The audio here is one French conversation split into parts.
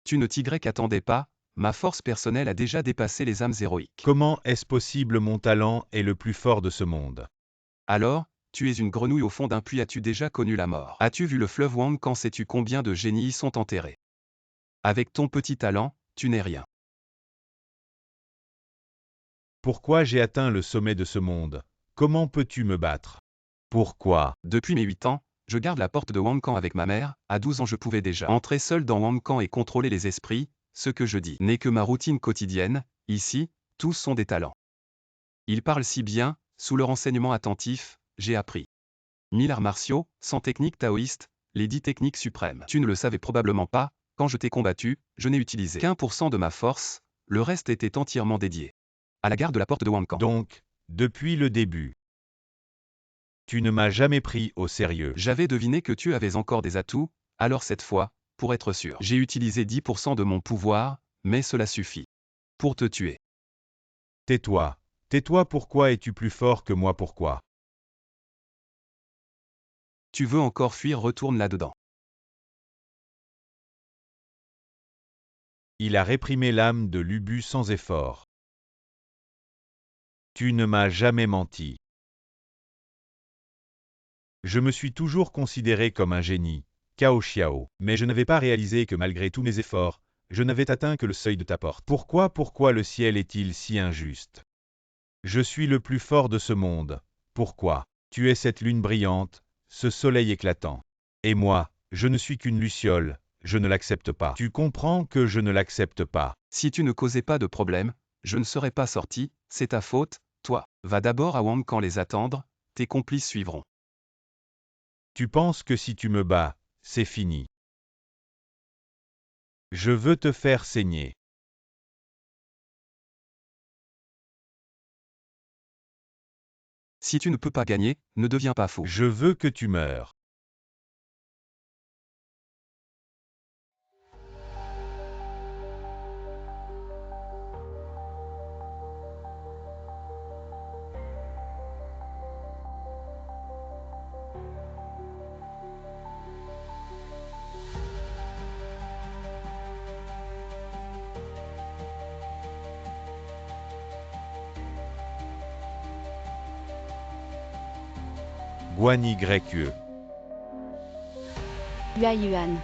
Tu ne t'y pas, ma force personnelle a déjà dépassé les âmes héroïques. Comment est-ce possible? Mon talent est le plus fort de ce monde. Alors, tu es une grenouille au fond d'un puits. As-tu déjà connu la mort? As-tu vu le fleuve Wang? Quand sais-tu combien de génies y sont enterrés? Avec ton petit talent, tu n'es rien. Pourquoi j'ai atteint le sommet de ce monde? Comment peux-tu me battre? Pourquoi? Depuis mes 8 ans, je garde la porte de Wangkan avec ma mère. À 12 ans, je pouvais déjà entrer seul dans Wangkan et contrôler les esprits. Ce que je dis n'est que ma routine quotidienne. Ici, tous sont des talents. Ils parlent si bien, sous leur enseignement attentif, j'ai appris 1000 arts martiaux, 100 techniques taoïstes, les 10 techniques suprêmes. Tu ne le savais probablement pas, quand je t'ai combattu, je n'ai utilisé qu'1% de ma force, le reste était entièrement dédié à la garde de la porte de Wangkan. Donc, depuis le début, tu ne m'as jamais pris au sérieux. J'avais deviné que tu avais encore des atouts, alors cette fois, pour être sûr, j'ai utilisé 10% de mon pouvoir, mais cela suffit pour te tuer. Tais-toi. Tais-toi, pourquoi es-tu plus fort que moi? Pourquoi? Tu veux encore fuir? Retourne là-dedans. Il a réprimé l'âme de Lubu sans effort. Tu ne m'as jamais menti. Je me suis toujours considéré comme un génie, Cao Xiao, mais je n'avais pas réalisé que malgré tous mes efforts, je n'avais atteint que le seuil de ta porte. Pourquoi le ciel est-il si injuste? Je suis le plus fort de ce monde. Pourquoi? Tu es cette lune brillante, ce soleil éclatant. Et moi, je ne suis qu'une luciole, je ne l'accepte pas. Tu comprends que je ne l'accepte pas. Si tu ne causais pas de problème, je ne serais pas sorti, c'est ta faute, toi. Va d'abord à Wangkan les attendre, tes complices suivront. Tu penses que si tu me bats, c'est fini. Je veux te faire saigner. Si tu ne peux pas gagner, ne deviens pas fou. Je veux que tu meurs. Guan YE. Hua Yuan.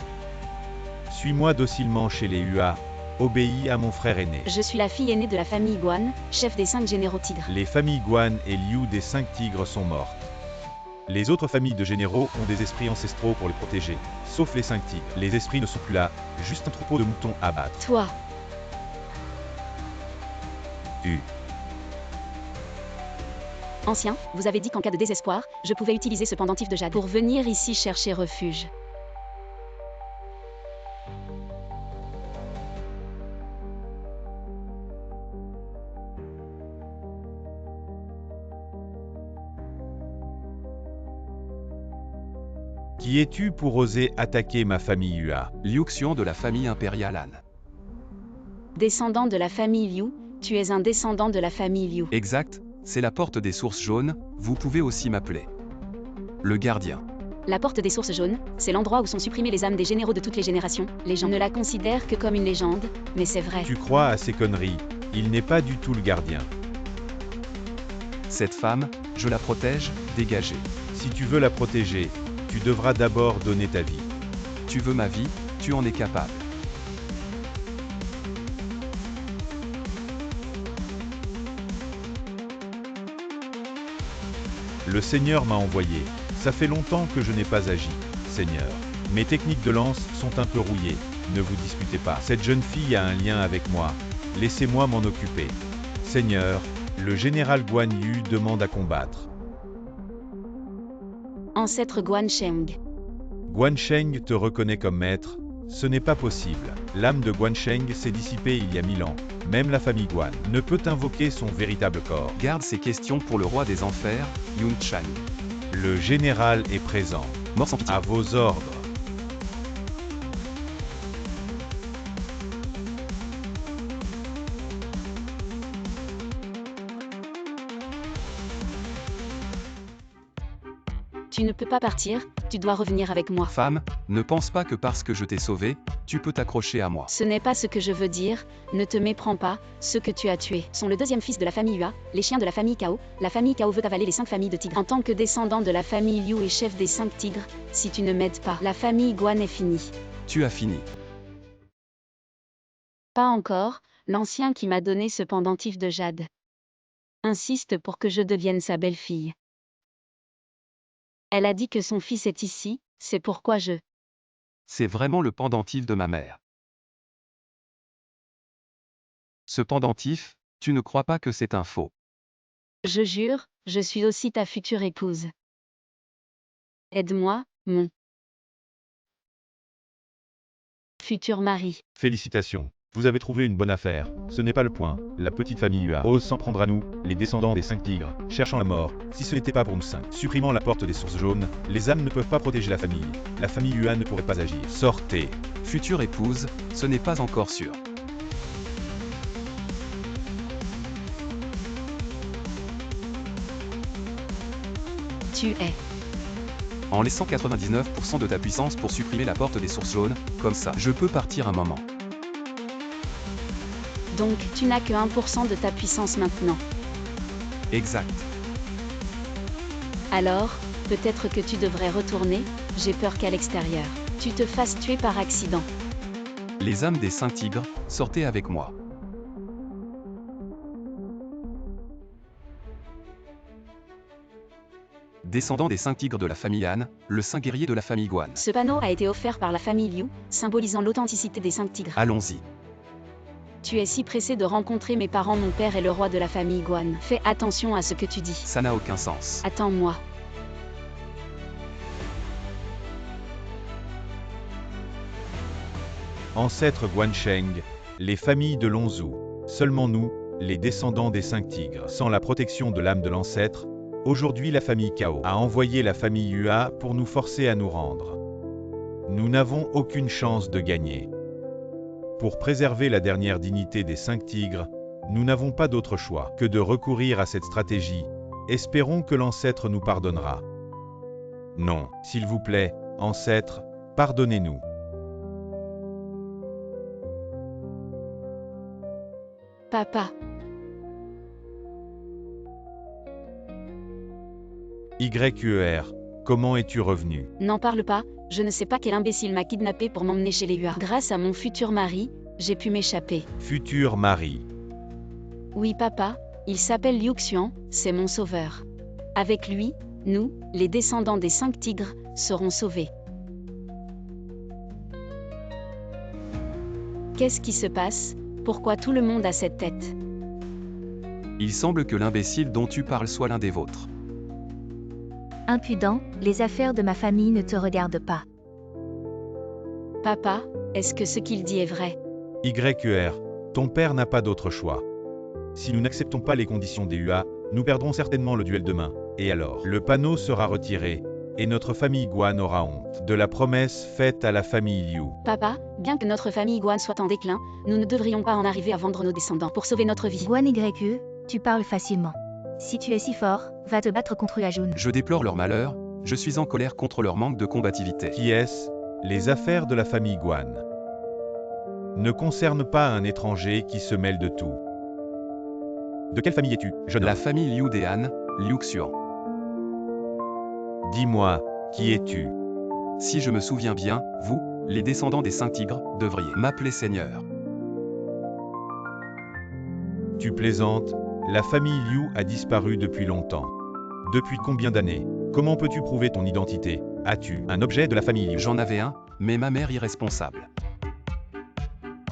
Suis-moi docilement chez les Hua. Obéis à mon frère aîné. Je suis la fille aînée de la famille Guan, chef des 5 généraux tigres. Les familles Guan et Liu des 5 tigres sont mortes. Les autres familles de généraux ont des esprits ancestraux pour les protéger, sauf les 5 tigres. Les esprits ne sont plus là, juste un troupeau de moutons à battre. Toi. U. Ancien, vous avez dit qu'en cas de désespoir, je pouvais utiliser ce pendentif de jade pour venir ici chercher refuge. Qui es-tu pour oser attaquer ma famille Hua? Liu Xian de la famille impériale Han. Descendant de la famille Liu, tu es un descendant de la famille Liu. Exact, c'est la porte des sources jaunes, vous pouvez aussi m'appeler le gardien. La porte des sources jaunes, c'est l'endroit où sont supprimées les âmes des généraux de toutes les générations. Les gens ne la considèrent que comme une légende, mais c'est vrai. Tu crois à ces conneries, il n'est pas du tout le gardien. Cette femme, je la protège, dégagez. Si tu veux la protéger, tu devras d'abord donner ta vie. Tu veux ma vie, tu en es capable. Le Seigneur m'a envoyé. Ça fait longtemps que je n'ai pas agi, Seigneur. Mes techniques de lance sont un peu rouillées. Ne vous disputez pas. Cette jeune fille a un lien avec moi. Laissez-moi m'en occuper. Seigneur, le général Guan Yu demande à combattre. Ancêtre Guan Sheng. Guan Sheng te reconnaît comme maître. Ce n'est pas possible. L'âme de Guan Sheng s'est dissipée il y a 1000 ans. Même la famille Guan ne peut invoquer son véritable corps. Garde ces questions pour le roi des enfers, Yun Chan. Le général est présent. Mort sans pitié. À vos ordres. Tu ne peux pas partir, tu dois revenir avec moi. Femme, ne pense pas que parce que je t'ai sauvé, tu peux t'accrocher à moi. Ce n'est pas ce que je veux dire, ne te méprends pas, ceux que tu as tués sont le deuxième fils de la famille Ua, les chiens de la famille Kao. La famille Kao veut avaler les 5 familles de tigres. En tant que descendant de la famille Liu et chef des 5 tigres, si tu ne m'aides pas, la famille Guan est finie. Tu as fini. Pas encore, l'ancien qui m'a donné ce pendentif de jade insiste pour que je devienne sa belle-fille. Elle a dit que son fils est ici, c'est pourquoi je... C'est vraiment le pendentif de ma mère. Ce pendentif, tu ne crois pas que c'est un faux. Je jure, je suis aussi ta future épouse. Aide-moi, mon futur mari. Félicitations. Vous avez trouvé une bonne affaire. Ce n'est pas le point. La petite famille Ua ose s'en prendre à nous, les descendants des 5 tigres, cherchant la mort. Si ce n'était pas pour nous 5, supprimant la porte des sources jaunes, les âmes ne peuvent pas protéger la famille. La famille Ua ne pourrait pas agir. Sortez. Future épouse, ce n'est pas encore sûr. Tu es. En laissant 99% de ta puissance pour supprimer la porte des sources jaunes, comme ça, je peux partir un moment. Donc, tu n'as que 1% de ta puissance maintenant. Exact. Alors, peut-être que tu devrais retourner, j'ai peur qu'à l'extérieur, tu te fasses tuer par accident. Les âmes des 5 tigres, sortez avec moi. Descendant des 5 tigres de la famille Han, le saint guerrier de la famille Guan. Ce panneau a été offert par la famille Liu, symbolisant l'authenticité des 5 tigres. Allons-y. Tu es si pressé de rencontrer mes parents, mon père est le roi de la famille Guan. Fais attention à ce que tu dis. Ça n'a aucun sens. Attends-moi. Ancêtres Guansheng, les familles de Longzhou. Seulement nous, les descendants des 5 tigres. Sans la protection de l'âme de l'ancêtre, aujourd'hui la famille Kao a envoyé la famille Ua pour nous forcer à nous rendre. Nous n'avons aucune chance de gagner. Pour préserver la dernière dignité des 5 tigres, nous n'avons pas d'autre choix que de recourir à cette stratégie. Espérons que l'ancêtre nous pardonnera. Non, s'il vous plaît, ancêtre, pardonnez-nous. Papa. YER, comment es-tu revenu? N'en parle pas, je ne sais pas quel imbécile m'a kidnappé pour m'emmener chez les Ua. Grâce à mon futur mari, j'ai pu m'échapper. Futur mari. Oui papa, il s'appelle Liu Xuan, c'est mon sauveur. Avec lui, nous, les descendants des 5 tigres, serons sauvés. Qu'est-ce qui se passe? Pourquoi tout le monde a cette tête? Il semble que l'imbécile dont tu parles soit l'un des vôtres. Impudent, les affaires de ma famille ne te regardent pas. Papa, est-ce que ce qu'il dit est vrai? YER, ton père n'a pas d'autre choix. Si nous n'acceptons pas les conditions des UA, nous perdrons certainement le duel demain. Et alors, le panneau sera retiré, et notre famille Guan aura honte de la promesse faite à la famille Liu. Papa, bien que notre famille Guan soit en déclin, nous ne devrions pas en arriver à vendre nos descendants pour sauver notre vie. Guan YE, tu parles facilement. Si tu es si fort, va te battre contre Yajun. Je déplore leur malheur, je suis en colère contre leur manque de combativité. Qui est-ce? Les affaires de la famille Guan ne concernent pas un étranger qui se mêle de tout. De quelle famille es-tu, jeune homme? La famille Liu des Han, Liu Xuan. Dis-moi, qui es-tu? Si je me souviens bien, vous, les descendants des 5 tigres, devriez m'appeler Seigneur. Tu plaisantes? La famille Liu a disparu depuis longtemps. Depuis combien d'années? Comment peux-tu prouver ton identité? As-tu un objet de la famille Liu? J'en avais un, mais ma mère irresponsable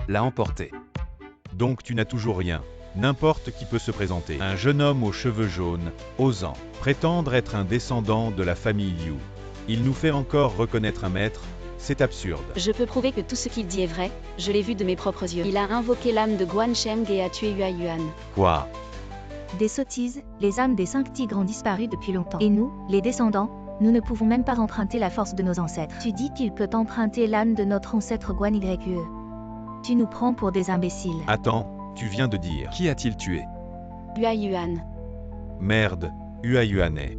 l'a emporté. Donc tu n'as toujours rien. N'importe qui peut se présenter. Un jeune homme aux cheveux jaunes, osant prétendre être un descendant de la famille Liu. Il nous fait encore reconnaître un maître, c'est absurde. Je peux prouver que tout ce qu'il dit est vrai, je l'ai vu de mes propres yeux. Il a invoqué l'âme de Guan Sheng et a tué Ua Yuan. Quoi? Des sottises, les âmes des 5 tigres ont disparu depuis longtemps. Et nous, les descendants, nous ne pouvons même pas emprunter la force de nos ancêtres. Tu dis qu'il peut emprunter l'âme de notre ancêtre Guan YE. Tu nous prends pour des imbéciles. Attends, tu viens de dire. Qui a-t-il tué? Ua Yuan. Merde, Ua Yuanais.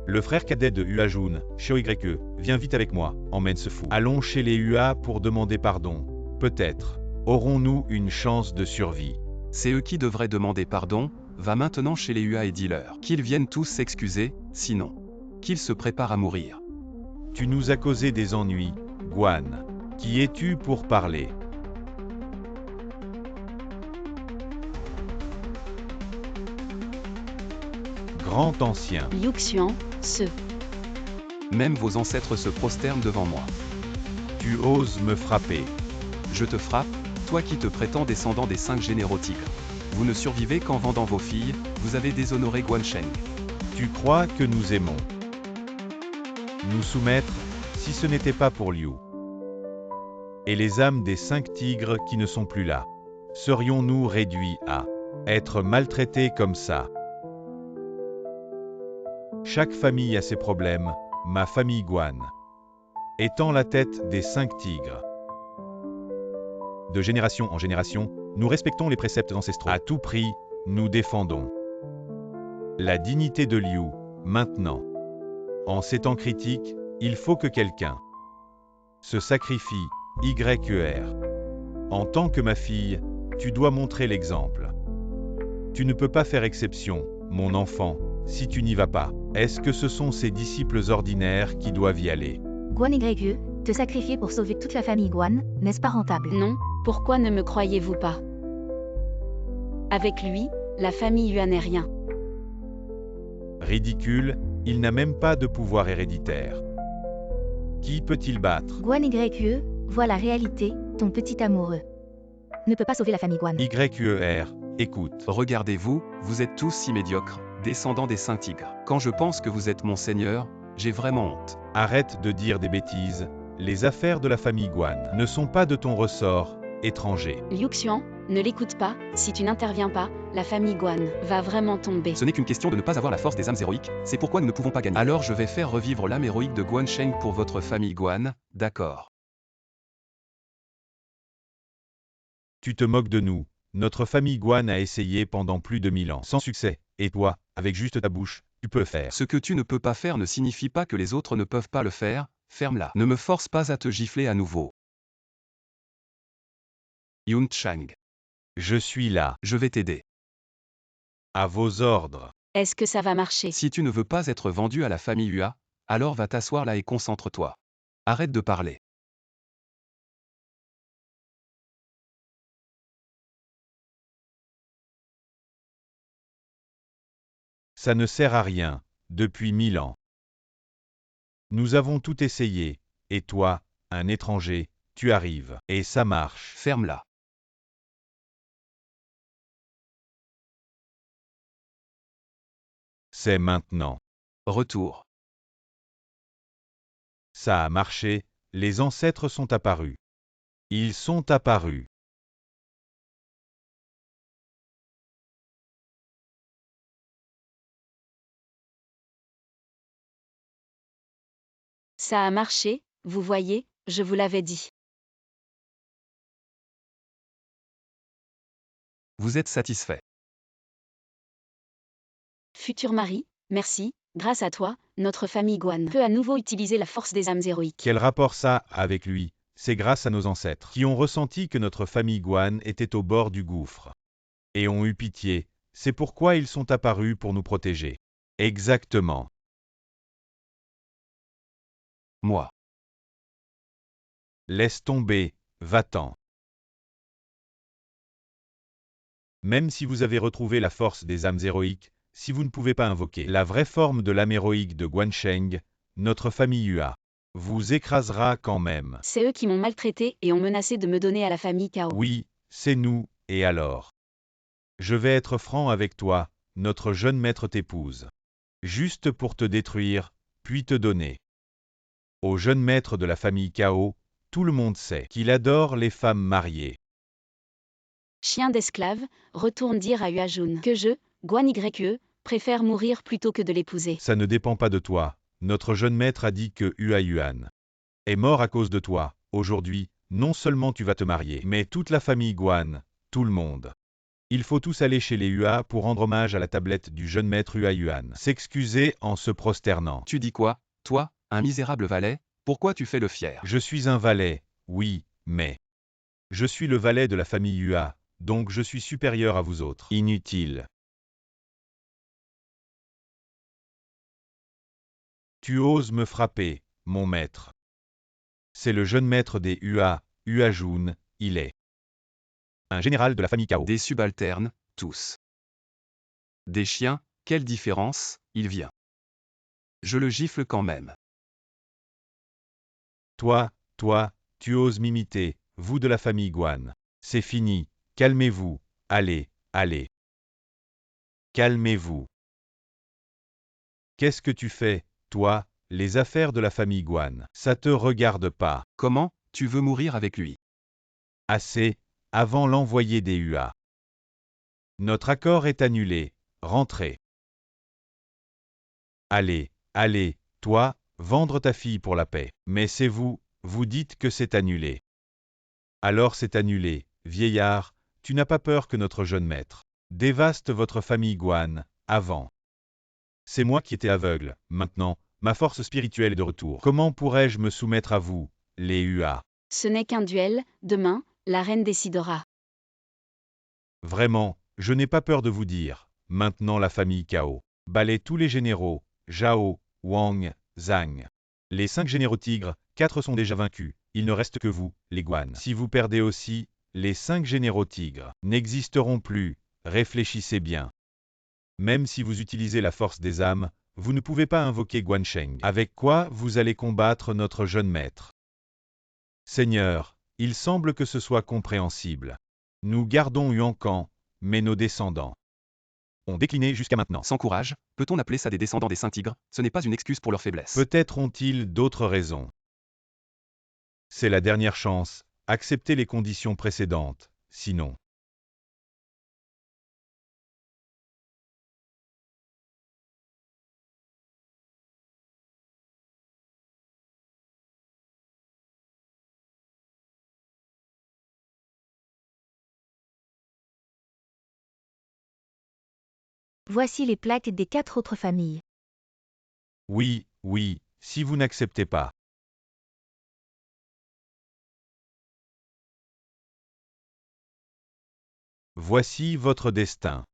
Le frère cadet de Huajun, Shoygreke, viens vite avec moi, emmène ce fou. Allons chez les Hua pour demander pardon. Peut-être. Aurons-nous une chance de survie? C'est eux qui devraient demander pardon, va maintenant chez les Hua et dis-leur qu'ils viennent tous s'excuser, sinon qu'ils se préparent à mourir. Tu nous as causé des ennuis, Guan. Qui es-tu pour parler? Grand ancien. Liu Xuan, ce. Même vos ancêtres se prosternent devant moi. Tu oses me frapper. Je te frappe, toi qui te prétends descendant des 5 généraux tigres. Vous ne survivez qu'en vendant vos filles, vous avez déshonoré Guansheng. Tu crois que nous aimons nous soumettre, si ce n'était pas pour Liu et les âmes des 5 tigres qui ne sont plus là? Serions-nous réduits à être maltraités comme ça? Chaque famille a ses problèmes, ma famille Guan étant la tête des 5 tigres. De génération en génération, nous respectons les préceptes ancestraux. À tout prix, nous défendons la dignité de Liu, maintenant. En ces temps critiques, il faut que quelqu'un se sacrifie, YER. En tant que ma fille, tu dois montrer l'exemple. Tu ne peux pas faire exception, mon enfant, si tu n'y vas pas. Est-ce que ce sont ces disciples ordinaires qui doivent y aller? Guan YE, te sacrifier pour sauver toute la famille Guan, n'est-ce pas rentable? Non, pourquoi ne me croyez-vous pas? Avec lui, la famille Hua n'est rien. Ridicule, il n'a même pas de pouvoir héréditaire. Qui peut-il battre? Guan YE, vois la réalité, ton petit amoureux ne peut pas sauver la famille Guan. YER, écoute. Regardez-vous, vous êtes tous si médiocres, descendants des 5 tigres. Quand je pense que vous êtes mon seigneur, j'ai vraiment honte. Arrête de dire des bêtises, les affaires de la famille Guan ne sont pas de ton ressort, étranger. Liu Xuan, ne l'écoute pas, si tu n'interviens pas, la famille Guan va vraiment tomber. Ce n'est qu'une question de ne pas avoir la force des âmes héroïques, c'est pourquoi nous ne pouvons pas gagner. Alors je vais faire revivre l'âme héroïque de Guansheng pour votre famille Guan, d'accord. Tu te moques de nous. Notre famille Guan a essayé pendant plus de 1000 ans, sans succès. Et toi, avec juste ta bouche, tu peux faire. Ce que tu ne peux pas faire ne signifie pas que les autres ne peuvent pas le faire, ferme-la. Ne me force pas à te gifler à nouveau. Yun Chang. Je suis là. Je vais t'aider. À vos ordres. Est-ce que ça va marcher? Si tu ne veux pas être vendu à la famille Hua, alors va t'asseoir là et concentre-toi. Arrête de parler. Ça ne sert à rien, depuis 1000 ans. Nous avons tout essayé, et toi, un étranger, tu arrives, et ça marche. Ferme-la. C'est maintenant. Retour. Ça a marché, les ancêtres sont apparus. Ils sont apparus. Ça a marché, vous voyez, je vous l'avais dit. Vous êtes satisfait. Futur mari, merci, grâce à toi, notre famille Guan peut à nouveau utiliser la force des âmes héroïques. Quel rapport ça avec lui? C'est grâce à nos ancêtres qui ont ressenti que notre famille Guan était au bord du gouffre. Et ont eu pitié, c'est pourquoi ils sont apparus pour nous protéger. Exactement. Moi. Laisse tomber, va-t'en. Même si vous avez retrouvé la force des âmes héroïques, si vous ne pouvez pas invoquer la vraie forme de l'âme héroïque de Guansheng, notre famille Hua vous écrasera quand même. C'est eux qui m'ont maltraité et ont menacé de me donner à la famille Cao. Oui, c'est nous, et alors? Je vais être franc avec toi, notre jeune maître t'épouse. Juste pour te détruire, puis te donner. Au jeune maître de la famille Cao, tout le monde sait qu'il adore les femmes mariées. Chien d'esclave, retourne dire à Huajun que je, Guan YE, préfère mourir plutôt que de l'épouser. Ça ne dépend pas de toi. Notre jeune maître a dit que Hua Yuan est mort à cause de toi. Aujourd'hui, non seulement tu vas te marier, mais toute la famille Guan, tout le monde. Il faut tous aller chez les Hua pour rendre hommage à la tablette du jeune maître Hua Yuan. S'excuser en se prosternant. Tu dis quoi, toi, un misérable valet? Pourquoi tu fais le fier? Je suis un valet, oui, mais... Je suis le valet de la famille Hua, donc je suis supérieur à vous autres. Inutile. Tu oses me frapper, mon maître. C'est le jeune maître des Hua, Hua Jun, il est un général de la famille Cao. Des subalternes, tous. Des chiens, quelle différence, il vient. Je le gifle quand même. Toi, tu oses m'imiter, vous de la famille Guan. C'est fini, calmez-vous, allez, allez. Calmez-vous. Qu'est-ce que tu fais, toi, les affaires de la famille Guan? Ça te regarde pas. Comment, tu veux mourir avec lui? Assez, avant l'envoyé des Hua. Notre accord est annulé, rentrez. Allez, allez, toi, vendre ta fille pour la paix. Mais c'est vous, vous dites que c'est annulé. Alors c'est annulé, vieillard, tu n'as pas peur que notre jeune maître dévaste votre famille Guan, avant. C'est moi qui étais aveugle, maintenant, ma force spirituelle est de retour. Comment pourrais-je me soumettre à vous, les Hua? Ce n'est qu'un duel, demain, la reine décidera. Vraiment, je n'ai pas peur de vous dire, maintenant la famille Cao. Balaie tous les généraux, Zhao, Wang, Zhang. Les 5 généraux tigres, 4 sont déjà vaincus, il ne reste que vous, les Guan. Si vous perdez aussi, les 5 généraux tigres n'existeront plus, réfléchissez bien. Même si vous utilisez la force des âmes, vous ne pouvez pas invoquer Guansheng. Avec quoi vous allez combattre notre jeune maître? Seigneur, il semble que ce soit compréhensible. Nous gardons Yuancan, mais nos descendants ont décliné jusqu'à maintenant. Sans courage, peut-on appeler ça des descendants des Saint-Tigres? Ce n'est pas une excuse pour leur faiblesse. Peut-être ont-ils d'autres raisons. C'est la dernière chance, acceptez les conditions précédentes, sinon. Voici les plaques des 4 autres familles. Oui, si vous n'acceptez pas. Voici votre destin.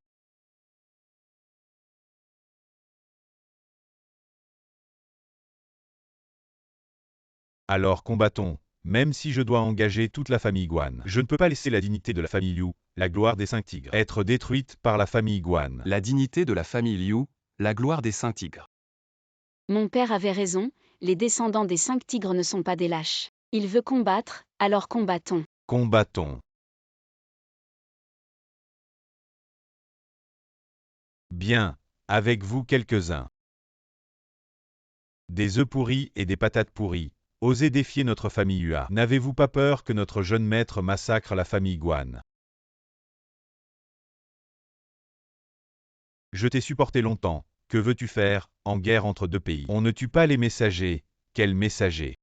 Alors combattons, même si je dois engager toute la famille Guan. Je ne peux pas laisser la dignité de la famille Liu, la gloire des 5 tigres, être détruite par la famille Guan. La dignité de la famille Liu, la gloire des Saint-Tigres. Mon père avait raison, les descendants des 5 tigres ne sont pas des lâches. Il veut combattre, alors combattons. Combattons. Bien, avec vous quelques-uns. Des œufs pourris et des patates pourries. Osez défier notre famille Hua. N'avez-vous pas peur que notre jeune maître massacre la famille Guan? Je t'ai supporté longtemps. Que veux-tu faire, en guerre entre 2 pays? On ne tue pas les messagers. Quels messagers?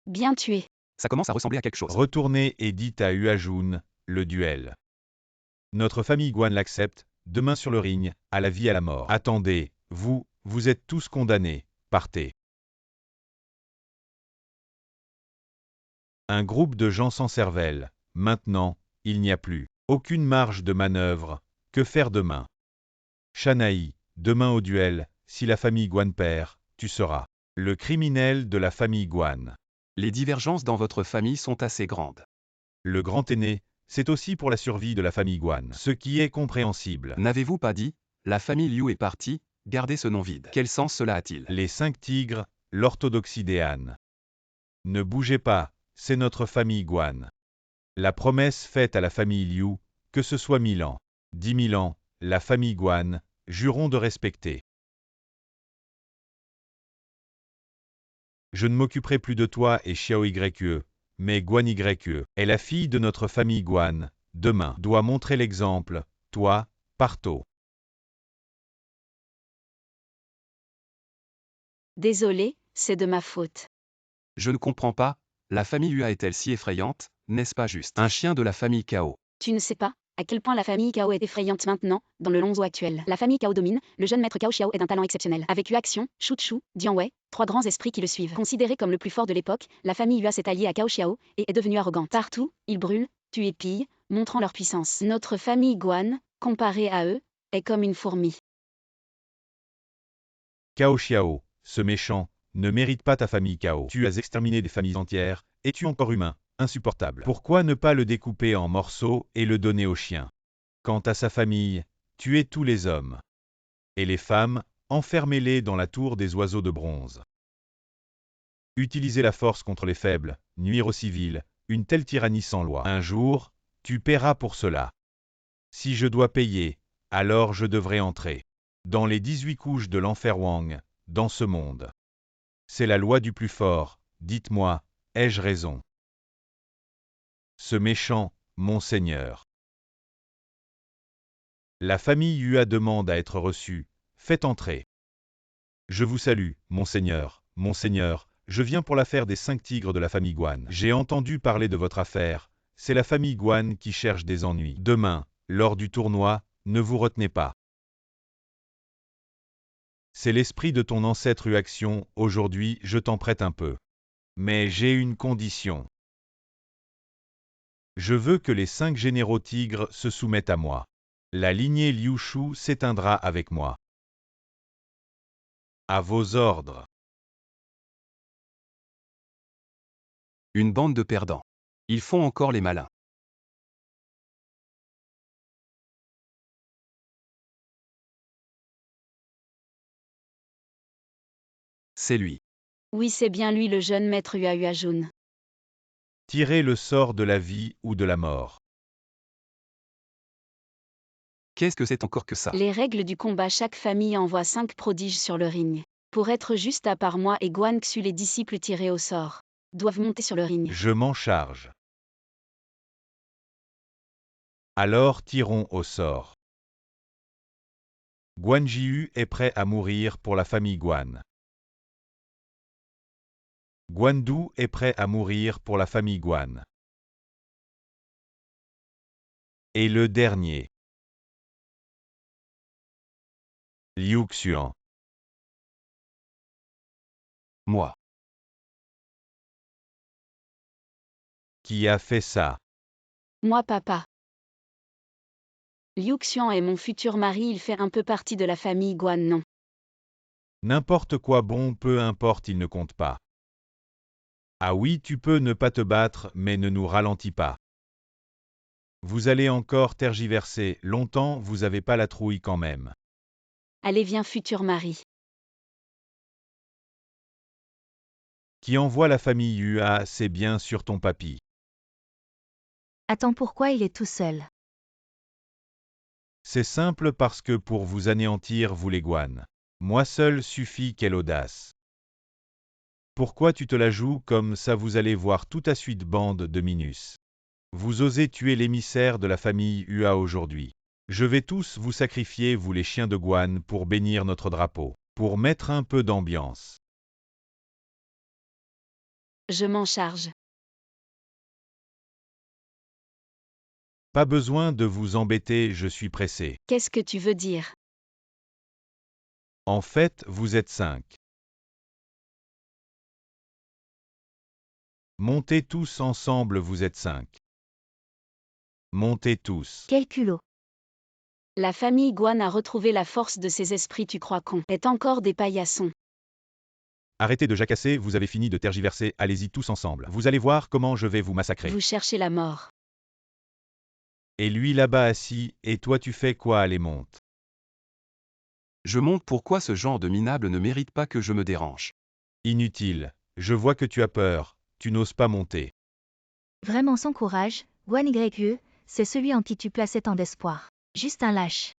Bien tué. Ça commence à ressembler à quelque chose. Retournez et dites à Hua Jun, le duel. Notre famille Guan l'accepte, demain sur le ring, à la vie à la mort. Attendez, vous êtes tous condamnés, partez. Un groupe de gens sans cervelle. Maintenant, il n'y a plus aucune marge de manœuvre. Que faire demain? Shanaï, demain au duel, si la famille Guan perd, tu seras le criminel de la famille Guan. Les divergences dans votre famille sont assez grandes. Le grand aîné, c'est aussi pour la survie de la famille Guan, ce qui est compréhensible. N'avez-vous pas dit, la famille Liu est partie, gardez ce nom vide. Quel sens cela a-t-il? Les 5 tigres, l'orthodoxie des Han. Ne bougez pas, c'est notre famille Guan. La promesse faite à la famille Liu, que ce soit 1000 ans, 10 000 ans, la famille Guan, jurons de respecter. Je ne m'occuperai plus de toi et Xiao Yue, mais Guan Yue est la fille de notre famille Guan, demain doit montrer l'exemple, toi, partons. Désolé, c'est de ma faute. Je ne comprends pas, La famille Hua est-elle si effrayante, n'est-ce pas juste un chien de la famille Cao? Tu ne sais pas à quel point la famille Cao est effrayante maintenant, dans le Longzhou actuel. La famille Cao domine, le jeune maître Cao Xiao est d'un talent exceptionnel. Avec Yu Axion, Shu Chu, Dian Wei, 3 grands esprits qui le suivent. Considéré comme le plus fort de l'époque, la famille Hua s'est alliée à Cao Xiao et est devenue arrogante. Partout, ils brûlent, tuent et pillent, montrant leur puissance. Notre famille Guan, comparée à eux, est comme une fourmi. Cao Xiao, ce méchant, ne mérite pas ta famille Cao. Tu as exterminé des familles entières, es-tu encore humain? Insupportable. Pourquoi ne pas le découper en morceaux et le donner aux chiens? Quant à sa famille, tuez tous les hommes. Et les femmes, enfermez-les dans la tour des oiseaux de bronze. Utilisez la force contre les faibles, nuire aux civils, une telle tyrannie sans loi. Un jour, tu paieras pour cela. Si je dois payer, alors je devrais entrer dans les 18 couches de l'enfer Wang, dans ce monde. C'est la loi du plus fort, dites-moi, ai-je raison? Ce méchant, mon seigneur. La famille Hua demande à être reçue, faites entrer. Je vous salue, mon seigneur, je viens pour l'affaire des 5 tigres de la famille Guan. J'ai entendu parler de votre affaire, c'est la famille Guan qui cherche des ennuis. Demain, lors du tournoi, ne vous retenez pas. C'est l'esprit de ton ancêtre Huaxion, aujourd'hui je t'en prête un peu. Mais j'ai une condition. Je veux que les 5 généraux tigres se soumettent à moi. La lignée Liu Shu s'éteindra avec moi. À vos ordres. Une bande de perdants. Ils font encore les malins. C'est lui. Oui, c'est bien lui le jeune maître Hua Huajun. Tirez le sort de la vie ou de la mort. Qu'est-ce que c'est encore que ça? Les règles du combat, chaque famille envoie 5 prodiges sur le ring. Pour être juste à part moi et Guan Xu, les disciples tirés au sort doivent monter sur le ring. Je m'en charge. Alors tirons au sort. Guan Jiu est prêt à mourir pour la famille Guan. Guan Du est prêt à mourir pour la famille Guan. Et le dernier. Liu Xuan. Moi. Qui a fait ça? Moi, papa. Liu Xian est mon futur mari, il fait un peu partie de la famille Guan, non? N'importe quoi bon, peu importe, il ne compte pas. Ah oui, tu peux ne pas te battre, mais ne nous ralentis pas. Vous allez encore tergiverser, longtemps, vous avez pas la trouille quand même. Allez, viens, futur mari. Qui envoie la famille Hua, c'est bien sur ton papy. Attends, pourquoi il est tout seul? C'est simple parce que pour vous anéantir, vous les Guan. Moi seul suffit, quelle audace. Pourquoi tu te la joues comme ça? Vous allez voir tout à suite, bande de minus. Vous osez tuer l'émissaire de la famille Hua aujourd'hui. Je vais tous vous sacrifier, vous les chiens de Guan, pour bénir notre drapeau, pour mettre un peu d'ambiance. Je m'en charge. Pas besoin de vous embêter, je suis pressé. Qu'est-ce que tu veux dire? En fait, vous êtes 5. Montez tous ensemble, vous êtes 5. Montez tous. Quel culot! La famille Guan a retrouvé la force de ses esprits, tu crois qu'on est encore des paillassons? Arrêtez de jacasser, vous avez fini de tergiverser, allez-y tous ensemble. Vous allez voir comment je vais vous massacrer. Vous cherchez la mort. Et lui là-bas assis, et toi tu fais quoi? Allez, monte. Je monte, pourquoi ce genre de minable ne mérite pas que je me dérange? Inutile. Je vois que tu as peur, tu n'oses pas monter. Vraiment sans courage, Guan Yu, c'est celui en qui tu plaçais tant d'espoir. Juste un lâche.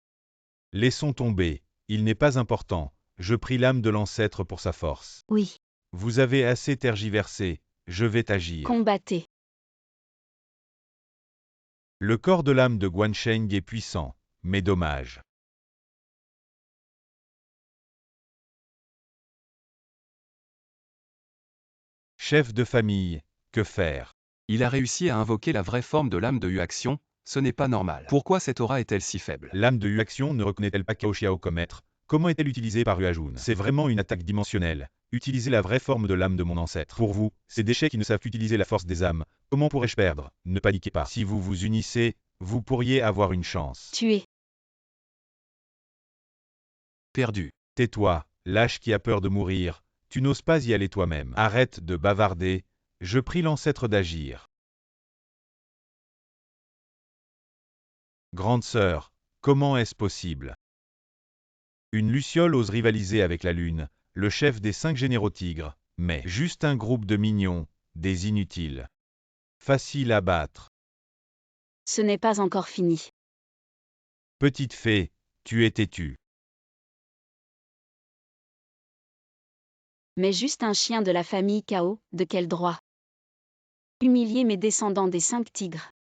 Laissons tomber, il n'est pas important, je prie l'âme de l'ancêtre pour sa force. Oui. Vous avez assez tergiversé, je vais t'agir. Combattez. Le corps de l'âme de Guansheng est puissant, mais dommage. Chef de famille, Que faire? Il a réussi à invoquer la vraie forme de l'âme de Yu-Action, ce n'est pas normal. Pourquoi cette aura est-elle si faible? L'âme de Yu-Action ne reconnaît-elle pas Cao Xiao comme maître? Comment est-elle utilisée par Yu-Ajun? C'est vraiment une attaque dimensionnelle. Utilisez la vraie forme de l'âme de mon ancêtre. Pour vous, ces déchets qui ne savent qu'utiliser la force des âmes, comment pourrais-je perdre? Ne paniquez pas. Si vous vous unissez, vous pourriez avoir une chance. Tu es Perdu. Tais-toi, lâche qui a peur de mourir. Tu n'oses pas y aller toi-même. Arrête de bavarder. Je prie l'ancêtre d'agir. Grande sœur, comment est-ce possible? Une luciole ose rivaliser avec la lune, le chef des 5 généraux tigres, mais juste un groupe de mignons, des inutiles. Facile à battre. Ce n'est pas encore fini. Petite fée, tu es têtue. Mais juste un chien de la famille Cao, de quel droit? Humilier mes descendants des 5 tigres.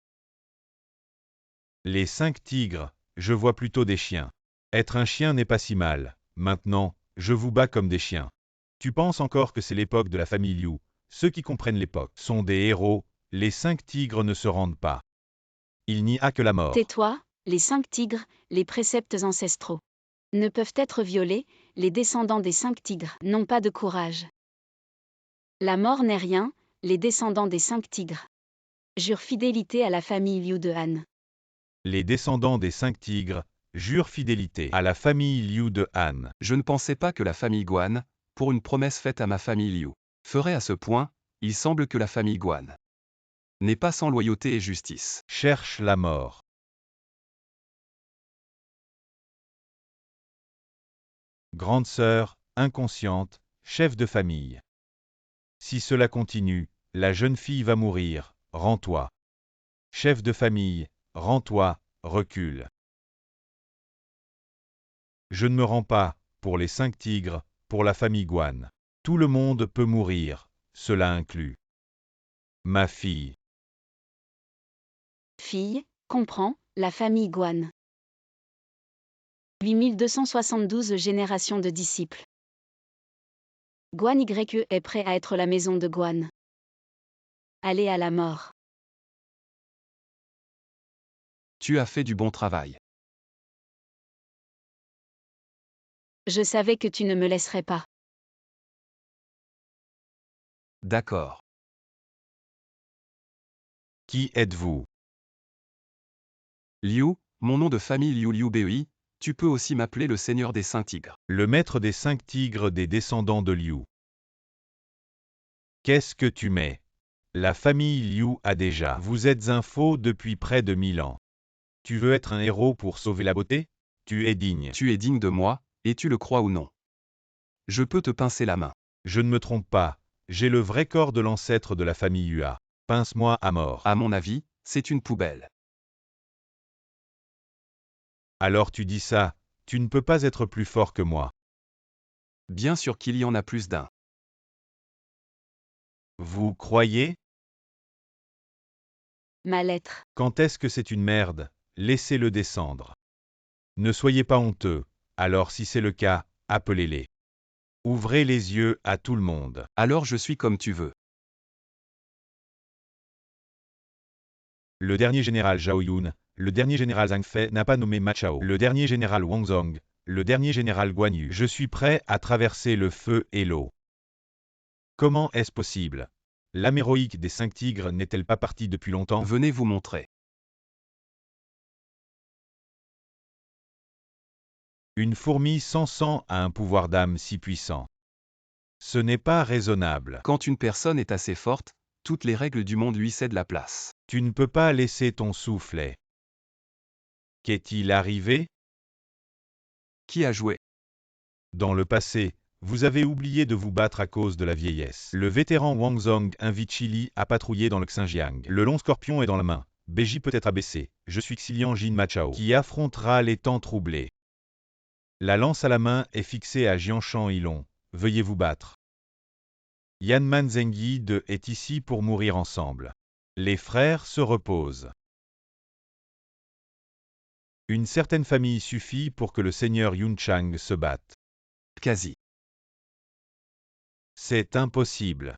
Les 5 tigres, je vois plutôt des chiens. Être un chien n'est pas si mal. Maintenant, je vous bats comme des chiens. Tu penses encore que c'est l'époque de la famille Liu. Ceux qui comprennent l'époque sont des héros, les 5 tigres ne se rendent pas. Il n'y a que la mort. Tais-toi, les 5 tigres, les préceptes ancestraux. Ne peuvent être violés, les descendants des 5 tigres n'ont pas de courage. La mort n'est rien, les descendants des 5 tigres jurent fidélité à la famille Liu de Han. Les descendants des 5 tigres jurent fidélité à la famille Liu de Han. Je ne pensais pas que la famille Guan, pour une promesse faite à ma famille Liu, ferait à ce point. Il semble que la famille Guan n'est pas sans loyauté et justice. Cherche la mort. Grande sœur, inconsciente, chef de famille. Si cela continue, la jeune fille va mourir, rends-toi. Chef de famille, rends-toi, recule. Je ne me rends pas, pour les 5 tigres, pour la famille Guan. Tout le monde peut mourir, cela inclut ma fille. Fille, comprends, la famille Guan. 8272 générations de disciples. Guan YE est prêt à être la maison de Guan. Aller à la mort. Tu as fait du bon travail. Je savais que tu ne me laisserais pas. D'accord. Qui êtes-vous? Liu, mon nom de famille Liu Liu Bei, tu peux aussi m'appeler le seigneur des 5 tigres. Le maître des 5 tigres des descendants de Liu. Qu'est-ce que tu mets? La famille Liu a déjà. Vous êtes un faux depuis près de 1000 ans. Tu veux être un héros pour sauver la beauté? Tu es digne. Tu es digne de moi, et tu le crois ou non. Je peux te pincer la main. Je ne me trompe pas. J'ai le vrai corps de l'ancêtre de la famille Hua. Pince-moi à mort. À mon avis, c'est une poubelle. Alors tu dis ça, tu ne peux pas être plus fort que moi. Bien sûr qu'il y en a plus d'un. Vous croyez? Ma lettre. Quand est-ce que c'est une merde? Laissez-le descendre. Ne soyez pas honteux. Alors si c'est le cas, appelez-les. Ouvrez les yeux à tout le monde. Alors je suis comme tu veux. Le dernier général Zhao Yun, le dernier général Zhang Fei n'a pas nommé Ma Chao. Le dernier général Wang Zhong, le dernier général Guan Yu. Je suis prêt à traverser le feu et l'eau. Comment est-ce possible? L'âme héroïque des 5 tigres n'est-elle pas partie depuis longtemps? Venez vous montrer. Une fourmi sans sang a un pouvoir d'âme si puissant. Ce n'est pas raisonnable. Quand une personne est assez forte, toutes les règles du monde lui cèdent la place. Tu ne peux pas laisser ton soufflet. Qu'est-il arrivé? Qui a joué? Dans le passé, vous avez oublié de vous battre à cause de la vieillesse. Le vétéran Wang Zhong invite Chili à patrouiller dans le Xinjiang. Le long scorpion est dans la main. Beji peut être abaissé. Je suis Xilian Jin Machao, qui affrontera les temps troublés. La lance à la main est fixée à Jianshan Yilong. Veuillez vous battre. Yanman Zengyi de est ici pour mourir ensemble. Les frères se reposent. Une certaine famille suffit pour que le seigneur Yun Chang se batte. Quasi. C'est impossible.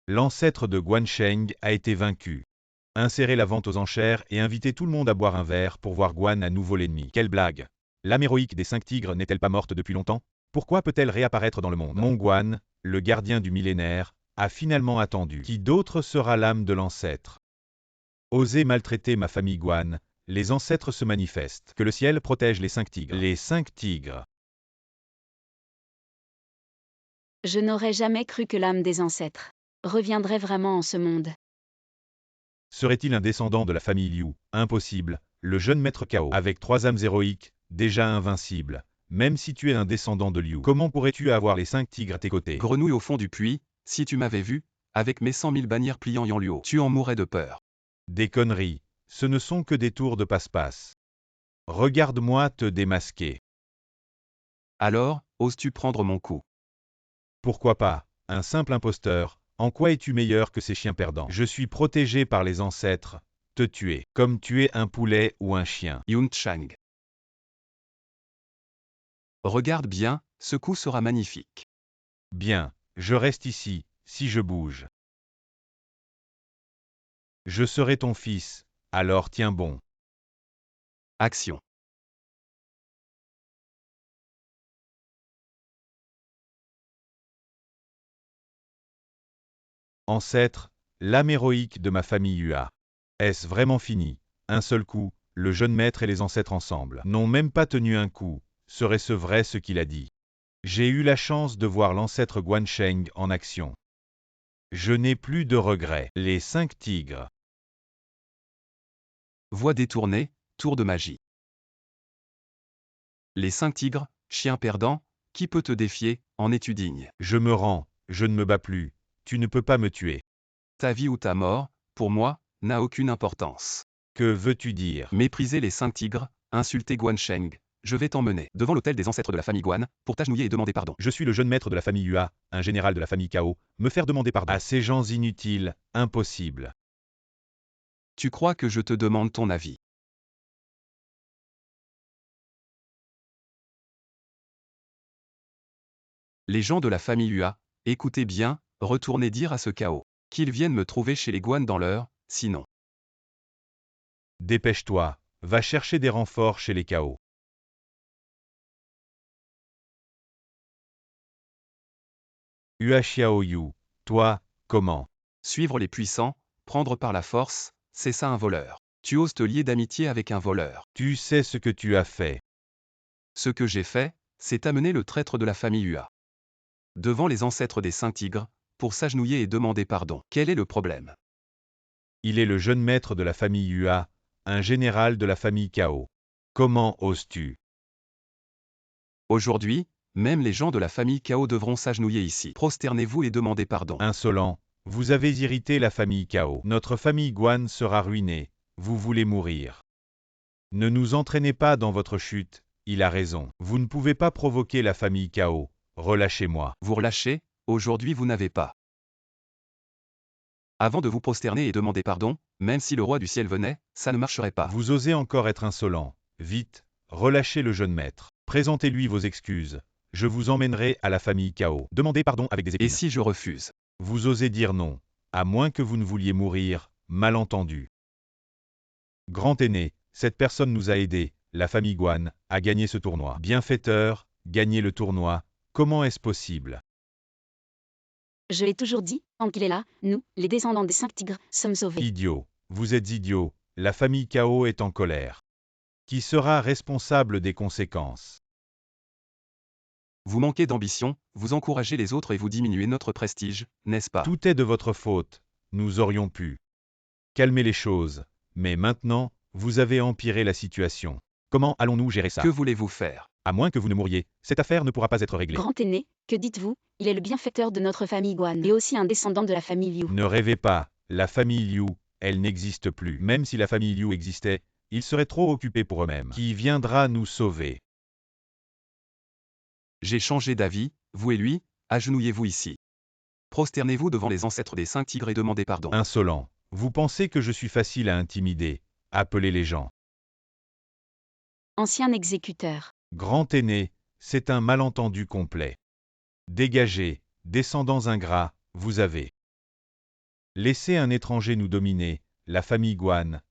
L'ancêtre de Guansheng a été vaincu. Insérez la vente aux enchères et invitez tout le monde à boire un verre pour voir Guan à nouveau l'ennemi. Quelle blague! L'âme héroïque des 5 tigres n'est-elle pas morte depuis longtemps? Pourquoi peut-elle réapparaître dans le monde? Mon Guan, le gardien du millénaire, a finalement attendu. Qui d'autre sera l'âme de l'ancêtre? Osez maltraiter ma famille Guan, les ancêtres se manifestent. Que le ciel protège les 5 tigres. Les 5 tigres. Je n'aurais jamais cru que l'âme des ancêtres reviendrait vraiment en ce monde. Serait-il un descendant de la famille Liu? Impossible. Le jeune maître Cao, avec 3 âmes héroïques, déjà invincible. Même si tu es un descendant de Liu, comment pourrais-tu avoir les 5 tigres à tes côtés? Grenouille au fond du puits, si tu m'avais vu, avec mes 100 000 bannières pliant Yanluo, tu en mourrais de peur. Des conneries. Ce ne sont que des tours de passe-passe. Regarde-moi te démasquer. Alors, oses-tu prendre mon coup? Pourquoi pas? Un simple imposteur. En quoi es-tu meilleur que ces chiens perdants? Je suis protégé par les ancêtres. Te tuer, comme tuer un poulet ou un chien. Yun Chang. Regarde bien, ce coup sera magnifique. Bien, je reste ici, si je bouge. Je serai ton fils, alors tiens bon. Action. Ancêtre, l'âme héroïque de ma famille Hua. Est-ce vraiment fini? Un seul coup, le jeune maître et les ancêtres ensemble n'ont même pas tenu un coup. Serait-ce vrai ce qu'il a dit? J'ai eu la chance de voir l'ancêtre Guansheng en action. Je n'ai plus de regrets. Les 5 tigres. Voix détournée, tour de magie. Les 5 tigres, chiens perdants, qui peut te défier, en es-tu digne? Je me rends, je ne me bats plus. Tu ne peux pas me tuer. Ta vie ou ta mort, pour moi, n'a aucune importance. Que veux-tu dire? Mépriser les 5 tigres, insulter Guansheng, je vais t'emmener devant l'autel des ancêtres de la famille Guan, pour t'agenouiller et demander pardon. Je suis le jeune maître de la famille Hua, un général de la famille Cao, me faire demander pardon. À ces gens inutiles, impossible. Tu crois que je te demande ton avis? Les gens de la famille Hua, écoutez bien, retournez dire à ce chaos qu'ils viennent me trouver chez les Guan dans l'heure, sinon. Dépêche-toi, va chercher des renforts chez les Cao. Hua Xiaoyu, toi, comment? Suivre les puissants, prendre par la force, c'est ça un voleur. Tu oses te lier d'amitié avec un voleur. Tu sais ce que tu as fait. Ce que j'ai fait, c'est amener le traître de la famille Hua devant les ancêtres des 5 tigres, pour s'agenouiller et demander pardon. Quel est le problème? Il est le jeune maître de la famille Hua, un général de la famille Cao. Comment oses-tu? Aujourd'hui, même les gens de la famille Cao devront s'agenouiller ici. Prosternez-vous et demandez pardon. Insolent, vous avez irrité la famille Cao. Notre famille Guan sera ruinée. Vous voulez mourir. Ne nous entraînez pas dans votre chute, il a raison. Vous ne pouvez pas provoquer la famille Cao. Relâchez-moi. Vous relâchez, aujourd'hui vous n'avez pas. Avant de vous prosterner et demander pardon, même si le roi du ciel venait, ça ne marcherait pas. Vous osez encore être insolent. Vite, relâchez le jeune maître. Présentez-lui vos excuses. Je vous emmènerai à la famille Cao. Demandez pardon avec des épines. Et si je refuse? Vous osez dire non, à moins que vous ne vouliez mourir, malentendu. Grand aîné, cette personne nous a aidés, la famille Guan, à gagner ce tournoi. Bienfaiteur, gagner le tournoi, comment est-ce possible? Je l'ai toujours dit, tant qu'il est là, nous, les descendants des 5 tigres, sommes sauvés. Idiot, vous êtes idiot, la famille Cao est en colère. Qui sera responsable des conséquences? Vous manquez d'ambition, vous encouragez les autres et vous diminuez notre prestige, n'est-ce pas? Tout est de votre faute, nous aurions pu calmer les choses, mais maintenant, vous avez empiré la situation. Comment allons-nous gérer ça? Que voulez-vous faire? À moins que vous ne mouriez, cette affaire ne pourra pas être réglée. Grand aîné, que dites-vous? Il est le bienfaiteur de notre famille Guan et aussi un descendant de la famille Liu. Ne rêvez pas, la famille Liu, elle n'existe plus. Même si la famille Liu existait, ils seraient trop occupés pour eux-mêmes. Qui viendra nous sauver? J'ai changé d'avis, vous et lui, agenouillez-vous ici. Prosternez-vous devant les ancêtres des 5 tigres et demandez pardon. Insolent, vous pensez que je suis facile à intimider? Appelez les gens. Ancien exécuteur. Grand aîné, c'est un malentendu complet. Dégagez, descendants ingrats, vous avez Laissez un étranger nous dominer, la famille Guan,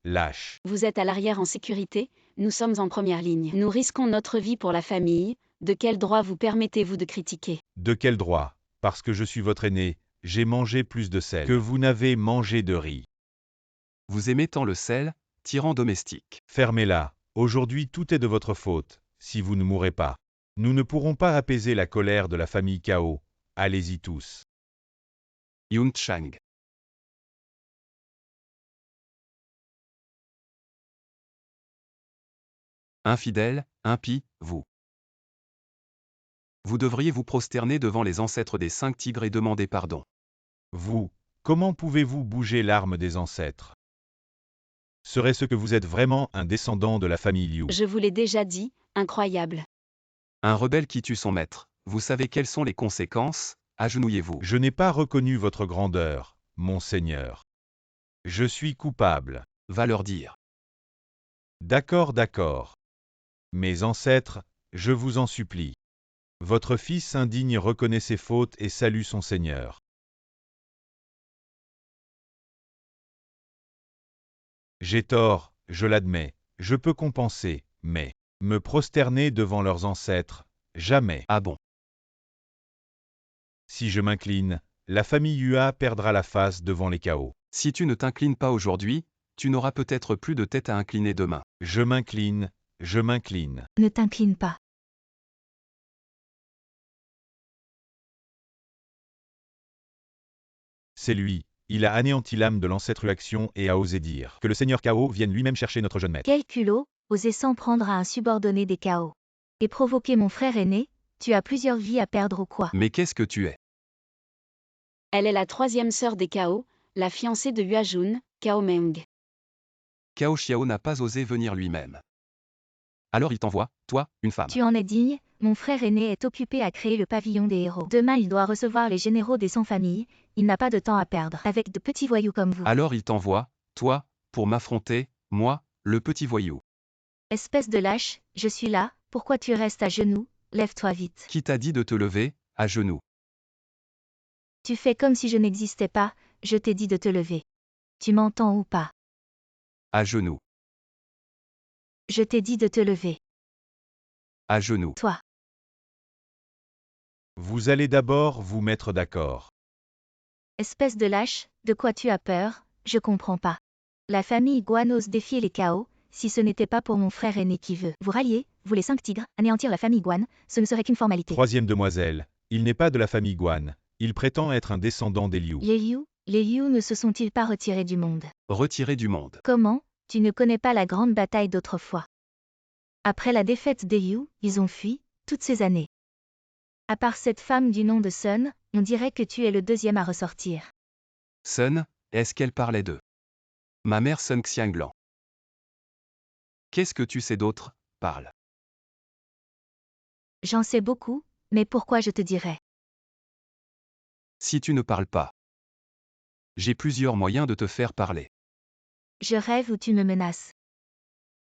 lâche. Vous êtes à l'arrière en sécurité, nous sommes en première ligne. Nous risquons notre vie pour la famille, de quel droit vous permettez-vous de critiquer? De quel droit? Parce que je suis votre aîné, j'ai mangé plus de sel que vous n'avez mangé de riz. Vous aimez tant le sel, tyran domestique. Fermez-la, aujourd'hui tout est de votre faute, si vous ne mourrez pas. Nous ne pourrons pas apaiser la colère de la famille Cao, allez-y tous. Yun Chang. Infidèle, impie, vous. Vous devriez vous prosterner devant les ancêtres des 5 tigres et demander pardon. Vous, comment pouvez-vous bouger l'arme des ancêtres? Serait-ce que vous êtes vraiment un descendant de la famille Liu? Je vous l'ai déjà dit, incroyable. Un rebelle qui tue son maître. Vous savez quelles sont les conséquences? Agenouillez-vous. Je n'ai pas reconnu votre grandeur, mon Seigneur. Je suis coupable. Va leur dire. D'accord, d'accord. Mes ancêtres, je vous en supplie. Votre fils indigne reconnaît ses fautes et salue son Seigneur. J'ai tort, je l'admets, je peux compenser, mais me prosterner devant leurs ancêtres, jamais. Ah bon? Si je m'incline, la famille Hua perdra la face devant les Cao. Si tu ne t'inclines pas aujourd'hui, tu n'auras peut-être plus de tête à incliner demain. Je m'incline, je m'incline. Ne t'incline pas. C'est lui, il a anéanti l'âme de l'ancêtre Action et a osé dire que le Seigneur Cao vienne lui-même chercher notre jeune maître. Quel culot, oser s'en prendre à un subordonné des Cao. Et provoquer mon frère aîné, tu as plusieurs vies à perdre ou quoi? Mais qu'est-ce que tu es? Elle est la 3e sœur des Cao, la fiancée de Yuajun, Cao Meng. Cao Xiao n'a pas osé venir lui-même. Alors il t'envoie, toi, une femme. Tu en es digne, mon frère aîné est occupé à créer le pavillon des héros. Demain il doit recevoir les généraux des 100 familles, il n'a pas de temps à perdre avec de petits voyous comme vous. Alors il t'envoie, toi, pour m'affronter, moi, le petit voyou. Espèce de lâche, je suis là, pourquoi tu restes à genoux? Lève-toi vite. Qui t'a dit de te lever, à genoux? Tu fais comme si je n'existais pas, je t'ai dit de te lever. Tu m'entends ou pas? À genoux. Je t'ai dit de te lever. À genoux. Toi. Vous allez d'abord vous mettre d'accord. Espèce de lâche, de quoi tu as peur? Je comprends pas. La famille Guan ose défier les Cao, si ce n'était pas pour mon frère aîné qui veut vous rallier, vous les 5 tigres, anéantir la famille Guan, ce ne serait qu'une formalité. Troisième demoiselle, il n'est pas de la famille Guan, il prétend être un descendant des Liu. Les Liu ne se sont-ils pas retirés du monde? Retiré du monde. Comment? Tu ne connais pas la grande bataille d'autrefois. Après la défaite des Liu, ils ont fui, toutes ces années. À part cette femme du nom de Sun, on dirait que tu es le deuxième à ressortir. Sun, est-ce qu'elle parlait d'eux? Ma mère Sun Xianglan. Qu'est-ce que tu sais d'autre? Parle. J'en sais beaucoup, mais pourquoi je te dirais? Si tu ne parles pas. J'ai plusieurs moyens de te faire parler. Je rêve ou tu me menaces.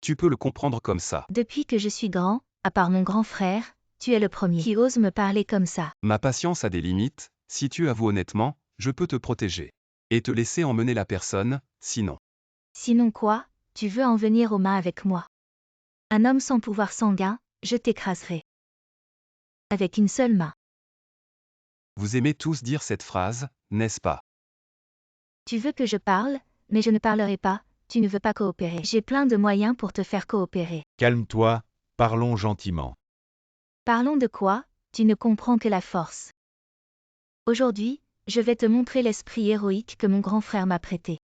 Tu peux le comprendre comme ça. Depuis que je suis grand, à part mon grand frère, tu es le premier qui ose me parler comme ça. Ma patience a des limites, si tu avoues honnêtement, je peux te protéger. Et te laisser emmener la personne, sinon. Sinon quoi? Tu veux en venir aux mains avec moi? Un homme sans pouvoir sanguin, je t'écraserai. Avec une seule main. Vous aimez tous dire cette phrase, n'est-ce pas? Tu veux que je parle, mais je ne parlerai pas, tu ne veux pas coopérer. J'ai plein de moyens pour te faire coopérer. Calme-toi, parlons gentiment. Parlons de quoi? Tu ne comprends que la force. Aujourd'hui, je vais te montrer l'esprit héroïque que mon grand frère m'a prêté.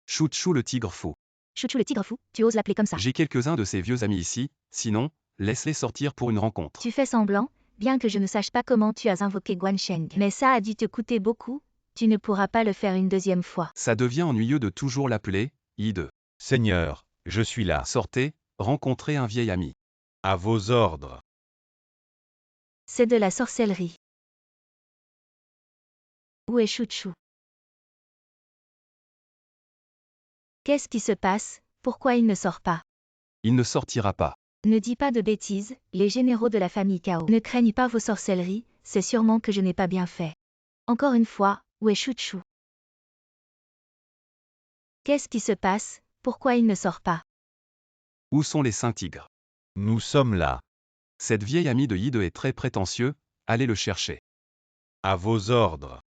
Chouchou le tigre fou. Chouchou le tigre fou, tu oses l'appeler comme ça. J'ai quelques-uns de ces vieux amis ici, sinon, laisse-les sortir pour une rencontre. Tu fais semblant, bien que je ne sache pas comment tu as invoqué Guan Sheng. Mais ça a dû te coûter beaucoup, tu ne pourras pas le faire une deuxième fois. Ça devient ennuyeux de toujours l'appeler, I2. Seigneur, je suis là. Sortez, rencontrez un vieil ami. À vos ordres. C'est de la sorcellerie. Où est Chouchou? Qu'est-ce qui se passe? Pourquoi il ne sort pas? Il ne sortira pas. Ne dis pas de bêtises, les généraux de la famille Cao ne craignent pas vos sorcelleries, c'est sûrement que je n'ai pas bien fait. Encore une fois, où est Chuchu? Qu'est-ce qui se passe? Pourquoi il ne sort pas? Où sont les 5 tigres? Nous sommes là. Cette vieille amie de Yide est très prétentieux, allez le chercher. À vos ordres.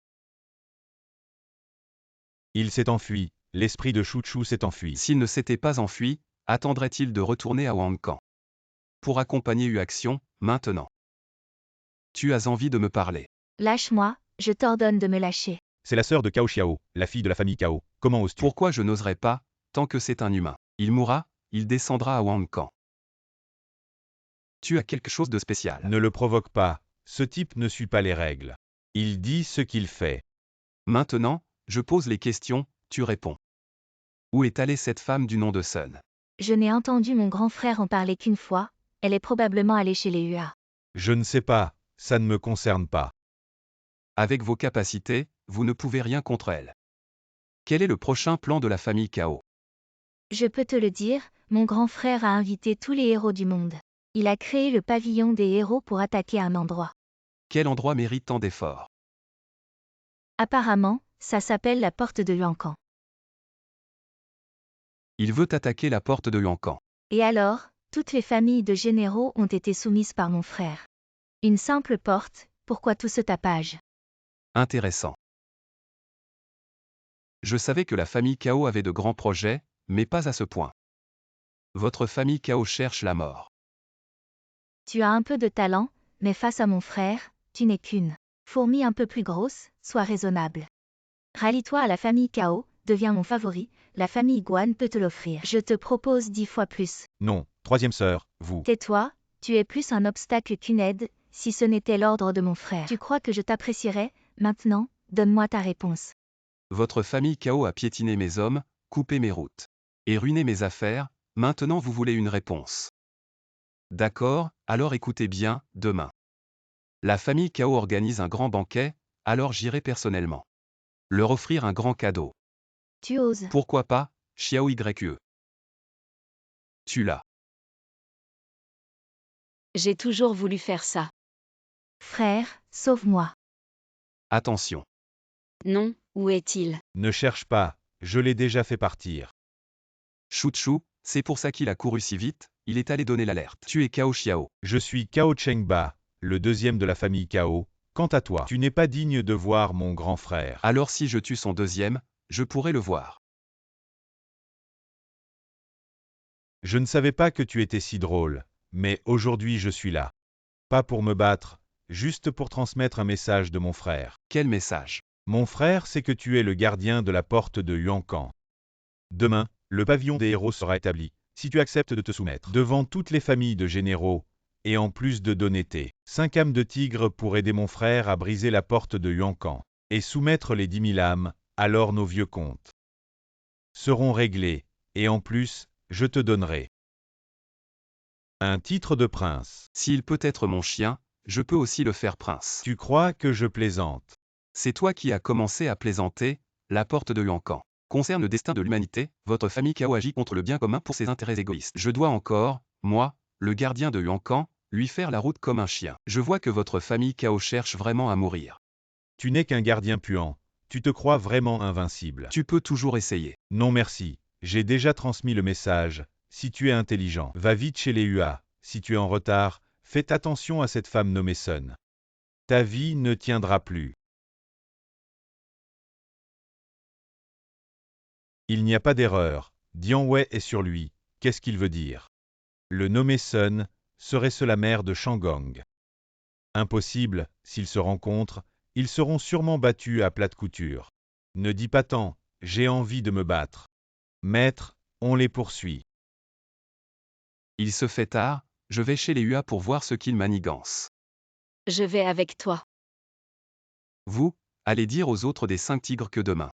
Il s'est enfui, l'esprit de Chuchu s'est enfui. S'il ne s'était pas enfui, attendrait-il de retourner à Wankan? Pour accompagner Uaction, maintenant. Tu as envie de me parler. Lâche-moi, je t'ordonne de me lâcher. C'est la sœur de Cao Xiao, la fille de la famille Cao. Comment oses-tu? Pourquoi je n'oserais pas, tant que c'est un humain? Il mourra, il descendra à Wankan. Tu as quelque chose de spécial. Ne le provoque pas, ce type ne suit pas les règles. Il dit ce qu'il fait. Maintenant, je pose les questions, tu réponds. Où est allée cette femme du nom de Sun? Je n'ai entendu mon grand frère en parler qu'une fois, elle est probablement allée chez les UA. Je ne sais pas, ça ne me concerne pas. Avec vos capacités, vous ne pouvez rien contre elle. Quel est le prochain plan de la famille Kao? Je peux te le dire, mon grand frère a invité tous les héros du monde. Il a créé le pavillon des héros pour attaquer un endroit. Quel endroit mérite tant d'efforts? Apparemment, ça s'appelle la porte de Yankan. Il veut attaquer la porte de Yankan. Et alors, toutes les familles de généraux ont été soumises par mon frère. Une simple porte, pourquoi tout ce tapage? Intéressant. Je savais que la famille Kao avait de grands projets, mais pas à ce point. Votre famille Kao cherche la mort. Tu as un peu de talent, mais face à mon frère, tu n'es qu'une fourmi un peu plus grosse, sois raisonnable. Rallie-toi à la famille Kao, deviens mon favori, la famille Guan peut te l'offrir. Je te propose 10 fois plus. Non, troisième sœur, vous. Tais-toi, tu es plus un obstacle qu'une aide, si ce n'était l'ordre de mon frère. Tu crois que je t'apprécierais? Maintenant, donne-moi ta réponse. Votre famille Kao a piétiné mes hommes, coupé mes routes. Et ruiné mes affaires, maintenant vous voulez une réponse. D'accord, alors écoutez bien, demain. La famille Kao organise un grand banquet, alors j'irai personnellement. Leur offrir un grand cadeau. Tu oses. Pourquoi pas, Xiao YE. Tu l'as. J'ai toujours voulu faire ça. Frère, sauve-moi. Attention. Non, où est-il? Ne cherche pas, je l'ai déjà fait partir. Chuchu, c'est pour ça qu'il a couru si vite, il est allé donner l'alerte. Tu es Cao Xiao. Je suis Cao Chengba, le deuxième de la famille Cao. Quant à toi, tu n'es pas digne de voir mon grand frère. Alors si je tue son deuxième, je pourrai le voir. Je ne savais pas que tu étais si drôle, mais aujourd'hui je suis là. Pas pour me battre, juste pour transmettre un message de mon frère. Quel message? Mon frère sait que tu es le gardien de la porte de Yankan. Demain, le pavillon des héros sera établi, si tu acceptes de te soumettre. Devant toutes les familles de généraux, et en plus de d'honnêteté, 5 âmes de tigre pour aider mon frère à briser la porte de Yankan, et soumettre les 10 000 âmes, alors nos vieux comptes seront réglés, et en plus, je te donnerai un titre de prince. S'il peut être mon chien, je peux aussi le faire prince. Tu crois que je plaisante? C'est toi qui as commencé à plaisanter, la porte de Yankan concerne le destin de l'humanité, votre famille Kao agit contre le bien commun pour ses intérêts égoïstes. Je dois encore, moi, le gardien de Yankan, lui faire la route comme un chien. Je vois que votre famille Kao cherche vraiment à mourir. Tu n'es qu'un gardien puant, tu te crois vraiment invincible. Tu peux toujours essayer. Non merci, j'ai déjà transmis le message, si tu es intelligent, va vite chez les UA, si tu es en retard, fais attention à cette femme nommée Sun. Ta vie ne tiendra plus. Il n'y a pas d'erreur, Dian Wei est sur lui, qu'est-ce qu'il veut dire? Le nommé Sun, serait-ce la mère de Shangong? Impossible, s'ils se rencontrent, ils seront sûrement battus à plate couture. Ne dis pas tant, j'ai envie de me battre. Maître, on les poursuit. Il se fait tard, je vais chez les UA pour voir ce qu'ils manigancent. Je vais avec toi. Vous, allez dire aux autres des 5 tigres que demain.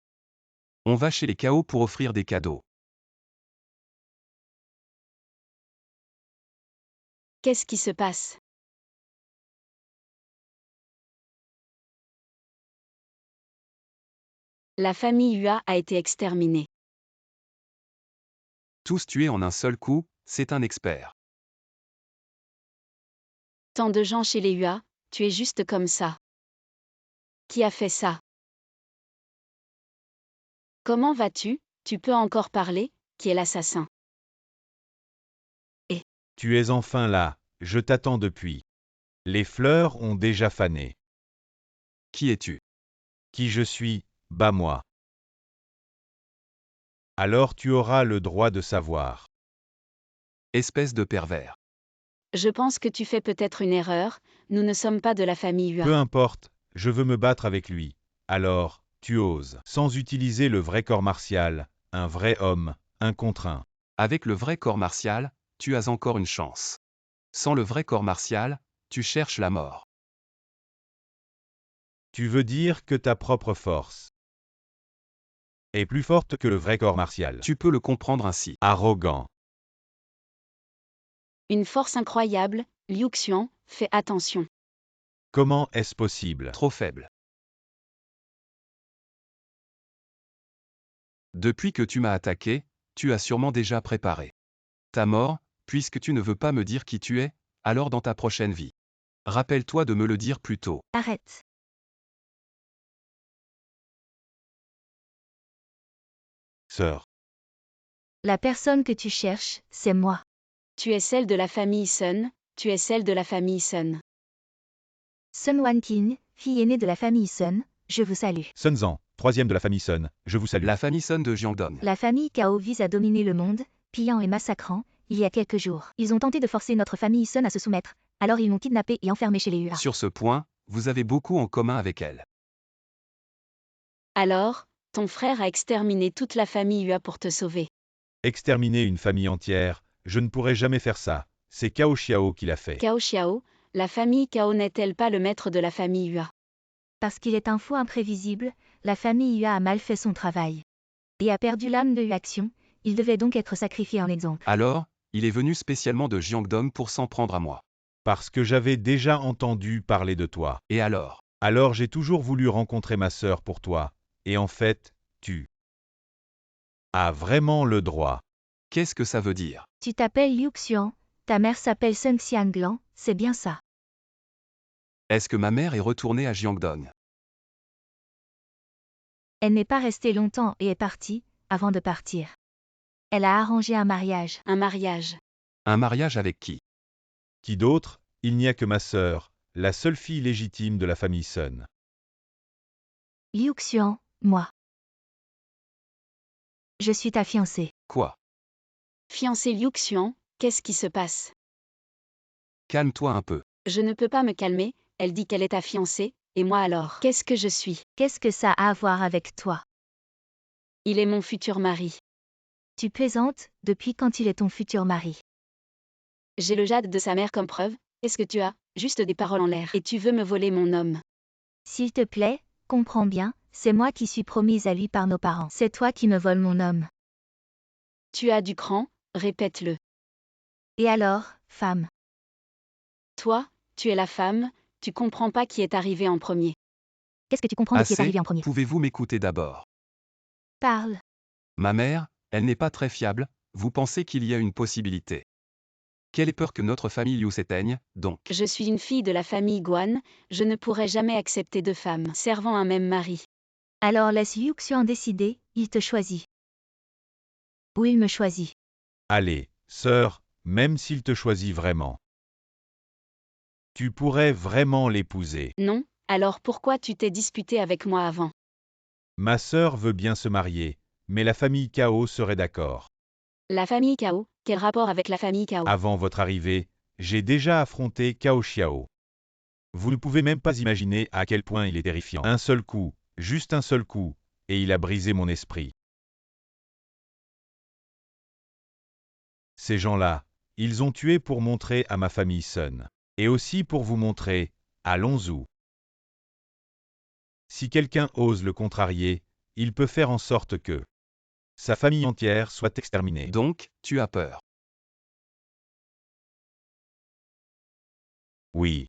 On va chez les Kao pour offrir des cadeaux. Qu'est-ce qui se passe? La famille UA a été exterminée. Tous tués en un seul coup, c'est un expert. Tant de gens chez les UA, tu es juste comme ça. Qui a fait ça? Comment vas-tu? Tu peux encore parler? Qui est l'assassin? Tu es enfin là, je t'attends depuis. Les fleurs ont déjà fané. Qui es-tu? Qui je suis, bats-moi. Alors tu auras le droit de savoir. Espèce de pervers. Je pense que tu fais peut-être une erreur, nous ne sommes pas de la famille Hua. Peu importe, je veux me battre avec lui. Alors, tu oses, sans utiliser le vrai corps martial, un vrai homme, un contre un. Avec le vrai corps martial, tu as encore une chance. Sans le vrai corps martial, tu cherches la mort. Tu veux dire que ta propre force est plus forte que le vrai corps martial. Tu peux le comprendre ainsi. Arrogant. Une force incroyable, Liu Xian, fais attention. Comment est-ce possible? Trop faible. Depuis que tu m'as attaqué, tu as sûrement déjà préparé ta mort, puisque tu ne veux pas me dire qui tu es, alors dans ta prochaine vie. Rappelle-toi de me le dire plus tôt. Arrête. Sœur. La personne que tu cherches, c'est moi. Tu es celle de la famille Sun, tu es celle de la famille Sun. Sun Wanqing, fille aînée de la famille Sun, je vous salue. Sun Zhan, troisième de la famille Sun, je vous salue. La famille Sun de Jiangdong. La famille Cao vise à dominer le monde, pillant et massacrant, il y a quelques jours. Ils ont tenté de forcer notre famille Sun à se soumettre, alors ils m'ont kidnappé et enfermé chez les Hua. Sur ce point, vous avez beaucoup en commun avec elle. Alors, ton frère a exterminé toute la famille Hua pour te sauver. Exterminer une famille entière, je ne pourrais jamais faire ça. C'est Cao Xiao qui l'a fait. Cao Xiao, la famille Cao n'est-elle pas le maître de la famille Hua? Parce qu'il est un fou imprévisible, la famille Hua a mal fait son travail. Et a perdu l'âme de Huaxion, il devait donc être sacrifié en exemple. Alors, il est venu spécialement de Jiangdong pour s'en prendre à moi. Parce que j'avais déjà entendu parler de toi. Et alors? Alors j'ai toujours voulu rencontrer ma sœur pour toi. Et en fait, tu as vraiment le droit. Qu'est-ce que ça veut dire? Tu t'appelles Liu Xian, ta mère s'appelle Sun Xianglan, c'est bien ça. Est-ce que ma mère est retournée à Jiangdong? Elle n'est pas restée longtemps et est partie, avant de partir. Elle a arrangé un mariage. Un mariage. Un mariage avec qui? Qui d'autre? Il n'y a que ma sœur, la seule fille légitime de la famille Sun. Liu Xian, moi. Je suis ta fiancée. Quoi? Fiancé Liu Xian, qu'est-ce qui se passe? Calme-toi un peu. Je ne peux pas me calmer, elle dit qu'elle est ta fiancée, et moi alors? Qu'est-ce que je suis? Qu'est-ce que ça a à voir avec toi? Il est mon futur mari. Tu plaisantes, depuis quand il est ton futur mari? J'ai le jade de sa mère comme preuve, qu'est-ce que tu as? Juste des paroles en l'air. Et tu veux me voler mon homme? S'il te plaît, comprends bien, c'est moi qui suis promise à lui par nos parents. C'est toi qui me voles mon homme. Tu as du cran, répète-le. Et alors, femme? Toi, tu es la femme, tu comprends pas qui est arrivé en premier. Qu'est-ce que tu comprends de qui est Assez, arrivé en premier? pouvez-vous m'écouter d'abord? Parle. Ma mère, elle n'est pas très fiable, vous pensez qu'il y a une possibilité. Quelle est peur que notre famille Liu s'éteigne, donc? Je suis une fille de la famille Guan, je ne pourrais jamais accepter deux femmes servant un même mari. Alors laisse Liu Xian décider, il te choisit. Ou il me choisit. Allez, sœur, même s'il te choisit vraiment. Tu pourrais vraiment l'épouser. Non, alors pourquoi tu t'es disputé avec moi avant? Ma sœur veut bien se marier, mais la famille Cao serait d'accord. La famille Cao, quel rapport avec la famille Cao? Avant votre arrivée, j'ai déjà affronté Cao Xiao. Vous ne pouvez même pas imaginer à quel point il est terrifiant. Un seul coup, juste un seul coup, et il a brisé mon esprit. Ces gens-là, ils ont tué pour montrer à ma famille Sun. Et aussi pour vous montrer, allons-y. Si quelqu'un ose le contrarier, il peut faire en sorte que sa famille entière soit exterminée. Donc, tu as peur. Oui.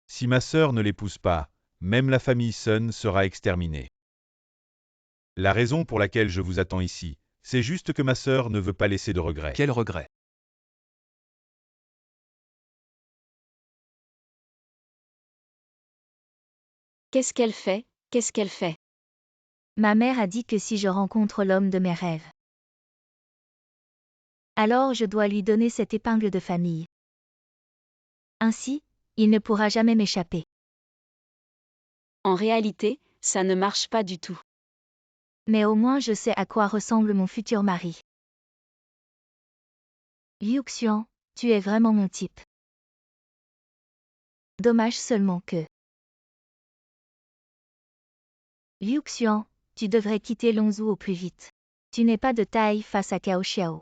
Si ma sœur ne l'épouse pas, même la famille Sun sera exterminée. La raison pour laquelle je vous attends ici, c'est juste que ma sœur ne veut pas laisser de regrets. Quel regret. Qu'est-ce qu'elle fait? Qu'est-ce qu'elle fait? Ma mère a dit que si je rencontre l'homme de mes rêves, alors je dois lui donner cette épingle de famille. Ainsi, il ne pourra jamais m'échapper. En réalité, ça ne marche pas du tout. Mais au moins je sais à quoi ressemble mon futur mari. Liu Xian, tu es vraiment mon type. Dommage seulement que... Liu Xian, tu devrais quitter Longzhou au plus vite. Tu n'es pas de taille face à Cao Xiao.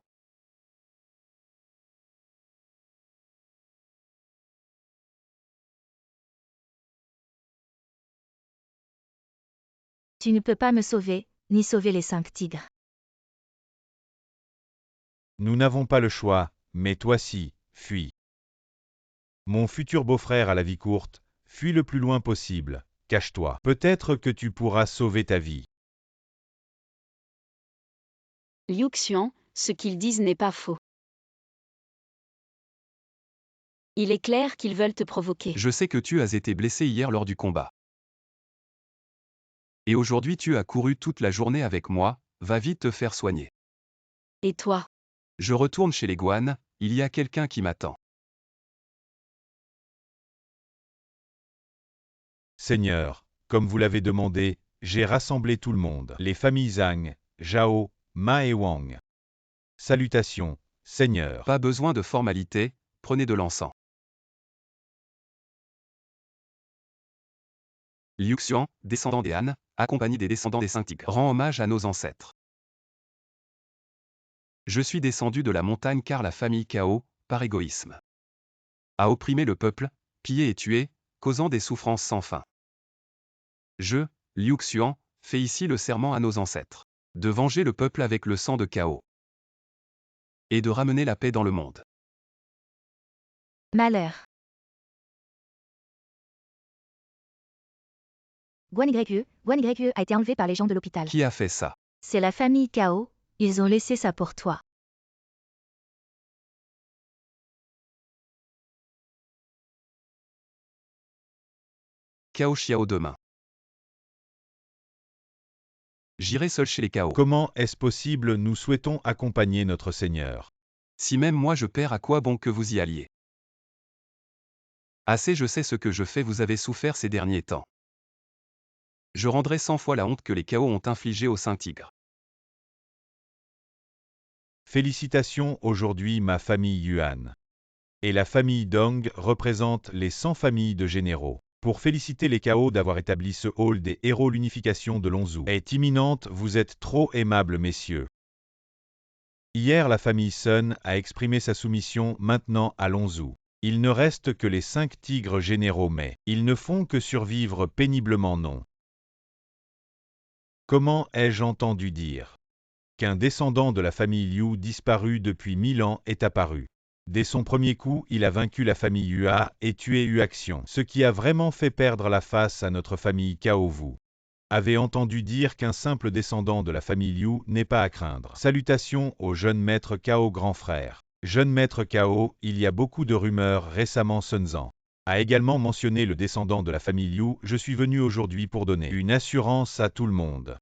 Tu ne peux pas me sauver, ni sauver les 5 tigres. Nous n'avons pas le choix, mais toi si, fuis. Mon futur beau-frère à la vie courte, fuis le plus loin possible, cache-toi. Peut-être que tu pourras sauver ta vie. Liu Xian, ce qu'ils disent n'est pas faux. Il est clair qu'ils veulent te provoquer. Je sais que tu as été blessé hier lors du combat. Et aujourd'hui tu as couru toute la journée avec moi, va vite te faire soigner. Et toi? Je retourne chez les Guan, il y a quelqu'un qui m'attend. Seigneur, comme vous l'avez demandé, j'ai rassemblé tout le monde, les familles Zhang, Zhao, Ma et Wang. Salutations, Seigneur. Pas besoin de formalité, prenez de l'encens. Liu Xian, descendant des Han, accompagné des descendants des 5 tigres, rend hommage à nos ancêtres. Je suis descendu de la montagne car la famille Cao, par égoïsme, a opprimé le peuple, pillé et tué, causant des souffrances sans fin. Je, Liu Xian, fais ici le serment à nos ancêtres, de venger le peuple avec le sang de Cao, et de ramener la paix dans le monde. Malheur. Guan Yu a été enlevé par les gens de l'hôpital. Qui a fait ça? C'est la famille Cao, ils ont laissé ça pour toi. Cao Xiao demain. J'irai seul chez les Cao. Comment est-ce possible? Nous souhaitons accompagner notre Seigneur. Si même moi je perds, à quoi bon que vous y alliez? Assez, je sais ce que je fais, vous avez souffert ces derniers temps. Je rendrai 100 fois la honte que les Cao ont infligée aux 5 tigres. Félicitations, aujourd'hui ma famille Yuan et la famille Dong représentent les 100 familles de généraux. Pour féliciter les Cao d'avoir établi ce hall des héros, l'unification de Longzhou est imminente, vous êtes trop aimables messieurs. Hier la famille Sun a exprimé sa soumission maintenant à Longzhou. Il ne reste que les 5 tigres généraux mais ils ne font que survivre péniblement non. Comment ai-je entendu dire qu'un descendant de la famille Liu disparu depuis 1000 ans est apparu? Dès son premier coup, il a vaincu la famille Hua et tué Huaxian, ce qui a vraiment fait perdre la face à notre famille Cao. Vous avez entendu dire qu'un simple descendant de la famille Liu n'est pas à craindre. Salutations au jeune maître Cao grand frère. Jeune maître Cao, il y a beaucoup de rumeurs récemment. Sun Zan a également mentionné le descendant de la famille Liu. Je suis venu aujourd'hui pour donner une assurance à tout le monde.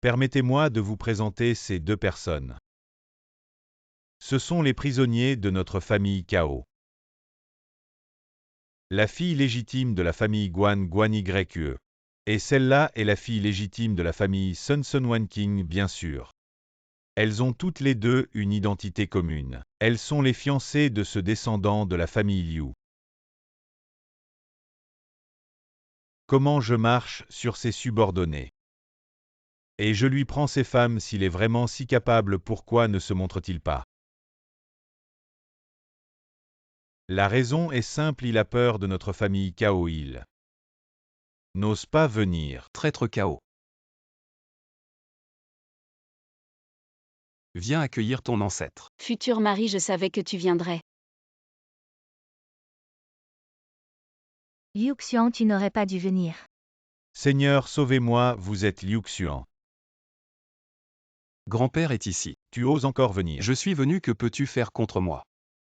Permettez-moi de vous présenter ces deux personnes. Ce sont les prisonniers de notre famille Cao. La fille légitime de la famille Guan Yue. Et celle-là est la fille légitime de la famille Sun Wanqing bien sûr. Elles ont toutes les deux une identité commune. Elles sont les fiancées de ce descendant de la famille Liu. Comment je marche sur ses subordonnés? Et je lui prends ses femmes s'il est vraiment si capable, pourquoi ne se montre-t-il pas? La raison est simple, il a peur de notre famille Cao, il n'ose pas venir. Traître Cao. Viens accueillir ton ancêtre. Futur mari, je savais que tu viendrais. Liu Xian, tu n'aurais pas dû venir. Seigneur, sauvez-moi, vous êtes Liu Xian. Grand-père est ici. Tu oses encore venir. Je suis venu, que peux-tu faire contre moi?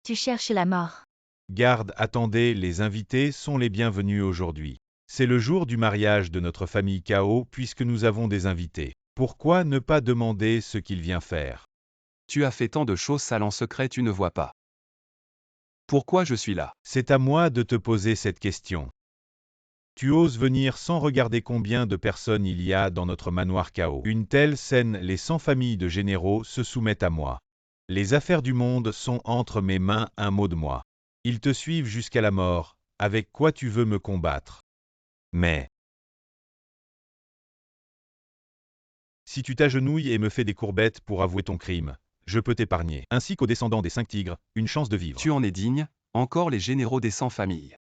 Tu cherches la mort. Garde, attendez, les invités sont les bienvenus aujourd'hui. C'est le jour du mariage de notre famille Kao puisque nous avons des invités. Pourquoi ne pas demander ce qu'il vient faire? Tu as fait tant de choses sales en secret, tu ne vois pas. Pourquoi je suis là? C'est à moi de te poser cette question. Tu oses venir sans regarder combien de personnes il y a dans notre manoir Kao. Une telle scène, les 100 familles de généraux se soumettent à moi. Les affaires du monde sont entre mes mains, un mot de moi. Ils te suivent jusqu'à la mort, avec quoi tu veux me combattre? Mais si tu t'agenouilles et me fais des courbettes pour avouer ton crime, je peux t'épargner, ainsi qu'aux descendants des 5 tigres, une chance de vivre. Tu en es digne, encore les généraux des 100 familles.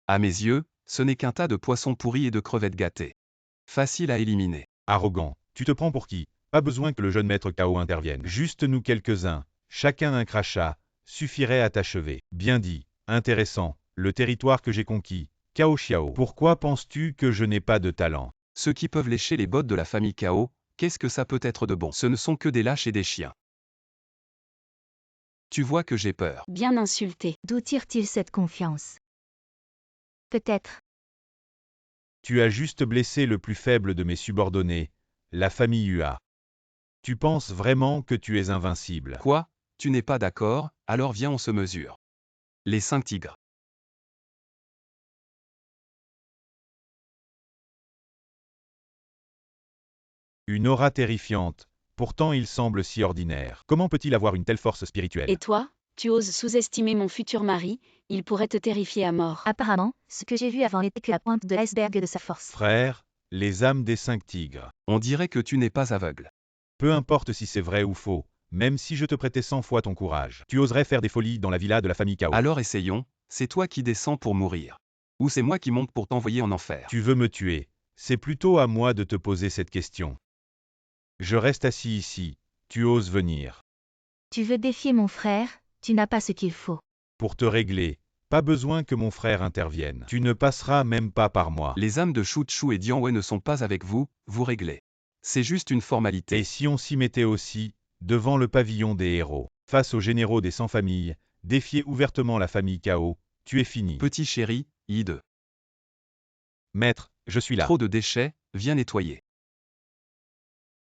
À mes yeux, ce n'est qu'un tas de poissons pourris et de crevettes gâtées. Facile à éliminer. Arrogant, tu te prends pour qui? Pas besoin que le jeune maître Kao intervienne. Juste nous quelques-uns, chacun un crachat, suffirait à t'achever. Bien dit, intéressant, le territoire que j'ai conquis, Cao Xiao. Pourquoi penses-tu que je n'ai pas de talent? Ceux qui peuvent lécher les bottes de la famille Kao, qu'est-ce que ça peut être de bon? Ce ne sont que des lâches et des chiens. Tu vois que j'ai peur. Bien insulté. D'où tire-t-il cette confiance? Peut-être. Tu as juste blessé le plus faible de mes subordonnés, la famille Hua. Tu penses vraiment que tu es invincible? Quoi? Tu n'es pas d'accord? Alors viens, on se mesure. Les 5 tigres. Une aura terrifiante, pourtant il semble si ordinaire. Comment peut-il avoir une telle force spirituelle? Et toi, tu oses sous-estimer mon futur mari, il pourrait te terrifier à mort. Apparemment, ce que j'ai vu avant n'était que la pointe de l'iceberg de sa force. Frère, les âmes des 5 tigres. On dirait que tu n'es pas aveugle. Peu importe si c'est vrai ou faux, même si je te prêtais 100 fois ton courage, tu oserais faire des folies dans la villa de la famille Kao. Alors essayons, c'est toi qui descends pour mourir. Ou c'est moi qui monte pour t'envoyer en enfer. Tu veux me tuer, c'est plutôt à moi de te poser cette question. Je reste assis ici, tu oses venir. Tu veux défier mon frère, tu n'as pas ce qu'il faut. Pour te régler, pas besoin que mon frère intervienne. Tu ne passeras même pas par moi. Les âmes de Shu Chu et Dian Wei ne sont pas avec vous, vous réglez. C'est juste une formalité. Et si on s'y mettait aussi, devant le pavillon des héros, face aux généraux des 100 familles, défier ouvertement la famille Kao, tu es fini. Petit chéri, I2. Maître, je suis là. Trop de déchets, viens nettoyer.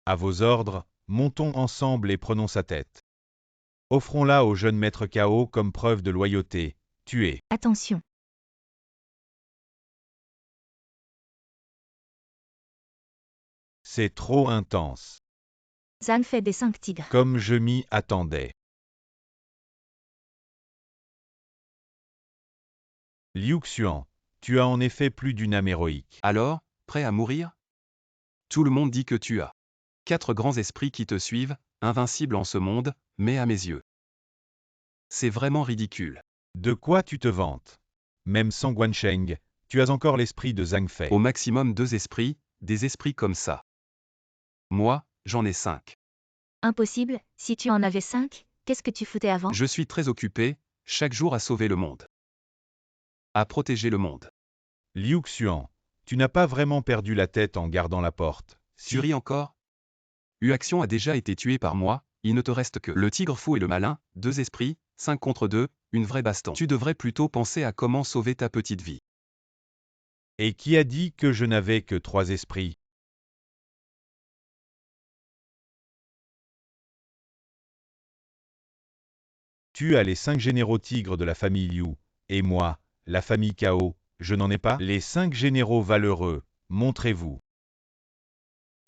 À vos ordres, montons ensemble et prenons sa tête. Offrons-la au jeune maître Kao comme preuve de loyauté. Tuez. Attention. C'est trop intense. Zhang fait des 5 tigres. Comme je m'y attendais. Liu Xuan, tu as en effet plus d'une âme héroïque. Alors, prêt à mourir? Tout le monde dit que tu as 4 grands esprits qui te suivent, invincibles en ce monde, mais à mes yeux. C'est vraiment ridicule. De quoi tu te vantes? Même sans Guansheng, tu as encore l'esprit de Zhang Fei. Au maximum 2 esprits, des esprits comme ça. Moi, j'en ai 5. Impossible, si tu en avais 5, qu'est-ce que tu foutais avant? Je suis très occupé, chaque jour à sauver le monde. À protéger le monde. Liu Xuan, tu n'as pas vraiment perdu la tête en gardant la porte. Tu ris encore? Uaxion a déjà été tué par moi, il ne te reste que le tigre fou et le malin, 2 esprits, 5 contre 2, une vraie baston. Tu devrais plutôt penser à comment sauver ta petite vie. Et qui a dit que je n'avais que 3 esprits? Tu as les 5 généraux tigres de la famille Liu, et moi, la famille Kao, je n'en ai pas? Les 5 généraux valeureux, montrez-vous.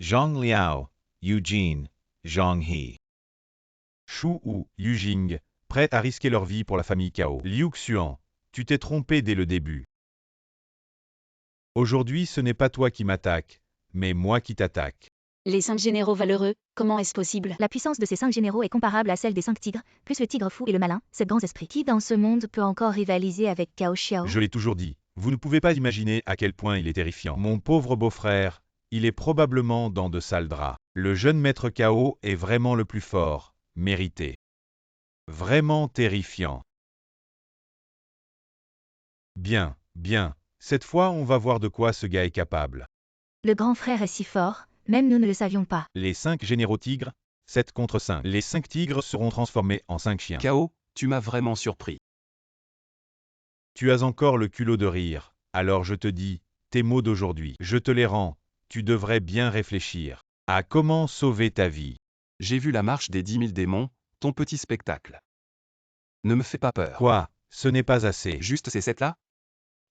Zhang Liao, Eugene, Zhang He. Shu ou Yujing, prêts à risquer leur vie pour la famille Kao. Liu Xuan, tu t'es trompé dès le début. Aujourd'hui, ce n'est pas toi qui m'attaques, mais moi qui t'attaque. Les 5 généraux valeureux, comment est-ce possible? La puissance de ces 5 généraux est comparable à celle des 5 tigres, plus le tigre fou et le malin, 7 grands esprits. Qui dans ce monde peut encore rivaliser avec Cao Xiao? Je l'ai toujours dit, vous ne pouvez pas imaginer à quel point il est terrifiant. Mon pauvre beau-frère, il est probablement dans de sales draps. Le jeune maître Kao est vraiment le plus fort, mérité. Vraiment terrifiant. Bien, bien, cette fois on va voir de quoi ce gars est capable. Le grand frère est si fort, même nous ne le savions pas. Les 5 généraux tigres, 7 contre 5. Les 5 tigres seront transformés en 5 chiens. Kao, tu m'as vraiment surpris. Tu as encore le culot de rire. Alors je te dis, tes mots d'aujourd'hui, je te les rends. Tu devrais bien réfléchir à comment sauver ta vie. J'ai vu la marche des 10 000 démons, ton petit spectacle. Ne me fais pas peur. Quoi? Ce n'est pas assez. Juste ces 7-là?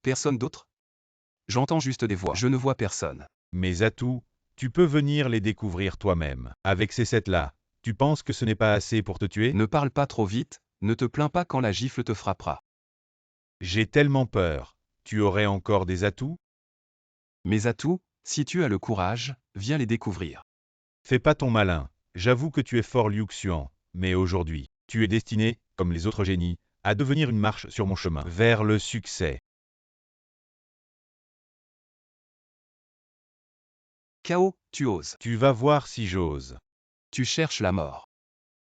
Personne d'autre? J'entends juste des voix. Je ne vois personne. Mes atouts, tu peux venir les découvrir toi-même. Avec ces 7-là, tu penses que ce n'est pas assez pour te tuer? Ne parle pas trop vite, ne te plains pas quand la gifle te frappera. J'ai tellement peur. Tu aurais encore des atouts? Mes atouts, si tu as le courage, viens les découvrir. Fais pas ton malin. J'avoue que tu es fort Liu Xuan, mais aujourd'hui, tu es destiné, comme les autres génies, à devenir une marche sur mon chemin vers le succès. Kao, tu oses. Tu vas voir si j'ose. Tu cherches la mort.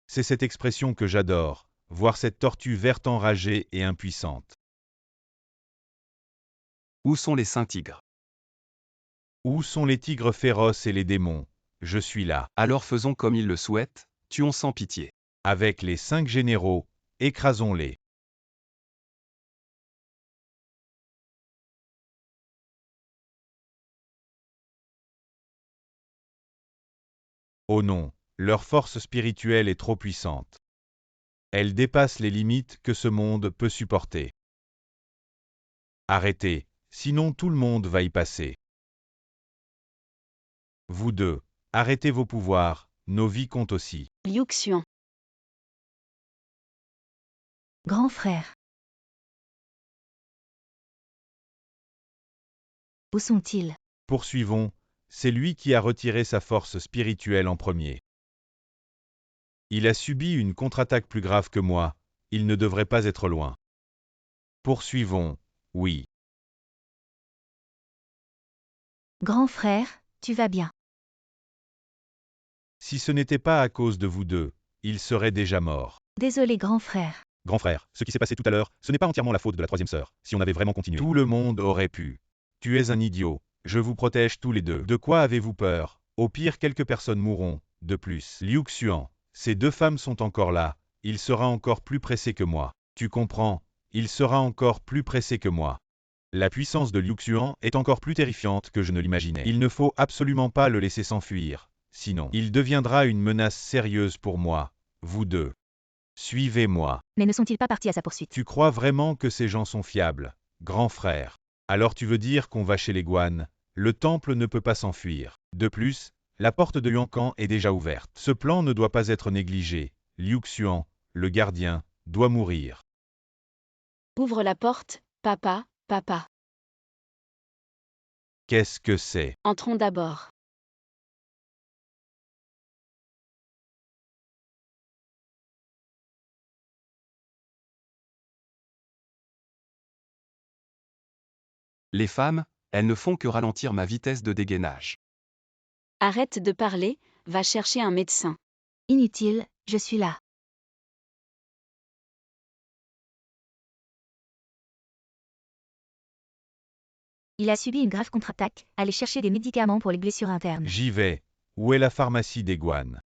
C'est cette expression que j'adore, voir cette tortue verte enragée et impuissante. Où sont les 5 tigres? Où sont les tigres féroces et les démons? Je suis là. Alors faisons comme ils le souhaitent, tuons sans pitié. Avec les 5 généraux, écrasons-les. Oh non, leur force spirituelle est trop puissante. Elle dépasse les limites que ce monde peut supporter. Arrêtez, sinon tout le monde va y passer. Vous deux, arrêtez vos pouvoirs, nos vies comptent aussi. Liu Xuan. Grand frère. Où sont-ils? Poursuivons, c'est lui qui a retiré sa force spirituelle en premier. Il a subi une contre-attaque plus grave que moi, il ne devrait pas être loin. Poursuivons, oui. Grand frère, tu vas bien. Si ce n'était pas à cause de vous deux, il serait déjà mort. Désolé grand frère. Grand frère, ce qui s'est passé tout à l'heure, ce n'est pas entièrement la faute de la troisième sœur, si on avait vraiment continué. Tout le monde aurait pu. Tu es un idiot, je vous protège tous les deux. De quoi avez-vous peur? Au pire quelques personnes mourront, de plus. Liu Xuan, ces 2 femmes sont encore là, il sera encore plus pressé que moi. Tu comprends? Il sera encore plus pressé que moi. La puissance de Liu Xuan est encore plus terrifiante que je ne l'imaginais. Il ne faut absolument pas le laisser s'enfuir, sinon il deviendra une menace sérieuse pour moi, vous deux. Suivez-moi. Mais ne sont-ils pas partis à sa poursuite? Tu crois vraiment que ces gens sont fiables, grand frère? Alors tu veux dire qu'on va chez les Guan? Le temple ne peut pas s'enfuir. De plus, la porte de Yuancan est déjà ouverte. Ce plan ne doit pas être négligé. Liu Xuan, le gardien, doit mourir. Ouvre la porte, papa, papa. Qu'est-ce que c'est? Entrons d'abord. Les femmes, elles ne font que ralentir ma vitesse de dégainage. Arrête de parler, va chercher un médecin. Inutile, je suis là. Il a subi une grave contre-attaque, allez chercher des médicaments pour les blessures internes. J'y vais. Où est la pharmacie des Guan?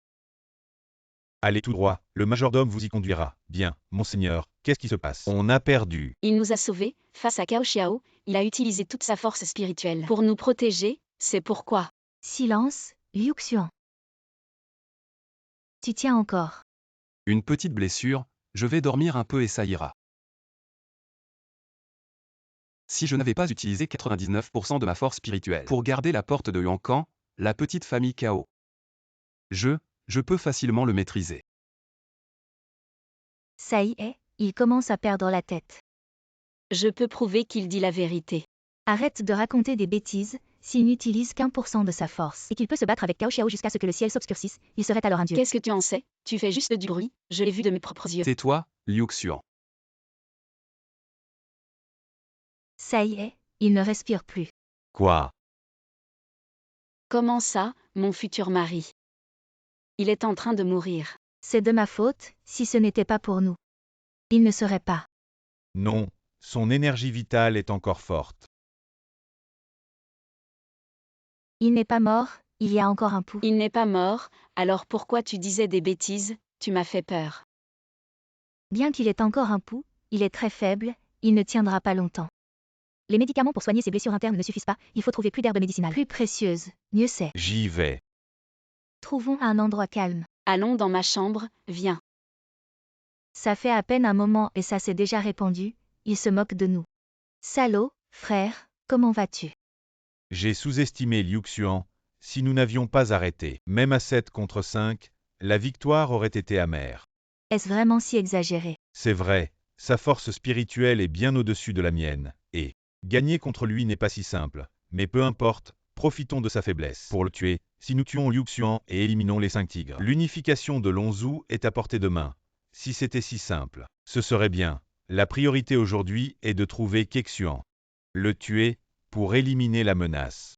Allez tout droit, le majordome vous y conduira. Bien, monseigneur, qu'est-ce qui se passe? On a perdu. Il nous a sauvés, face à Cao Xiao, il a utilisé toute sa force spirituelle. Pour nous protéger, c'est pourquoi. Silence, Liu Xuan. Tu tiens encore. Une petite blessure, je vais dormir un peu et ça ira. Si je n'avais pas utilisé 99% de ma force spirituelle pour garder la porte de Yuancan, la petite famille Kao. Je peux facilement le maîtriser. Ça y est, il commence à perdre la tête. Je peux prouver qu'il dit la vérité. Arrête de raconter des bêtises, s'il n'utilise qu'1% de sa force, et qu'il peut se battre avec Cao Xiao jusqu'à ce que le ciel s'obscurcisse, il serait alors un dieu. Qu'est-ce que tu en sais? Tu fais juste du bruit, je l'ai vu de mes propres yeux. Tais-toi, Liu Xuan. Ça y est, il ne respire plus. Quoi? Comment ça, mon futur mari? Il est en train de mourir. C'est de ma faute, si ce n'était pas pour nous. Il ne serait pas. Non, son énergie vitale est encore forte. Il n'est pas mort, il y a encore un pouls. Il n'est pas mort, alors pourquoi tu disais des bêtises? Tu m'as fait peur. Bien qu'il ait encore un pouls, il est très faible, il ne tiendra pas longtemps. Les médicaments pour soigner ses blessures internes ne suffisent pas, il faut trouver plus d'herbes médicinales. Plus précieuses, mieux c'est. J'y vais. Trouvons un endroit calme. Allons dans ma chambre, viens. Ça fait à peine un moment et ça s'est déjà répandu, il se moque de nous. Salaud, frère, comment vas-tu? J'ai sous-estimé Liu Xuan. Si nous n'avions pas arrêté, même à 7 contre 5, la victoire aurait été amère. Est-ce vraiment si exagéré? C'est vrai, sa force spirituelle est bien au-dessus de la mienne, et gagner contre lui n'est pas si simple. Mais peu importe, profitons de sa faiblesse. Pour le tuer, si nous tuons Liu Xuan et éliminons les 5 tigres, l'unification de Longzhou est à portée de main. Si c'était si simple, ce serait bien. La priorité aujourd'hui est de trouver Kexuan. Le tuer, pour éliminer la menace.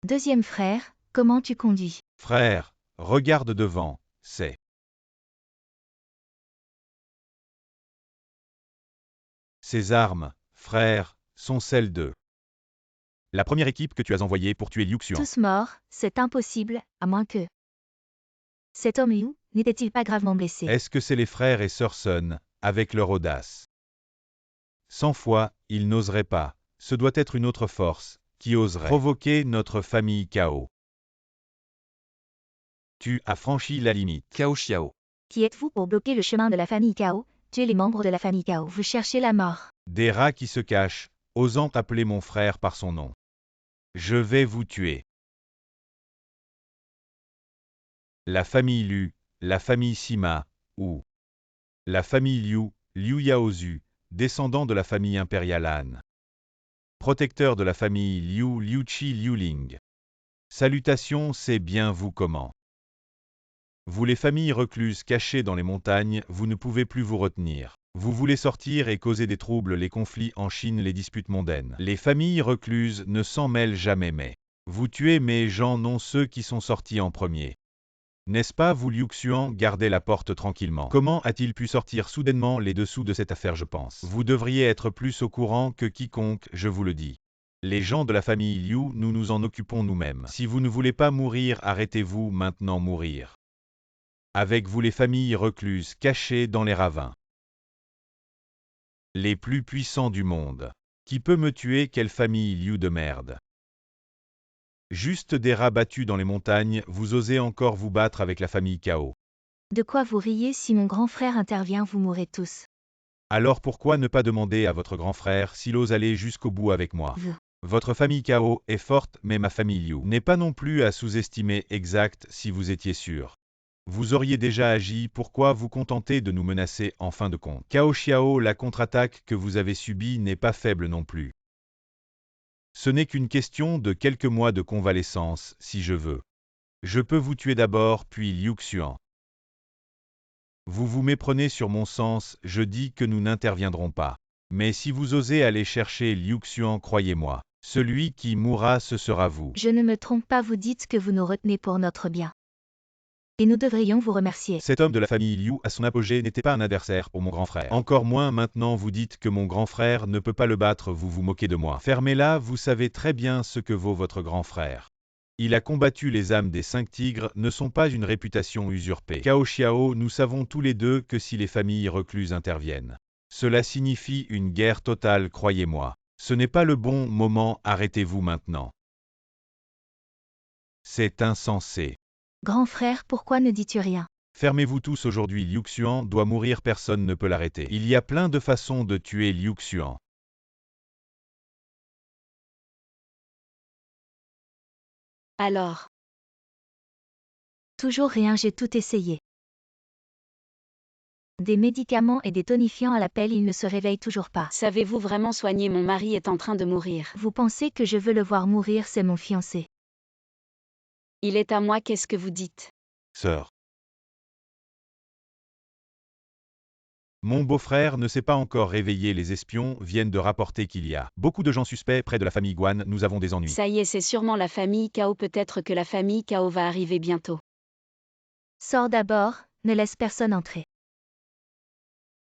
Deuxième frère, comment tu conduis? Frère, regarde devant, c'est. Ces armes, frère, sont celles de la première équipe que tu as envoyée pour tuer Liu Xuan. Tous morts, c'est impossible, à moins que... Cet homme Liu, n'était-il pas gravement blessé? Est-ce que c'est les frères et sœurs Sun, avec leur audace? 100 fois, ils n'oseraient pas. Ce doit être une autre force, qui oserait provoquer notre famille Cao. Tu as franchi la limite. Cao Xiao. Qui êtes-vous pour bloquer le chemin de la famille Cao? Tuez les membres de la famille Cao. Vous cherchez la mort. Des rats qui se cachent, osant appeler mon frère par son nom. Je vais vous tuer. La famille Lu, la famille Sima, ou la famille Liu, Liu Yaozu, descendant de la famille impériale Han. Protecteur de la famille Liu, Liu Qi Liu Ling. Salutations, c'est bien vous comment. Vous les familles recluses cachées dans les montagnes, vous ne pouvez plus vous retenir. Vous voulez sortir et causer des troubles, les conflits en Chine, les disputes mondaines. Les familles recluses ne s'en mêlent jamais mais. Vous tuez mes gens, non ceux qui sont sortis en premier. N'est-ce pas vous Liu Xuan, gardez la porte tranquillement. Comment a-t-il pu sortir soudainement les dessous de cette affaire je pense? Vous devriez être plus au courant que quiconque, je vous le dis. Les gens de la famille Liu, nous nous en occupons nous-mêmes. Si vous ne voulez pas mourir, arrêtez-vous maintenant mourir. Avec vous les familles recluses cachées dans les ravins. Les plus puissants du monde. Qui peut me tuer? Quelle famille Liu de merde? Juste des rats battus dans les montagnes, vous osez encore vous battre avec la famille Cao. De quoi vous riez? Si mon grand frère intervient, vous mourrez tous. Alors pourquoi ne pas demander à votre grand frère s'il ose aller jusqu'au bout avec moi? Votre famille Cao est forte, mais ma famille Liu n'est pas non plus à sous-estimer. Exact, si vous étiez sûr. Vous auriez déjà agi, pourquoi vous contenter de nous menacer en fin de compte? Cao Xiao, la contre-attaque que vous avez subie n'est pas faible non plus. Ce n'est qu'une question de quelques mois de convalescence, si je veux. Je peux vous tuer d'abord, puis Liu Xuan. Vous vous méprenez sur mon sens, je dis que nous n'interviendrons pas. Mais si vous osez aller chercher Liu Xuan, croyez-moi, celui qui mourra, ce sera vous. Je ne me trompe pas, vous dites que vous nous retenez pour notre bien. Et nous devrions vous remercier. Cet homme de la famille Liu, à son apogée, n'était pas un adversaire pour mon grand frère. Encore moins maintenant vous dites que mon grand frère ne peut pas le battre, vous vous moquez de moi. Fermez-la, vous savez très bien ce que vaut votre grand frère. Il a combattu les âmes des 5 tigres, ne sont pas une réputation usurpée. Cao Xiao, nous savons tous les deux que si les familles recluses interviennent, cela signifie une guerre totale, croyez-moi. Ce n'est pas le bon moment, arrêtez-vous maintenant. C'est insensé. Grand frère, pourquoi ne dis-tu rien? Fermez-vous tous aujourd'hui, Liu Xuan doit mourir, personne ne peut l'arrêter. Il y a plein de façons de tuer Liu Xuan. Alors. Toujours rien, j'ai tout essayé. Des médicaments et des tonifiants à l'appel, il ne se réveille toujours pas. Savez-vous vraiment soigner? Mon mari est en train de mourir. Vous pensez que je veux le voir mourir? C'est mon fiancé. Il est à moi, qu'est-ce que vous dites? Sœur. Mon beau-frère ne s'est pas encore réveillé, les espions viennent de rapporter qu'il y a beaucoup de gens suspects près de la famille Guan, nous avons des ennuis. Ça y est, c'est sûrement la famille Cao, peut-être que la famille Cao va arriver bientôt. Sors d'abord, ne laisse personne entrer.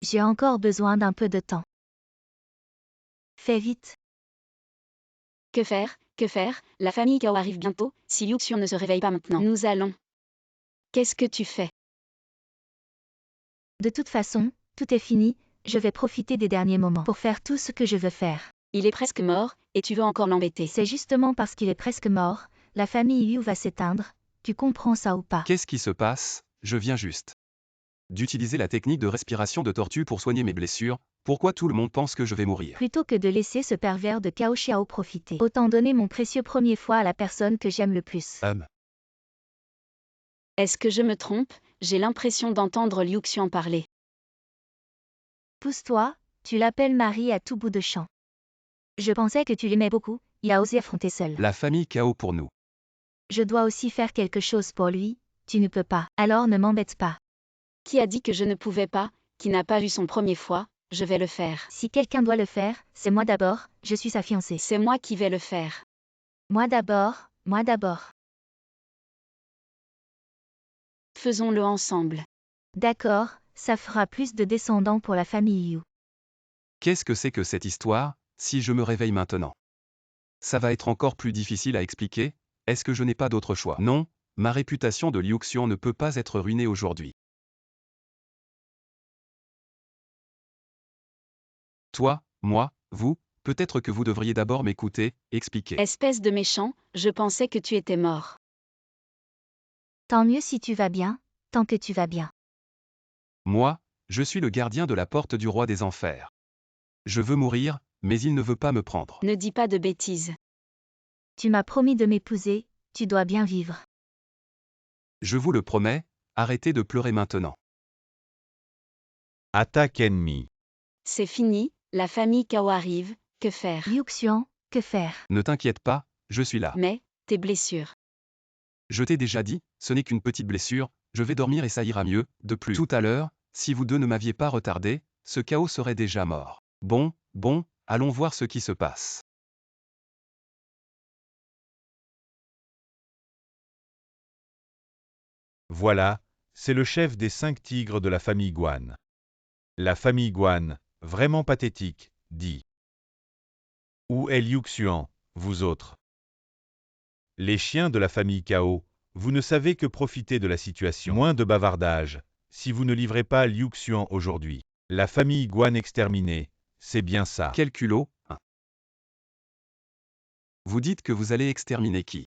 J'ai encore besoin d'un peu de temps. Fais vite. Que faire? Que faire? La famille Kao arrive bientôt, si Liu Xian ne se réveille pas maintenant. Nous allons. Qu'est-ce que tu fais? De toute façon, tout est fini, je vais profiter des derniers moments pour faire tout ce que je veux faire. Il est presque mort, et tu veux encore l'embêter. C'est justement parce qu'il est presque mort, la famille Liu va s'éteindre, tu comprends ça ou pas? Qu'est-ce qui se passe? Je viens juste d'utiliser la technique de respiration de tortue pour soigner mes blessures. Pourquoi tout le monde pense que je vais mourir? Plutôt que de laisser ce pervers de Cao Xiao profiter, autant donner mon précieux premier foie à la personne que j'aime le plus. Est-ce que je me trompe? J'ai l'impression d'entendre Liu Xian parler. Pousse-toi, tu l'appelles Marie à tout bout de champ. Je pensais que tu l'aimais beaucoup, il a osé affronter seul. La famille Kao pour nous. Je dois aussi faire quelque chose pour lui, tu ne peux pas, alors ne m'embête pas. Qui a dit que je ne pouvais pas? Qui n'a pas eu son premier foie? Je vais le faire. Si quelqu'un doit le faire, c'est moi d'abord, je suis sa fiancée. C'est moi qui vais le faire. Moi d'abord, moi d'abord. Faisons-le ensemble. D'accord, ça fera plus de descendants pour la famille Liu. Qu'est-ce que c'est que cette histoire, si je me réveille maintenant? Ça va être encore plus difficile à expliquer. Est-ce que je n'ai pas d'autre choix? Non, ma réputation de Liu Xian ne peut pas être ruinée aujourd'hui. Toi, moi, vous, peut-être que vous devriez d'abord m'écouter, expliquer. Espèce de méchant, je pensais que tu étais mort. Tant mieux si tu vas bien, tant que tu vas bien. Moi, je suis le gardien de la porte du roi des enfers. Je veux mourir, mais il ne veut pas me prendre. Ne dis pas de bêtises. Tu m'as promis de m'épouser, tu dois bien vivre. Je vous le promets, arrêtez de pleurer maintenant. Attaque ennemie. C'est fini, la famille Kao arrive, que faire? Liu Xian, que faire? Ne t'inquiète pas, je suis là. Mais, tes blessures. Je t'ai déjà dit, ce n'est qu'une petite blessure, je vais dormir et ça ira mieux. De plus, tout à l'heure, si vous deux ne m'aviez pas retardé, ce Kao serait déjà mort. Bon, allons voir ce qui se passe. Voilà, c'est le chef des 5 tigres de la famille Guan. La famille Guan, vraiment pathétique, dit. Où est Liu Xian, vous autres? Les chiens de la famille Cao, vous ne savez que profiter de la situation. Moins de bavardage, si vous ne livrez pas Liu Xian aujourd'hui. La famille Guan exterminée, c'est bien ça. Quel culot, hein? Vous dites que vous allez exterminer qui?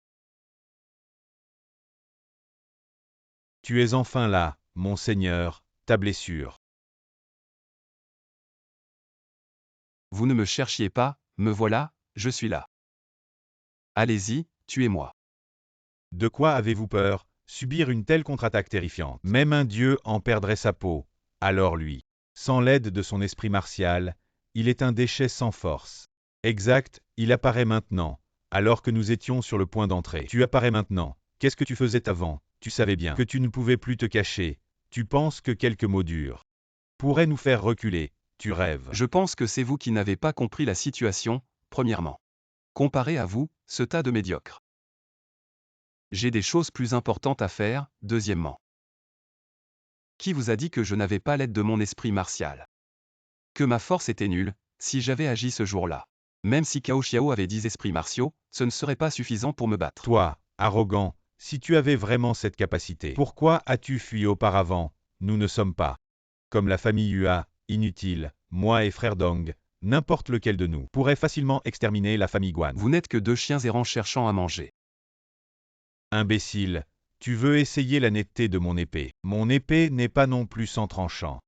Tu es enfin là, mon seigneur, ta blessure. Vous ne me cherchiez pas, me voilà, je suis là. Allez-y, tuez-moi. De quoi avez-vous peur? Subir une telle contre-attaque terrifiante. Même un dieu en perdrait sa peau. Alors lui, sans l'aide de son esprit martial, il est un déchet sans force. Exact, il apparaît maintenant, alors que nous étions sur le point d'entrer. Tu apparais maintenant. Qu'est-ce que tu faisais avant? Tu savais bien que tu ne pouvais plus te cacher. Tu penses que quelques mots durs pourraient nous faire reculer. Tu rêves. Je pense que c'est vous qui n'avez pas compris la situation, premièrement. Comparé à vous, ce tas de médiocres. J'ai des choses plus importantes à faire, deuxièmement. Qui vous a dit que je n'avais pas l'aide de mon esprit martial? Que ma force était nulle, si j'avais agi ce jour-là. Même si Cao Xiao avait 10 esprits martiaux, ce ne serait pas suffisant pour me battre. Toi, arrogant, si tu avais vraiment cette capacité, pourquoi as-tu fui auparavant? Nous ne sommes pas comme la famille Hua, inutile, moi et frère Dong, n'importe lequel de nous pourrait facilement exterminer la famille Guan. Vous n'êtes que deux chiens errants cherchant à manger. Imbécile, tu veux essayer la netteté de mon épée. Mon épée n'est pas non plus sans tranchant.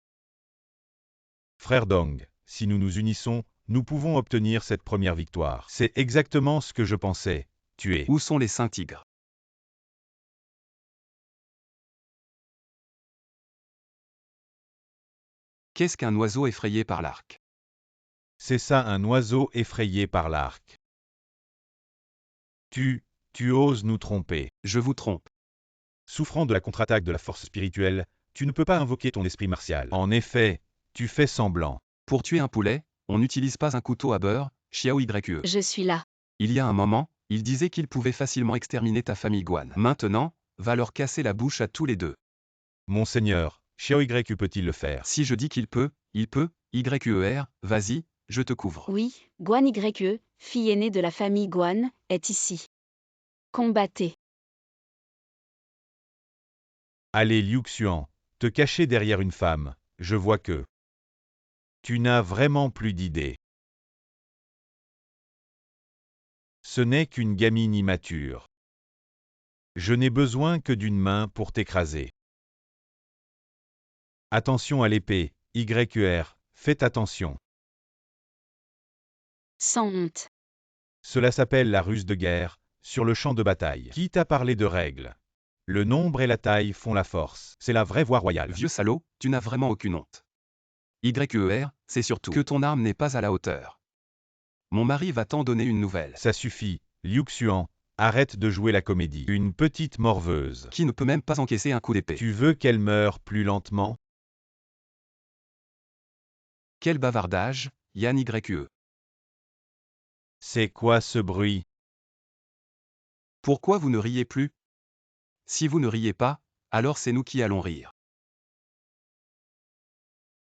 Frère Dong, si nous nous unissons, nous pouvons obtenir cette première victoire. C'est exactement ce que je pensais. Tu es. Où sont les 5 tigres? Qu'est-ce qu'un oiseau effrayé par l'arc? C'est ça un oiseau effrayé par l'arc. Tu oses nous tromper. Je vous trompe. Souffrant de la contre-attaque de la force spirituelle, tu ne peux pas invoquer ton esprit martial. En effet, tu fais semblant. Pour tuer un poulet, on n'utilise pas un couteau à beurre, Xiao Yue. Je suis là. Il y a un moment, il disait qu'il pouvait facilement exterminer ta famille Guan. Maintenant, va leur casser la bouche à tous les deux. Monseigneur, Xiao Yue peut-il le faire? Si je dis qu'il peut, YUER, vas-y, je te couvre. Oui, Guan Ye, fille aînée de la famille Guan, est ici. Combattez. Allez Liu Xuan, te cacher derrière une femme, je vois que tu n'as vraiment plus d'idées. Ce n'est qu'une gamine immature. Je n'ai besoin que d'une main pour t'écraser. Attention à l'épée, YQR, faites attention. Sans honte. Cela s'appelle la ruse de guerre, sur le champ de bataille. Qui t'a parlé de règles? Le nombre et la taille font la force. C'est la vraie voie royale. Vieux salaud, tu n'as vraiment aucune honte. YER, c'est surtout que ton arme n'est pas à la hauteur. Mon mari va t'en donner une nouvelle. Ça suffit, Liu Xuan, arrête de jouer la comédie. Une petite morveuse. Qui ne peut même pas encaisser un coup d'épée. Tu veux qu'elle meure plus lentement? Quel bavardage, Yan YE. C'est quoi ce bruit? Pourquoi vous ne riez plus? Si vous ne riez pas, alors c'est nous qui allons rire.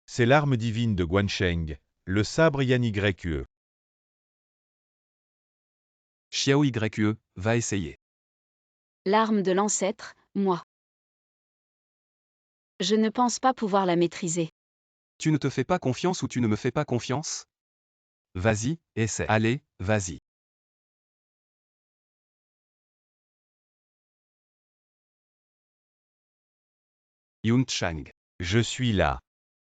C'est l'arme divine de Guansheng, le sabre Yan YE. Xiao YE, va essayer. L'arme de l'ancêtre, moi. Je ne pense pas pouvoir la maîtriser. Tu ne te fais pas confiance ou tu ne me fais pas confiance? Vas-y, essaie. Allez, vas-y. Yun Chang. Je suis là.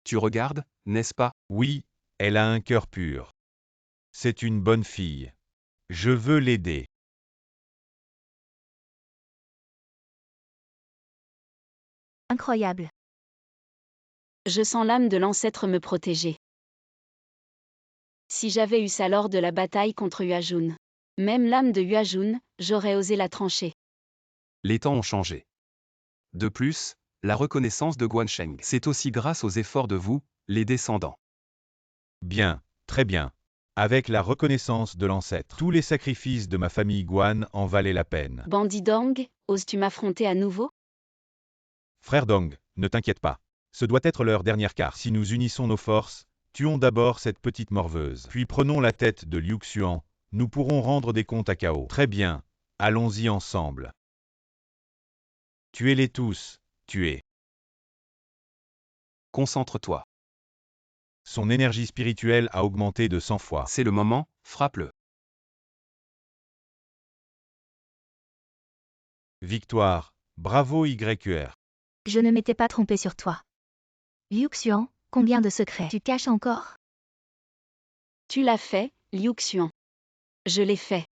Tu regardes, n'est-ce pas? Oui, elle a un cœur pur. C'est une bonne fille. Je veux l'aider. Incroyable. Je sens l'âme de l'ancêtre me protéger. Si j'avais eu ça lors de la bataille contre Huajun. Même l'âme de Huajun, j'aurais osé la trancher. Les temps ont changé. De plus, la reconnaissance de Guansheng, c'est aussi grâce aux efforts de vous, les descendants. Bien, très bien. Avec la reconnaissance de l'ancêtre, tous les sacrifices de ma famille Guan en valaient la peine. Bandit Dong, oses-tu m'affronter à nouveau? Frère Dong, ne t'inquiète pas. Ce doit être leur dernière carte. Si nous unissons nos forces, tuons d'abord cette petite morveuse. Puis prenons la tête de Liu Xuan, nous pourrons rendre des comptes à Cao. Très bien, allons-y ensemble. Tuez-les tous, tuez. Concentre-toi. Son énergie spirituelle a augmenté de 100 fois. C'est le moment, frappe-le. Victoire, bravo YQR. Je ne m'étais pas trompé sur toi. Liu Xuan, combien de secrets tu caches encore? Tu l'as fait, Liu Xuan. Je l'ai fait.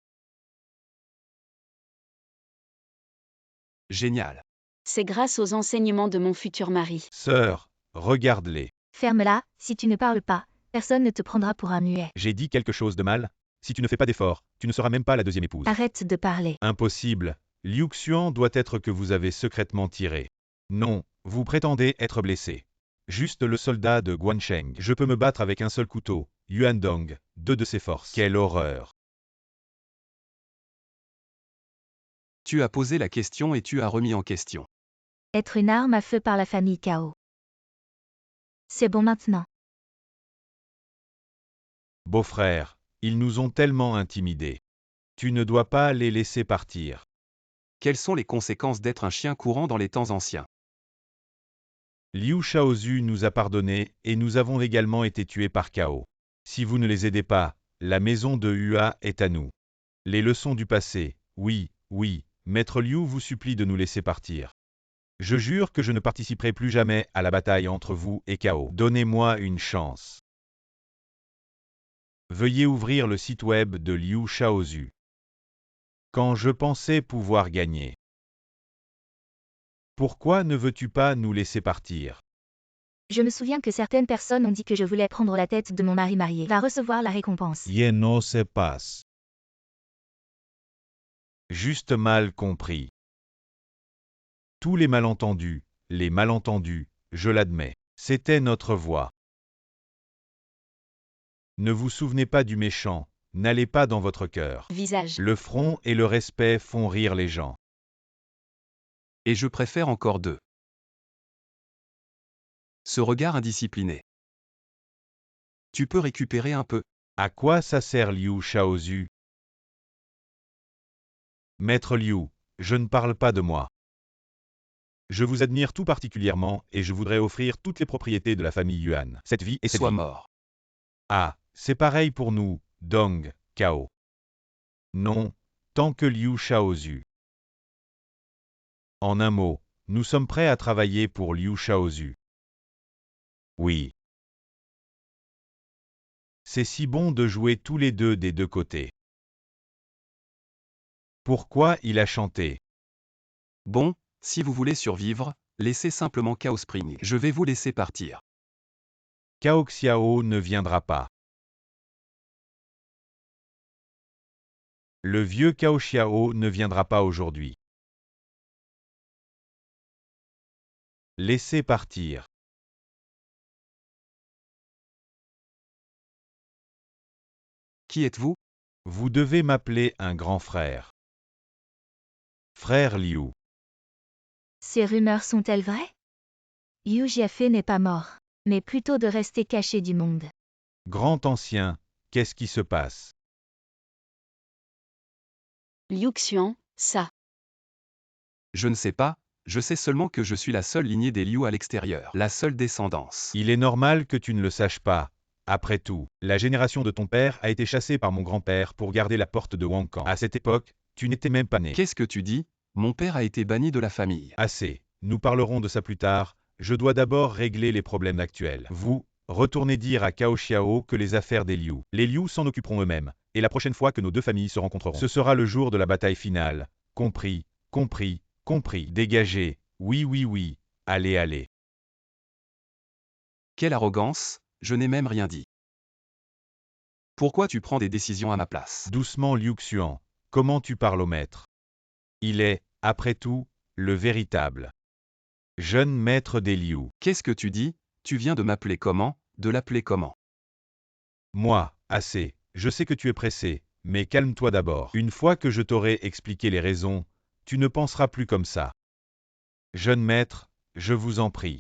Génial. C'est grâce aux enseignements de mon futur mari. Sœur, regarde-les. Ferme-la, si tu ne parles pas, personne ne te prendra pour un muet. J'ai dit quelque chose de mal? Si tu ne fais pas d'effort, tu ne seras même pas la deuxième épouse. Arrête de parler. Impossible. Liu Xuan doit être que vous avez secrètement tiré. Non, vous prétendez être blessé. Juste le soldat de Guansheng. Je peux me battre avec un seul couteau, Yuan Dong, deux de ses forces. Quelle horreur. Tu as posé la question et tu as remis en question. Être une arme à feu par la famille Cao. C'est bon maintenant. Beau-frère, ils nous ont tellement intimidés. Tu ne dois pas les laisser partir. Quelles sont les conséquences d'être un chien courant dans les temps anciens? Liu Shaozu nous a pardonné et nous avons également été tués par Cao. Si vous ne les aidez pas, la maison de Hua est à nous. Les leçons du passé, oui, oui, Maître Liu vous supplie de nous laisser partir. Je jure que je ne participerai plus jamais à la bataille entre vous et Cao. Donnez-moi une chance. Veuillez ouvrir le site web de Liu Shaozu. Quand je pensais pouvoir gagner. Pourquoi ne veux-tu pas nous laisser partir? Je me souviens que certaines personnes ont dit que je voulais prendre la tête de mon mari marié. Va recevoir la récompense. No se passe. Juste mal compris. Tous les malentendus, je l'admets. C'était notre voie. Ne vous souvenez pas du méchant, n'allez pas dans votre cœur. Visage. Le front et le respect font rire les gens. Et je préfère encore deux. Ce regard indiscipliné. Tu peux récupérer un peu. À quoi ça sert Liu Shaozu? Maître Liu, je ne parle pas de moi. Je vous admire tout particulièrement et je voudrais offrir toutes les propriétés de la famille Yuan. Cette vie et cette Sois vie. mort. Ah, c'est pareil pour nous, Dong, Cao. Non, tant que Liu Shaozu. En un mot, nous sommes prêts à travailler pour Liu Shaozu. Oui. C'est si bon de jouer tous les deux des deux côtés. Pourquoi il a chanté? Bon, si vous voulez survivre, laissez simplement Chaos Spring. Je vais vous laisser partir. Cao Xiao ne viendra pas. Le vieux Cao Xiao ne viendra pas aujourd'hui. Laissez partir. Qui êtes-vous? Vous devez m'appeler un grand frère. Frère Liu. Ces rumeurs sont-elles vraies? Yu Jiafei n'est pas mort, mais plutôt de rester caché du monde. Grand ancien, qu'est-ce qui se passe? Liu Xuan, ça. Je ne sais pas, je sais seulement que je suis la seule lignée des Liu à l'extérieur. La seule descendance. Il est normal que tu ne le saches pas. Après tout, la génération de ton père a été chassée par mon grand-père pour garder la porte de Wangkan. À cette époque, tu n'étais même pas né. Qu'est-ce que tu dis? Mon père a été banni de la famille. Assez, nous parlerons de ça plus tard, je dois d'abord régler les problèmes actuels. Vous, retournez dire à Cao Xiao que les affaires des Liu. Les Liu s'en occuperont eux-mêmes, et la prochaine fois que nos deux familles se rencontreront, ce sera le jour de la bataille finale. Compris, compris, compris. Dégagez, oui, oui, oui, allez, allez. Quelle arrogance, je n'ai même rien dit. Pourquoi tu prends des décisions à ma place? Doucement Liu Xuan, comment tu parles au maître? Il est, après tout, le véritable jeune maître des Liu. Qu'est-ce que tu dis? Tu viens de m'appeler comment? De l'appeler comment? Moi, assez, je sais que tu es pressé, mais calme-toi d'abord. Une fois que je t'aurai expliqué les raisons, tu ne penseras plus comme ça. Jeune maître, je vous en prie.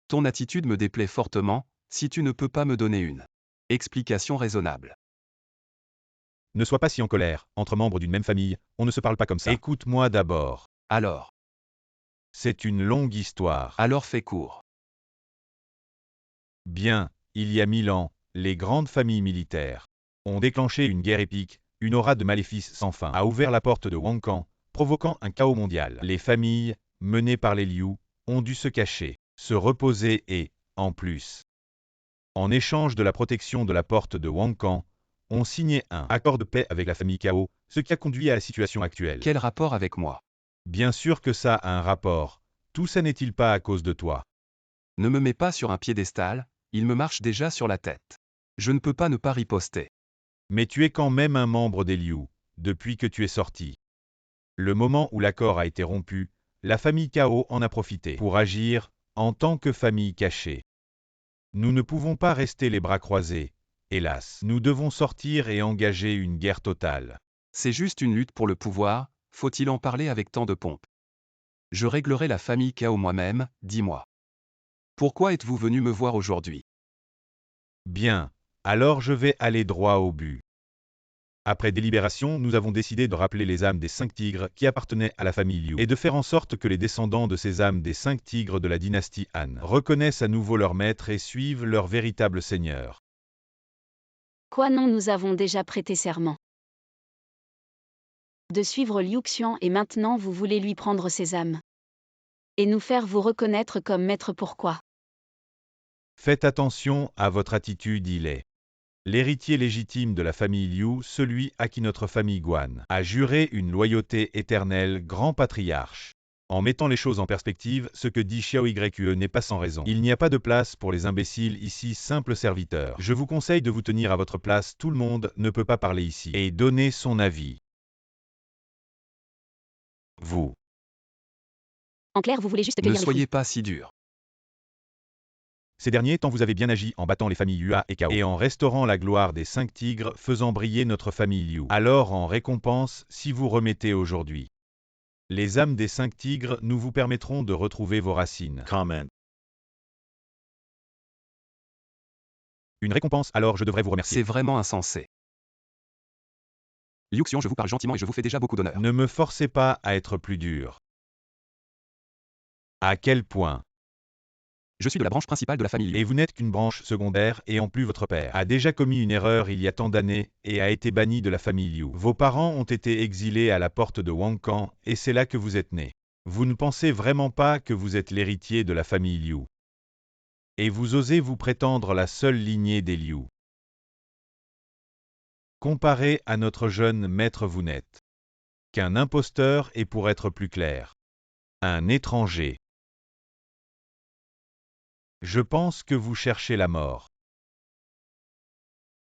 Ton attitude me déplaît fortement, si tu ne peux pas me donner une explication raisonnable. Ne sois pas si en colère, entre membres d'une même famille, on ne se parle pas comme ça. Écoute-moi d'abord. Alors, C'est une longue histoire. alors fais court. Bien, il y a 1000 ans, les grandes familles militaires ont déclenché une guerre épique, une aura de maléfices sans fin a ouvert la porte de Wangkan, provoquant un chaos mondial. Les familles, menées par les Liu, ont dû se cacher, se reposer et, en plus, en échange de la protection de la porte de Wangkan, ont signé un accord de paix avec la famille Cao, ce qui a conduit à la situation actuelle. Quel rapport avec moi? Bien sûr que ça a un rapport. Tout ça n'est-il pas à cause de toi? Ne me mets pas sur un piédestal, il me marche déjà sur la tête. Je ne peux pas ne pas riposter. Mais tu es quand même un membre des Liu, depuis que tu es sorti. Le moment où l'accord a été rompu, la famille Cao en a profité pour agir en tant que famille cachée. Nous ne pouvons pas rester les bras croisés. Hélas, nous devons sortir et engager une guerre totale. C'est juste une lutte pour le pouvoir, faut-il en parler avec tant de pompe? Je réglerai la famille Cao moi-même, dis-moi. Pourquoi êtes-vous venu me voir aujourd'hui? Bien, alors je vais aller droit au but. Après délibération, nous avons décidé de rappeler les âmes des 5 tigres qui appartenaient à la famille Liu et de faire en sorte que les descendants de ces âmes des 5 tigres de la dynastie Han reconnaissent à nouveau leur maître et suivent leur véritable seigneur. Quoi non, nous avons déjà prêté serment de suivre Liu Xuan et maintenant vous voulez lui prendre ses âmes. Et nous faire vous reconnaître comme maître pourquoi? Faites attention à votre attitude, il est l'héritier légitime de la famille Liu, celui à qui notre famille Guan a juré une loyauté éternelle, grand patriarche. En mettant les choses en perspective, ce que dit Xiao Yue n'est pas sans raison. Il n'y a pas de place pour les imbéciles ici, simples serviteurs. Je vous conseille de vous tenir à votre place, tout le monde ne peut pas parler ici et donner son avis. Vous. En clair, vous voulez juste Ne cueillir les fruits. soyez pas si dur. Ces derniers temps vous avez bien agi en battant les familles Yua et Cao et en restaurant la gloire des 5 tigres, faisant briller notre famille Liu. Alors en récompense, si vous remettez aujourd'hui les âmes des 5 tigres, nous vous permettrons de retrouver vos racines. Une récompense, alors je devrais vous remercier. C'est vraiment insensé. Liu Xian, je vous parle gentiment et je vous fais déjà beaucoup d'honneur. Ne me forcez pas à être plus dur. À quel point? Je suis de la branche principale de la famille Liu. Et vous n'êtes qu'une branche secondaire, et en plus votre père a déjà commis une erreur il y a tant d'années, et a été banni de la famille Liu. Vos parents ont été exilés à la porte de Wangkan, et c'est là que vous êtes né. Vous ne pensez vraiment pas que vous êtes l'héritier de la famille Liu. Et vous osez vous prétendre la seule lignée des Liu. Comparé à notre jeune maître, vous n'êtes qu'un imposteur, et pour être plus clair, un étranger. Je pense que vous cherchez la mort.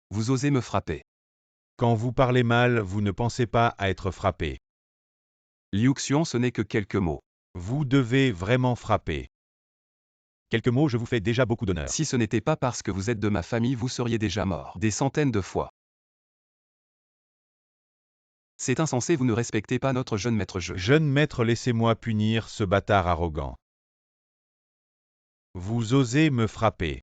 Vous osez me frapper. Quand vous parlez mal, vous ne pensez pas à être frappé. Liu Xian, ce n'est que quelques mots. Vous devez vraiment frapper. Quelques mots, je vous fais déjà beaucoup d'honneur. Si ce n'était pas parce que vous êtes de ma famille, vous seriez déjà mort. Des centaines de fois. C'est insensé, vous ne respectez pas notre jeune maître jeu. Jeune maître, laissez-moi punir ce bâtard arrogant. Vous osez me frapper.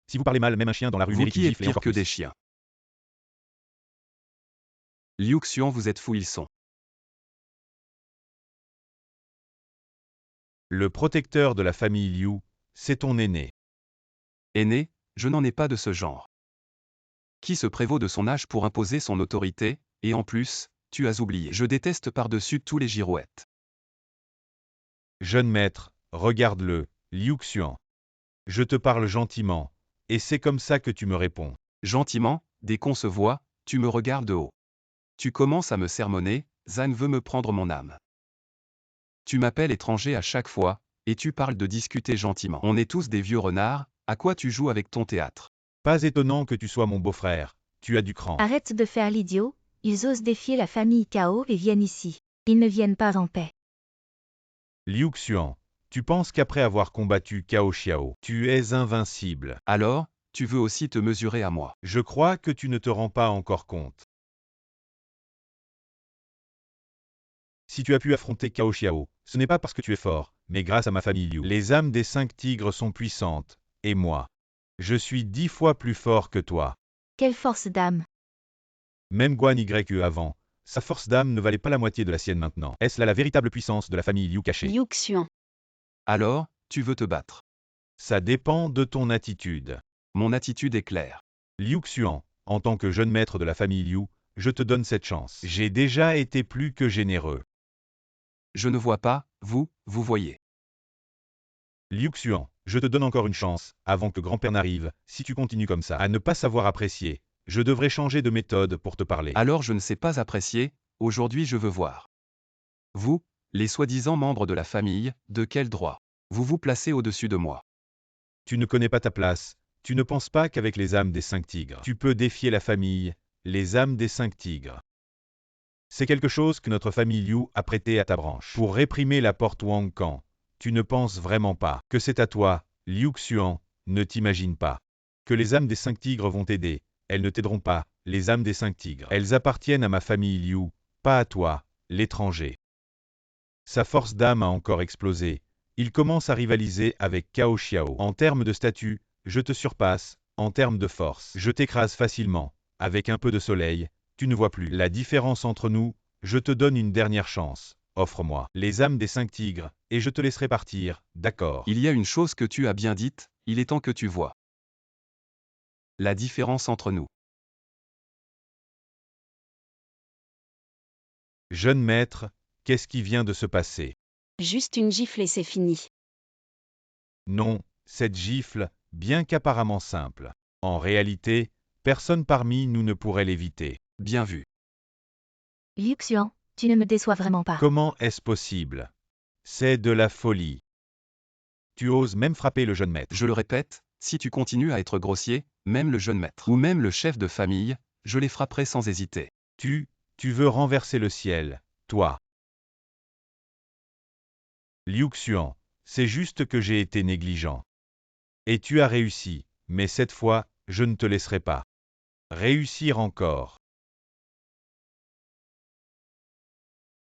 Si vous parlez mal, même un chien dans la rue Vous mérite qui une êtes gifle et pire encore que plus. des chiens. Liu Xian, vous êtes fou, ils sont. Le protecteur de la famille Liu, c'est ton aîné. Aîné, je n'en ai pas de ce genre. Qui se prévaut de son âge pour imposer son autorité, et en plus, tu as oublié. Je déteste par-dessus tous les girouettes. Jeune maître, regarde-le, Liu Xian. Je te parle gentiment, et c'est comme ça que tu me réponds. Gentiment, dès qu'on se voit, tu me regardes de haut. Tu commences à me sermonner, Zan veut me prendre mon âme. Tu m'appelles étranger à chaque fois, et tu parles de discuter gentiment. On est tous des vieux renards, à quoi tu joues avec ton théâtre? Pas étonnant que tu sois mon beau-frère, tu as du cran. Arrête de faire l'idiot, ils osent défier la famille Cao et viennent ici. Ils ne viennent pas en paix. Liu Xian, tu penses qu'après avoir combattu Cao Xiao, tu es invincible. Alors, tu veux aussi te mesurer à moi. Je crois que tu ne te rends pas encore compte. Si tu as pu affronter Cao Xiao, ce n'est pas parce que tu es fort, mais grâce à ma famille Liu. Les âmes des 5 tigres sont puissantes, et moi, je suis 10 fois plus fort que toi. Quelle force d'âme! Même Guan Yu avant, sa force d'âme ne valait pas la moitié de la sienne maintenant. Est-ce là la véritable puissance de la famille Liu cachée? Liu Xian. Alors, tu veux te battre. Ça dépend de ton attitude. Mon attitude est claire. Liu Xian, en tant que jeune maître de la famille Liu, je te donne cette chance. J'ai déjà été plus que généreux. Je ne vois pas, vous voyez. Liu Xian, je te donne encore une chance, avant que grand-père n'arrive, si tu continues comme ça, à ne pas savoir apprécier. Je devrais changer de méthode pour te parler. Alors je ne sais pas apprécier, aujourd'hui je veux voir. Vous, les soi-disant membres de la famille, de quel droit? Vous vous placez au-dessus de moi. Tu ne connais pas ta place, tu ne penses pas qu'avec les âmes des 5 tigres, tu peux défier la famille, les âmes des 5 tigres. C'est quelque chose que notre famille Liu a prêté à ta branche. Pour réprimer la porte Wangkan, tu ne penses vraiment pas que c'est à toi, Liu Xian, ne t'imagine pas que les âmes des 5 tigres vont t'aider. Elles ne t'aideront pas, les âmes des 5 tigres. Elles appartiennent à ma famille Liu, pas à toi, l'étranger. Sa force d'âme a encore explosé. Il commence à rivaliser avec Cao Xiao. En termes de statut, je te surpasse. En termes de force, je t'écrase facilement. Avec un peu de soleil, tu ne vois plus la différence entre nous. Je te donne une dernière chance. Offre-moi les âmes des 5 tigres, et je te laisserai partir, d'accord? Il y a une chose que tu as bien dite, il est temps que tu vois. La différence entre nous. Jeune maître, qu'est-ce qui vient de se passer? Juste une gifle et c'est fini. Non, cette gifle, bien qu'apparemment simple. En réalité, personne parmi nous ne pourrait l'éviter. Bien vu. Liu Xian, tu ne me déçois vraiment pas. Comment est-ce possible? C'est de la folie. Tu oses même frapper le jeune maître. Je le répète, si tu continues à être grossier, même le jeune maître, ou même le chef de famille, je les frapperai sans hésiter. Tu veux renverser le ciel, toi. Liu Xian, c'est juste que j'ai été négligent. Et tu as réussi, mais cette fois, je ne te laisserai pas réussir encore.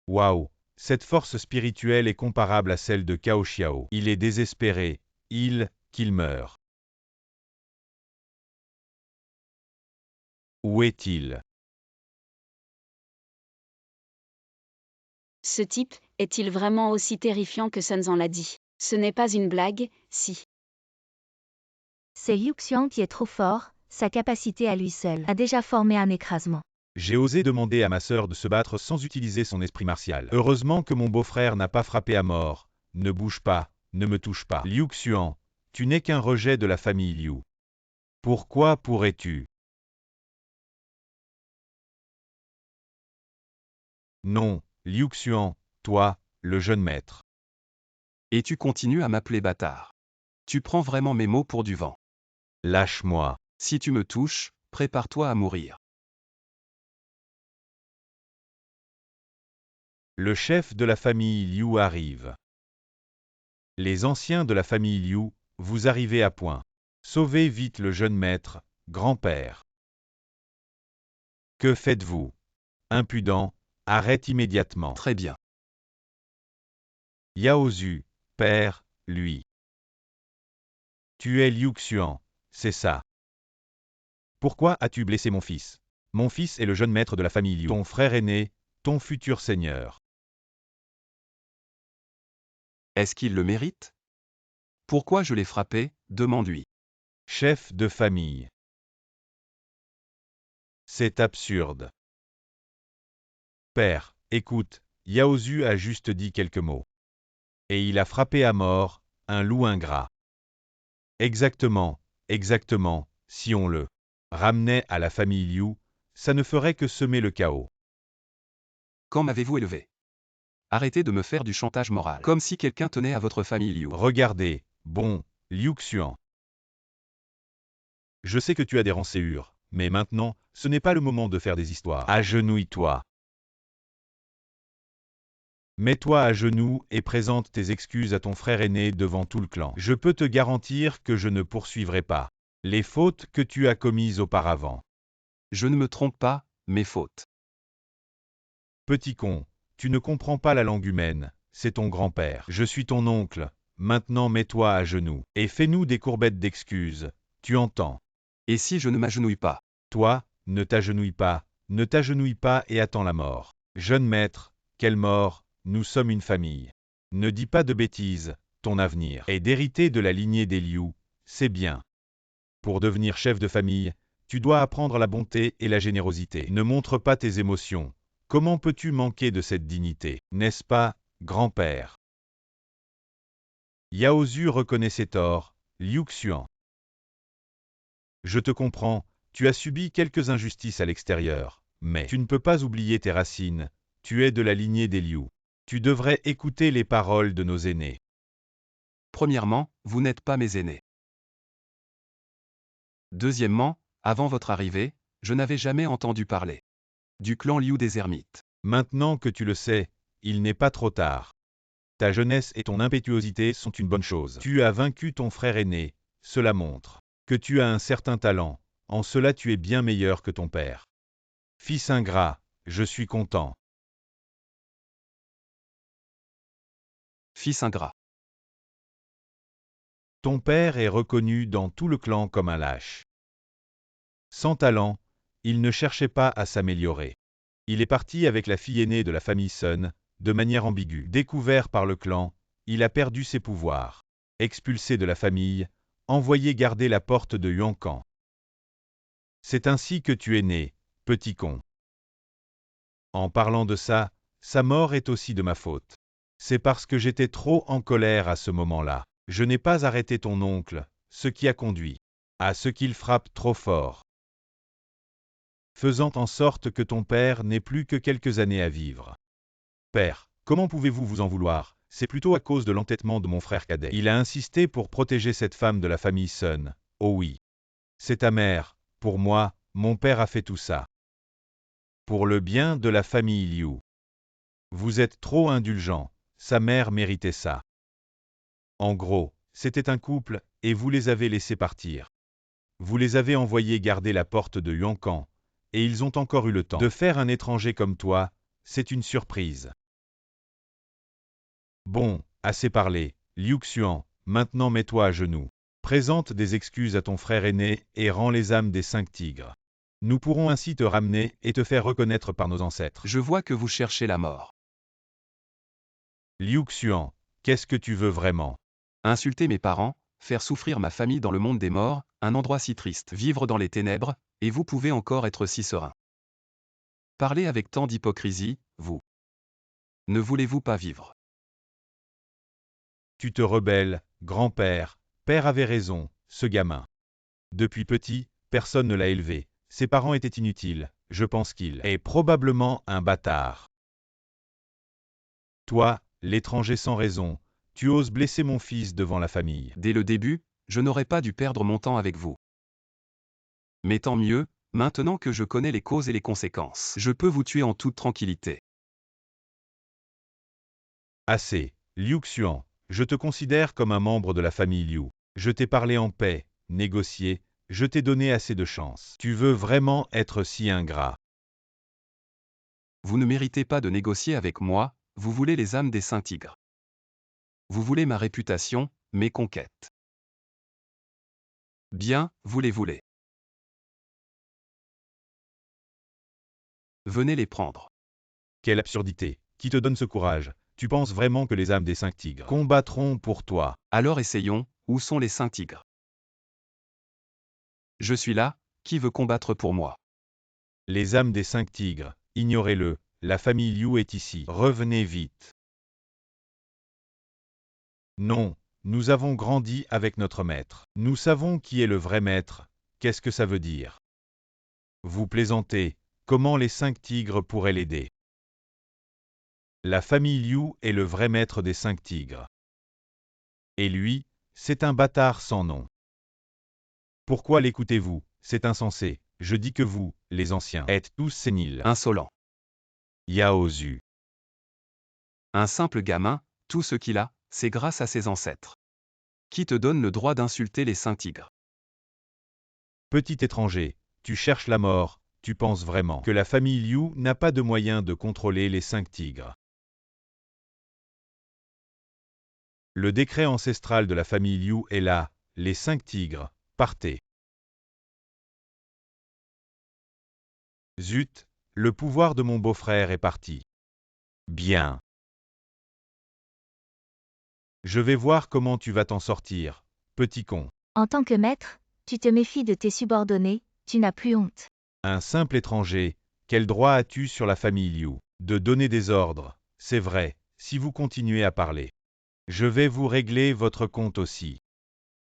Waouh, cette force spirituelle est comparable à celle de Cao Xiao. Il est désespéré, qu'il meure. Où est-il? Ce type, est-il vraiment aussi terrifiant que Sun en l'a dit? Ce n'est pas une blague, si. C'est Liu Xiang qui est trop fort, sa capacité à lui seul a déjà formé un écrasement. J'ai osé demander à ma sœur de se battre sans utiliser son esprit martial. Heureusement que mon beau-frère n'a pas frappé à mort. Ne bouge pas, ne me touche pas. Liu Xuan, tu n'es qu'un rejet de la famille Liu. Pourquoi pourrais-tu? Non, Liu Xuan, toi, le jeune maître. Et tu continues à m'appeler bâtard. Tu prends vraiment mes mots pour du vent. Lâche-moi. Si tu me touches, prépare-toi à mourir. Le chef de la famille Liu arrive. Les anciens de la famille Liu, vous arrivez à point. Sauvez vite le jeune maître, grand-père. Que faites-vous? Impudent, arrête immédiatement. Très bien. Yao Zhu, père, lui. Tu es Liu Xuan, c'est ça. Pourquoi as-tu blessé mon fils? Mon fils est le jeune maître de la famille Liu. Ton frère aîné, ton futur seigneur. Est-ce qu'il le mérite? Pourquoi je l'ai frappé? Demande-lui. Chef de famille. C'est absurde. Père, écoute, Yao Zhu a juste dit quelques mots. Et il a frappé à mort, un loup ingrat. Exactement, si on le ramenait à la famille Liu, ça ne ferait que semer le chaos. Quand m'avez-vous élevé? Arrêtez de me faire du chantage moral. Comme si quelqu'un tenait à votre famille Liu. Regardez, bon, Liu Xuan. Je sais que tu as des rançures, mais maintenant, ce n'est pas le moment de faire des histoires. Agenouille-toi. Mets-toi à genoux et présente tes excuses à ton frère aîné devant tout le clan. Je peux te garantir que je ne poursuivrai pas les fautes que tu as commises auparavant. Je ne me trompe pas, mes fautes. Petit con, tu ne comprends pas la langue humaine, c'est ton grand-père. Je suis ton oncle, maintenant mets-toi à genoux et fais-nous des courbettes d'excuses, tu entends? Et si je ne m'agenouille pas? Toi, ne t'agenouille pas et attends la mort. Jeune maître, quelle mort? Nous sommes une famille. Ne dis pas de bêtises, ton avenir est d'hériter de la lignée des Liu, c'est bien. Pour devenir chef de famille, tu dois apprendre la bonté et la générosité. Ne montre pas tes émotions. Comment peux-tu manquer de cette dignité, n'est-ce pas, grand-père? Yao Zhu reconnaît ses torts, Liu Xuan. Je te comprends, tu as subi quelques injustices à l'extérieur, mais tu ne peux pas oublier tes racines, tu es de la lignée des Liu. Tu devrais écouter les paroles de nos aînés. Premièrement, vous n'êtes pas mes aînés. Deuxièmement, avant votre arrivée, je n'avais jamais entendu parler du clan Liu des Ermites. Maintenant que tu le sais, il n'est pas trop tard. Ta jeunesse et ton impétuosité sont une bonne chose. Tu as vaincu ton frère aîné, cela montre que tu as un certain talent, en cela tu es bien meilleur que ton père. Fils ingrat, je suis content. Fils ingrat. Ton père est reconnu dans tout le clan comme un lâche. Sans talent, il ne cherchait pas à s'améliorer. Il est parti avec la fille aînée de la famille Sun, de manière ambiguë. Découvert par le clan, il a perdu ses pouvoirs. Expulsé de la famille, envoyé garder la porte de Yuancan. C'est ainsi que tu es né, petit con. En parlant de ça, sa mort est aussi de ma faute. C'est parce que j'étais trop en colère à ce moment-là. Je n'ai pas arrêté ton oncle, ce qui a conduit à ce qu'il frappe trop fort, faisant en sorte que ton père n'ait plus que quelques années à vivre. Père, comment pouvez-vous vous en vouloir? C'est plutôt à cause de l'entêtement de mon frère cadet. Il a insisté pour protéger cette femme de la famille Sun. Oh oui. C'est ta mère, pour moi, mon père a fait tout ça. Pour le bien de la famille Liu. Vous êtes trop indulgent, sa mère méritait ça. En gros, c'était un couple, et vous les avez laissés partir. Vous les avez envoyés garder la porte de Yuancan, et ils ont encore eu le temps de faire un étranger comme toi, c'est une surprise. Bon, assez parlé, Liu Xuan, maintenant mets-toi à genoux. Présente des excuses à ton frère aîné et rends les âmes des 5 tigres. Nous pourrons ainsi te ramener et te faire reconnaître par nos ancêtres. Je vois que vous cherchez la mort. Liu Xuan, qu'est-ce que tu veux vraiment? Insulter mes parents, faire souffrir ma famille dans le monde des morts, un endroit si triste, vivre dans les ténèbres, et vous pouvez encore être si serein. Parlez avec tant d'hypocrisie, vous. Ne voulez-vous pas vivre? Tu te rebelles, grand-père, père avait raison, ce gamin. Depuis petit, personne ne l'a élevé, ses parents étaient inutiles, je pense qu'il est probablement un bâtard. Toi, l'étranger sans raison, tu oses blesser mon fils devant la famille. Dès le début, je n'aurais pas dû perdre mon temps avec vous. Mais tant mieux, maintenant que je connais les causes et les conséquences, je peux vous tuer en toute tranquillité. Assez, Liu Xuan, je te considère comme un membre de la famille Liu. Je t'ai parlé en paix, négocié, je t'ai donné assez de chance. Tu veux vraiment être si ingrat? Vous ne méritez pas de négocier avec moi, vous voulez les âmes des 5 tigres. Vous voulez ma réputation, mes conquêtes. Bien, vous les voulez. Venez les prendre. Quelle absurdité! Qui te donne ce courage? Tu penses vraiment que les âmes des 5 tigres combattront pour toi? Alors essayons, où sont les 5 tigres? Je suis là, qui veut combattre pour moi? Les âmes des 5 tigres, ignorez-le, la famille Liu est ici. Revenez vite. Non, nous avons grandi avec notre maître. Nous savons qui est le vrai maître. Qu'est-ce que ça veut dire? Vous plaisantez, comment les 5 tigres pourraient l'aider? La famille Liu est le vrai maître des 5 tigres. Et lui, c'est un bâtard sans nom. Pourquoi l'écoutez-vous? C'est insensé. Je dis que vous, les anciens, êtes tous séniles. Insolent. Yao Zhu. Un simple gamin, tout ce qu'il a, c'est grâce à ses ancêtres. Qui te donne le droit d'insulter les 5 tigres? Petit étranger, tu cherches la mort, tu penses vraiment que la famille Liu n'a pas de moyen de contrôler les 5 tigres. Le décret ancestral de la famille Liu est là, les 5 tigres, partez. Zut, le pouvoir de mon beau-frère est parti. Bien. Je vais voir comment tu vas t'en sortir, petit con. En tant que maître, tu te méfies de tes subordonnés, tu n'as plus honte. Un simple étranger, quel droit as-tu sur la famille Liu? De donner des ordres, c'est vrai, si vous continuez à parler. Je vais vous régler votre compte aussi.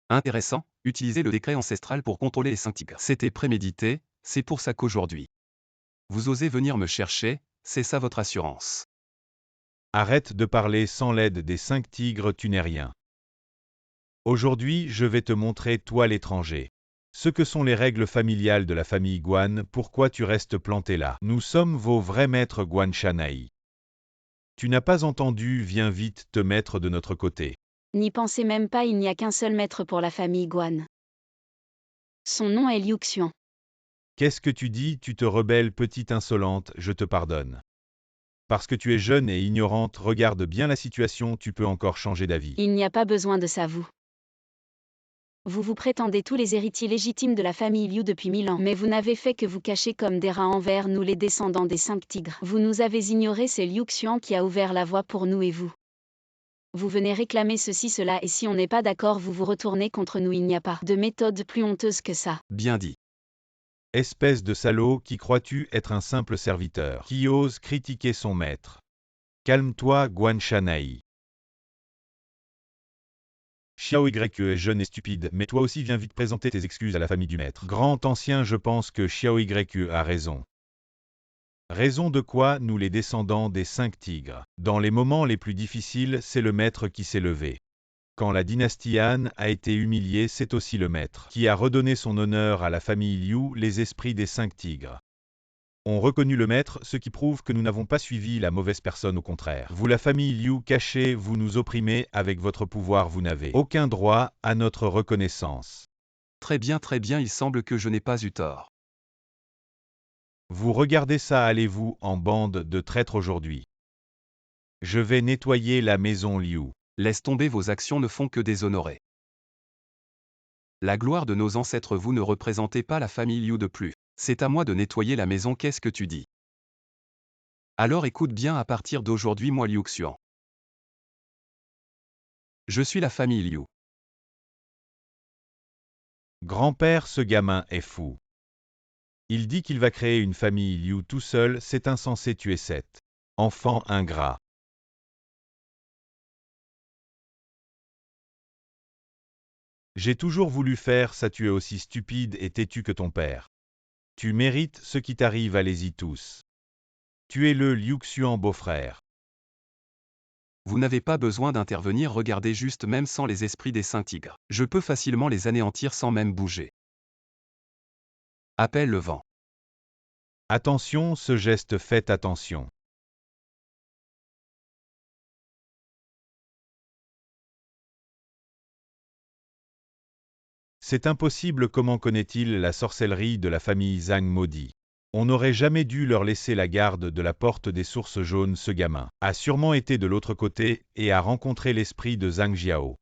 Intéressant, utilisez le décret ancestral pour contrôler les 5 tigres. C'était prémédité, c'est pour ça qu'aujourd'hui. Vous osez venir me chercher, c'est ça votre assurance. Arrête de parler sans l'aide des 5 tigres, tu n'es rien. Aujourd'hui, je vais te montrer, toi l'étranger, ce que sont les règles familiales de la famille Guan, pourquoi tu restes planté là. Nous sommes vos vrais maîtres Guan Shanai. Tu n'as pas entendu, viens vite te mettre de notre côté. N'y pensez même pas, il n'y a qu'un seul maître pour la famille Guan. Son nom est Liu Xuan. Qu'est-ce que tu dis? Tu te rebelles, petite insolente, je te pardonne. Parce que tu es jeune et ignorante, regarde bien la situation, tu peux encore changer d'avis. Il n'y a pas besoin de ça, vous. Vous vous prétendez tous les héritiers légitimes de la famille Liu depuis 1000 ans, mais vous n'avez fait que vous cacher comme des rats envers nous les descendants des 5 tigres. Vous nous avez ignorés, c'est Liu Xuan qui a ouvert la voie pour nous et vous. Vous venez réclamer ceci, cela, et si on n'est pas d'accord, vous vous retournez contre nous. Il n'y a pas de méthode plus honteuse que ça. Bien dit. Espèce de salaud, qui crois-tu être un simple serviteur, qui ose critiquer son maître? Calme-toi, Guan Shanai. Xiao Yue est jeune et stupide, mais toi aussi viens vite présenter tes excuses à la famille du maître. Grand ancien, je pense que Xiao Yue a raison. Raison de quoi? Nous les descendants des 5 tigres. Dans les moments les plus difficiles, c'est le maître qui s'est levé. Quand la dynastie Han a été humiliée, c'est aussi le maître qui a redonné son honneur à la famille Liu, les esprits des 5 tigres ont reconnu le maître, ce qui prouve que nous n'avons pas suivi la mauvaise personne, au contraire. Vous, la famille Liu, cachez, vous nous opprimez, avec votre pouvoir vous n'avez aucun droit à notre reconnaissance. Très bien, il semble que je n'ai pas eu tort. Vous regardez ça, allez-vous en bande de traîtres aujourd'hui. Je vais nettoyer la maison Liu. Laisse tomber, vos actions ne font que déshonorer. La gloire de nos ancêtres, vous ne représentez pas la famille Liu de plus. C'est à moi de nettoyer la maison, qu'est-ce que tu dis? Alors écoute bien, à partir d'aujourd'hui, moi Liu Xuan. Je suis la famille Liu. Grand-père, ce gamin est fou. Il dit qu'il va créer une famille Liu tout seul, c'est insensé, tu es cet enfant ingrat. J'ai toujours voulu faire ça, tu es aussi stupide et têtu que ton père. Tu mérites ce qui t'arrive, allez-y tous. Tu es le Liu Xuan beau-frère. Vous n'avez pas besoin d'intervenir, regardez juste, même sans les esprits des 5 tigres. Je peux facilement les anéantir sans même bouger. Appelle le vent. Attention, ce geste, faites attention. C'est impossible, comment connaît-il la sorcellerie de la famille Zhang maudit? On n'aurait jamais dû leur laisser la garde de la porte des sources jaunes, ce gamin a sûrement été de l'autre côté et a rencontré l'esprit de Zhang Jiao.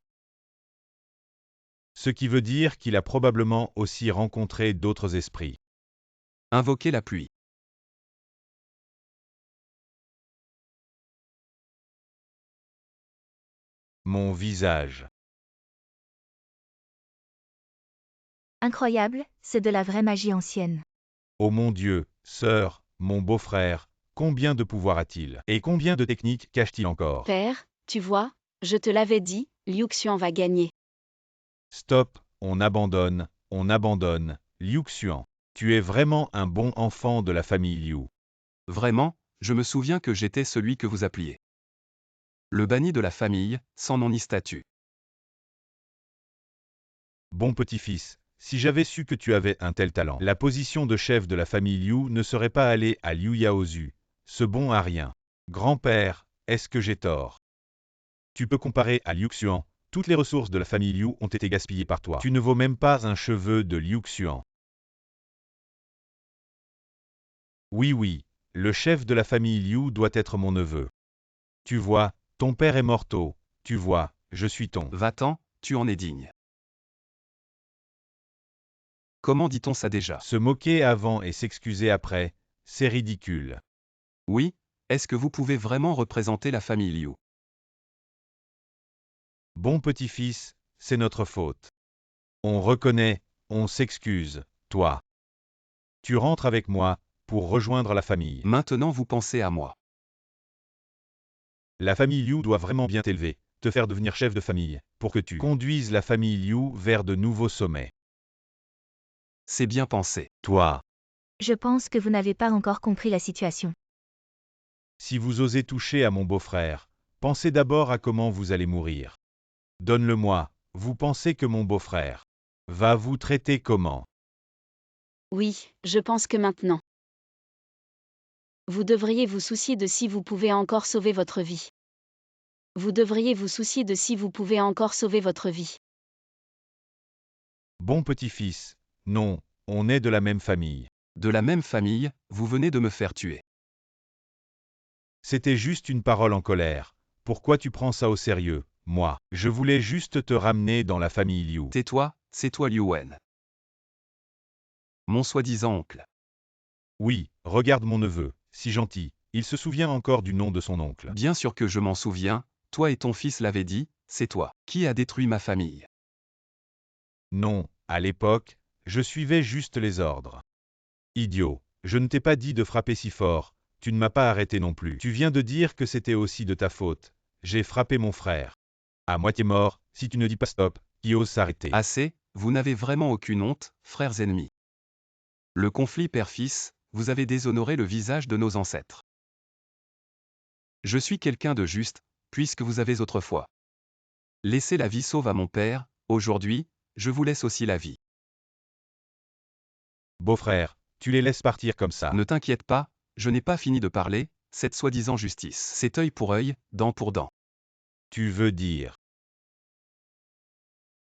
Ce qui veut dire qu'il a probablement aussi rencontré d'autres esprits. Invoquez la pluie. Mon visage. Incroyable, c'est de la vraie magie ancienne. Oh mon Dieu, sœur, mon beau-frère, combien de pouvoir a-t-il? Et combien de techniques cache-t-il encore? Père, tu vois, je te l'avais dit, Liu Xuan va gagner. Stop, on abandonne, Liu Xuan. Tu es vraiment un bon enfant de la famille Liu. Vraiment, je me souviens que j'étais celui que vous appeliez le banni de la famille, sans nom ni statut. Bon petit-fils, si j'avais su que tu avais un tel talent, la position de chef de la famille Liu ne serait pas allée à Liu Yaozu. Ce bon à rien. Grand-père, est-ce que j'ai tort? Tu peux comparer à Liu Xuan, toutes les ressources de la famille Liu ont été gaspillées par toi. Tu ne vaux même pas un cheveu de Liu Xuan. Oui, le chef de la famille Liu doit être mon neveu. Tu vois, ton père est mort tôt. Tu vois, je suis ton. Va-t'en, tu en es digne. Comment dit-on ça déjà? Se moquer avant et s'excuser après, c'est ridicule. Oui, est-ce que vous pouvez vraiment représenter la famille Liu? Bon petit-fils, c'est notre faute. On reconnaît, on s'excuse, toi. Tu rentres avec moi, pour rejoindre la famille. Maintenant vous pensez à moi. La famille Liu doit vraiment bien t'élever, te faire devenir chef de famille, pour que tu conduises la famille Liu vers de nouveaux sommets. C'est bien pensé. Toi, Je pense que vous n'avez pas encore compris la situation. si vous osez toucher à mon beau-frère, pensez d'abord à comment vous allez mourir. Donne-le-moi, vous pensez que mon beau-frère va vous traiter comment? Oui, je pense que maintenant. Vous devriez vous soucier de si vous pouvez encore sauver votre vie. Vous devriez vous soucier de si vous pouvez encore sauver votre vie. Bon petit-fils, non, on est de la même famille. De la même famille, vous venez de me faire tuer. C'était juste une parole en colère. Pourquoi tu prends ça au sérieux? Moi, je voulais juste te ramener dans la famille Liu. Tais-toi, c'est toi Liu Wen. Mon soi-disant oncle. Oui, regarde mon neveu, si gentil, il se souvient encore du nom de son oncle. Bien sûr que je m'en souviens, toi et ton fils l'avaient dit, c'est toi qui a détruit ma famille. Non, à l'époque, je suivais juste les ordres. Idiot, je ne t'ai pas dit de frapper si fort, tu ne m'as pas arrêté non plus. Tu viens de dire que c'était aussi de ta faute. J'ai frappé mon frère. À moitié mort, si tu ne dis pas stop, qui ose s'arrêter. Assez, vous n'avez vraiment aucune honte, frères ennemis. Le conflit père-fils, vous avez déshonoré le visage de nos ancêtres. Je suis quelqu'un de juste, puisque vous avez autrefois laissé la vie sauve à mon père, aujourd'hui, je vous laisse aussi la vie. Beau-frère, tu les laisses partir comme ça. Ne t'inquiète pas, je n'ai pas fini de parler, cette soi-disant justice. C'est œil pour œil, dent pour dent. Tu veux dire.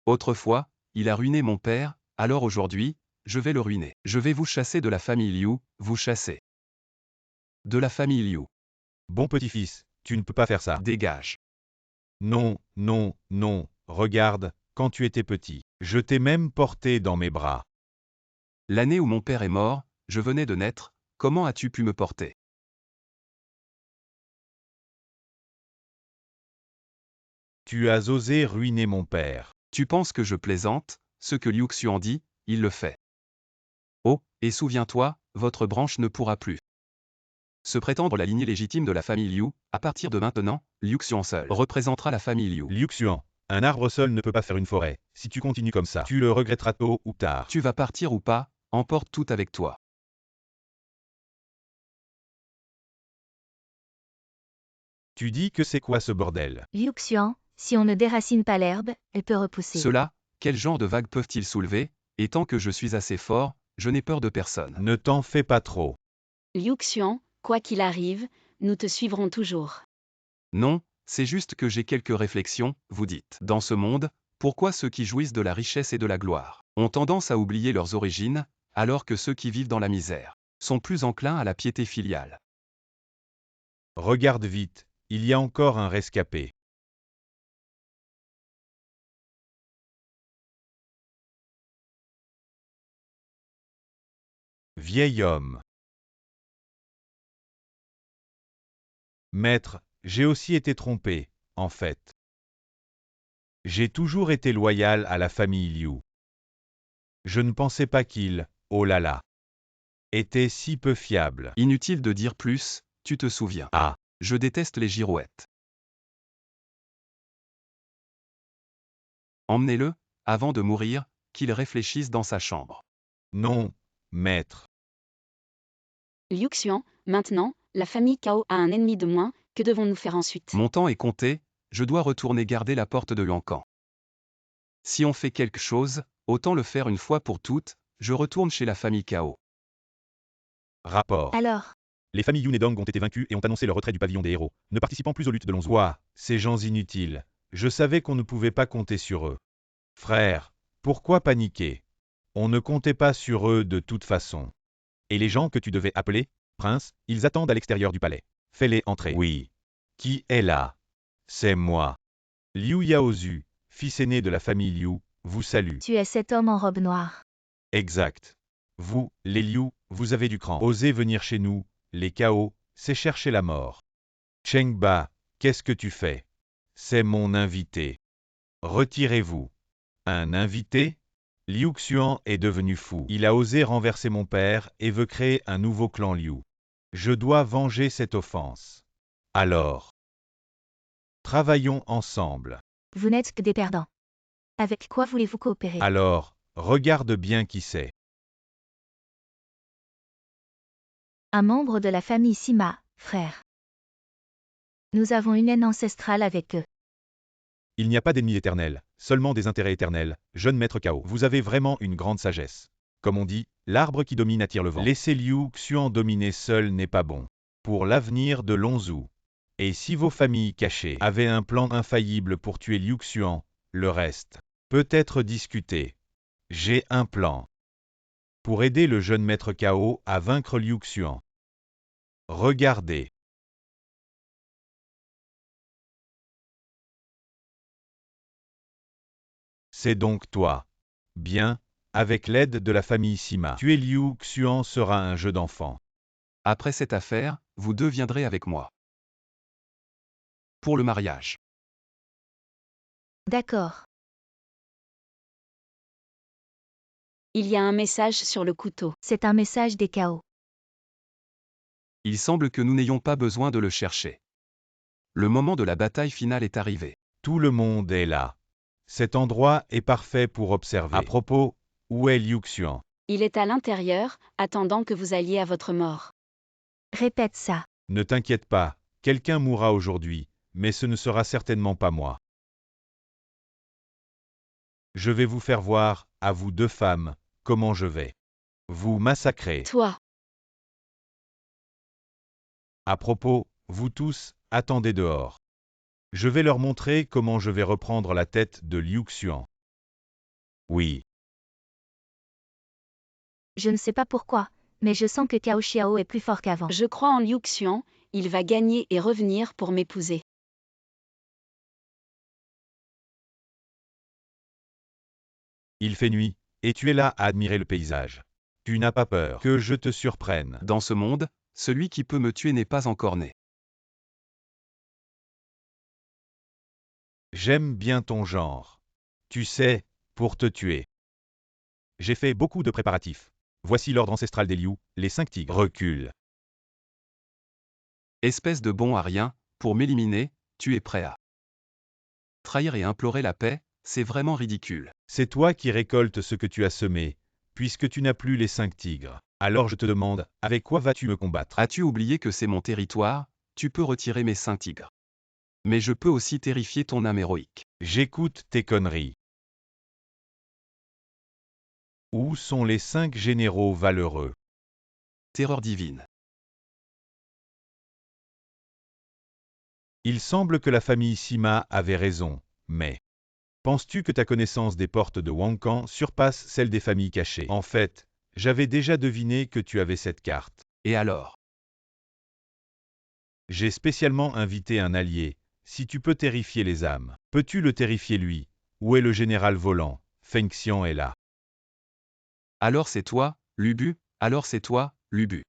Autrefois, il a ruiné mon père, alors aujourd'hui, je vais le ruiner. Je vais vous chasser de la famille Liu, vous chasser de la famille Liu. Bon petit-fils, Tu ne peux pas faire ça. Dégage. Non, non, non, regarde, quand tu étais petit, je t'ai même porté dans mes bras. L'année où mon père est mort, je venais de naître, comment as-tu pu me porter? Tu as osé ruiner mon père. Tu penses que je plaisante? Ce que Liu Xuan dit, il le fait. Oh, et souviens-toi, votre branche ne pourra plus se prétendre la lignée légitime de la famille Liu. À partir de maintenant, Liu Xuan seul représentera la famille Liu. Liu Xuan, un arbre seul ne peut pas faire une forêt. Si tu continues comme ça, tu le regretteras tôt ou tard. Tu vas partir ou pas, emporte tout avec toi. Tu dis que c'est quoi ce bordel? Liu Xuan, si on ne déracine pas l'herbe, elle peut repousser. Ceux-là, quel genre de vagues peuvent-ils soulever? Et tant que je suis assez fort, je n'ai peur de personne. Ne t'en fais pas trop. Liu Xuan, quoi qu'il arrive, nous te suivrons toujours. Non, c'est juste que j'ai quelques réflexions, vous dites. Dans ce monde, pourquoi ceux qui jouissent de la richesse et de la gloire ont tendance à oublier leurs origines, alors que ceux qui vivent dans la misère sont plus enclins à la piété filiale? Regarde vite, il y a encore un rescapé. Vieil homme. Maître, j'ai aussi été trompé, en fait. J'ai toujours été loyal à la famille Liu. Je ne pensais pas qu'il, oh là là, était si peu fiable. Inutile de dire plus, tu te souviens. Ah, Je déteste les girouettes. Emmenez-le, avant de mourir, qu'il réfléchisse dans sa chambre. non, maître. Liu Xuan, maintenant, la famille Cao a un ennemi de moins, que devons-nous faire ensuite? Mon temps est compté, je dois retourner garder la porte de Huancan. Si on fait quelque chose, autant le faire une fois pour toutes, je retourne chez la famille Cao. Rapport. Alors, Les familles Yun et Dong ont été vaincues et ont annoncé le retrait du pavillon des héros, ne participant plus aux luttes de Lonzhou. Quoi, ces gens inutiles. Je savais qu'on ne pouvait pas compter sur eux. Frère, pourquoi paniquer? On ne comptait pas sur eux de toute façon. Et les gens que tu devais appeler, prince, ils attendent à l'extérieur du palais. Fais-les entrer. Oui. Qui est là? C'est moi. Liu Yaozu, fils aîné de la famille Liu, vous salue. tu es cet homme en robe noire. Exact. Vous, les Liu, vous avez du cran. Osez venir chez nous, les Cao, c'est chercher la mort. Cheng Ba, qu'est-ce que tu fais? C'est mon invité. Retirez-vous. Un invité? Liu Xuan est devenu fou. Il a osé renverser mon père et veut créer un nouveau clan Liu. Je dois venger cette offense. Alors, travaillons ensemble. Vous n'êtes que des perdants. Avec quoi voulez-vous coopérer? Alors, regarde bien qui c'est. Un membre de la famille Sima, frère. Nous avons une haine ancestrale avec eux. Il n'y a pas d'ennemi éternel, seulement des intérêts éternels, jeune maître Cao. Vous avez vraiment une grande sagesse. Comme on dit, l'arbre qui domine attire le vent. Laisser Liu Xuan dominer seul n'est pas bon. Pour l'avenir de Lonzhou. Et si vos familles cachées avaient un plan infaillible pour tuer Liu Xuan, le reste peut être discuté. J'ai un plan. Pour aider le jeune maître Cao à vaincre Liu Xuan. Regardez. C'est donc toi. Bien, avec l'aide de la famille Sima. Tuer Liu Xuan sera un jeu d'enfant. Après cette affaire, vous deux viendrez avec moi. Pour le mariage. D'accord. Il y a un message sur le couteau. C'est un message des Cao. Il semble que nous n'ayons pas besoin de le chercher. Le moment de la bataille finale est arrivé. Tout le monde est là. Cet endroit est parfait pour observer. À propos, où est Liu Xuan? Il est à l'intérieur, attendant que vous alliez à votre mort. Répète ça. Ne t'inquiète pas, quelqu'un mourra aujourd'hui, mais ce ne sera certainement pas moi. Je vais vous faire voir, à vous deux femmes, comment je vais vous massacrer. Toi, À propos, vous tous, attendez dehors. Je vais leur montrer comment je vais reprendre la tête de Liu Xuan. Oui, Je ne sais pas pourquoi, mais je sens que Cao Xiao est plus fort qu'avant. je crois en Liu Xuan, il va gagner et revenir pour m'épouser. Il fait nuit, et tu es là à admirer le paysage. Tu n'as pas peur que je te surprenne. Dans ce monde, celui qui peut me tuer n'est pas encore né. J'aime bien ton genre. Tu sais, pour te tuer. J'ai fait beaucoup de préparatifs. Voici l'ordre ancestral des Liu, les 5 tigres. Recule. Espèce de bon à rien, pour m'éliminer, tu es prêt à trahir et implorer la paix, c'est vraiment ridicule. C'est toi qui récoltes ce que tu as semé, puisque tu n'as plus les 5 tigres. Alors je te demande, avec quoi vas-tu me combattre? As-tu oublié que c'est mon territoire, tu peux retirer mes 5 tigres. Mais je peux aussi terrifier ton âme héroïque. J'écoute tes conneries. Où sont les 5 généraux valeureux? Terreur divine. Il semble que la famille Sima avait raison, mais penses-tu que ta connaissance des portes de Wankan surpasse celle des familles cachées? En fait, j'avais déjà deviné que tu avais cette carte. Et alors? J'ai spécialement invité un allié. Si tu peux terrifier les âmes, peux-tu le terrifier lui? Où est le général volant? Feng Xian est là. Alors c'est toi, Lubu, alors c'est toi, Lubu.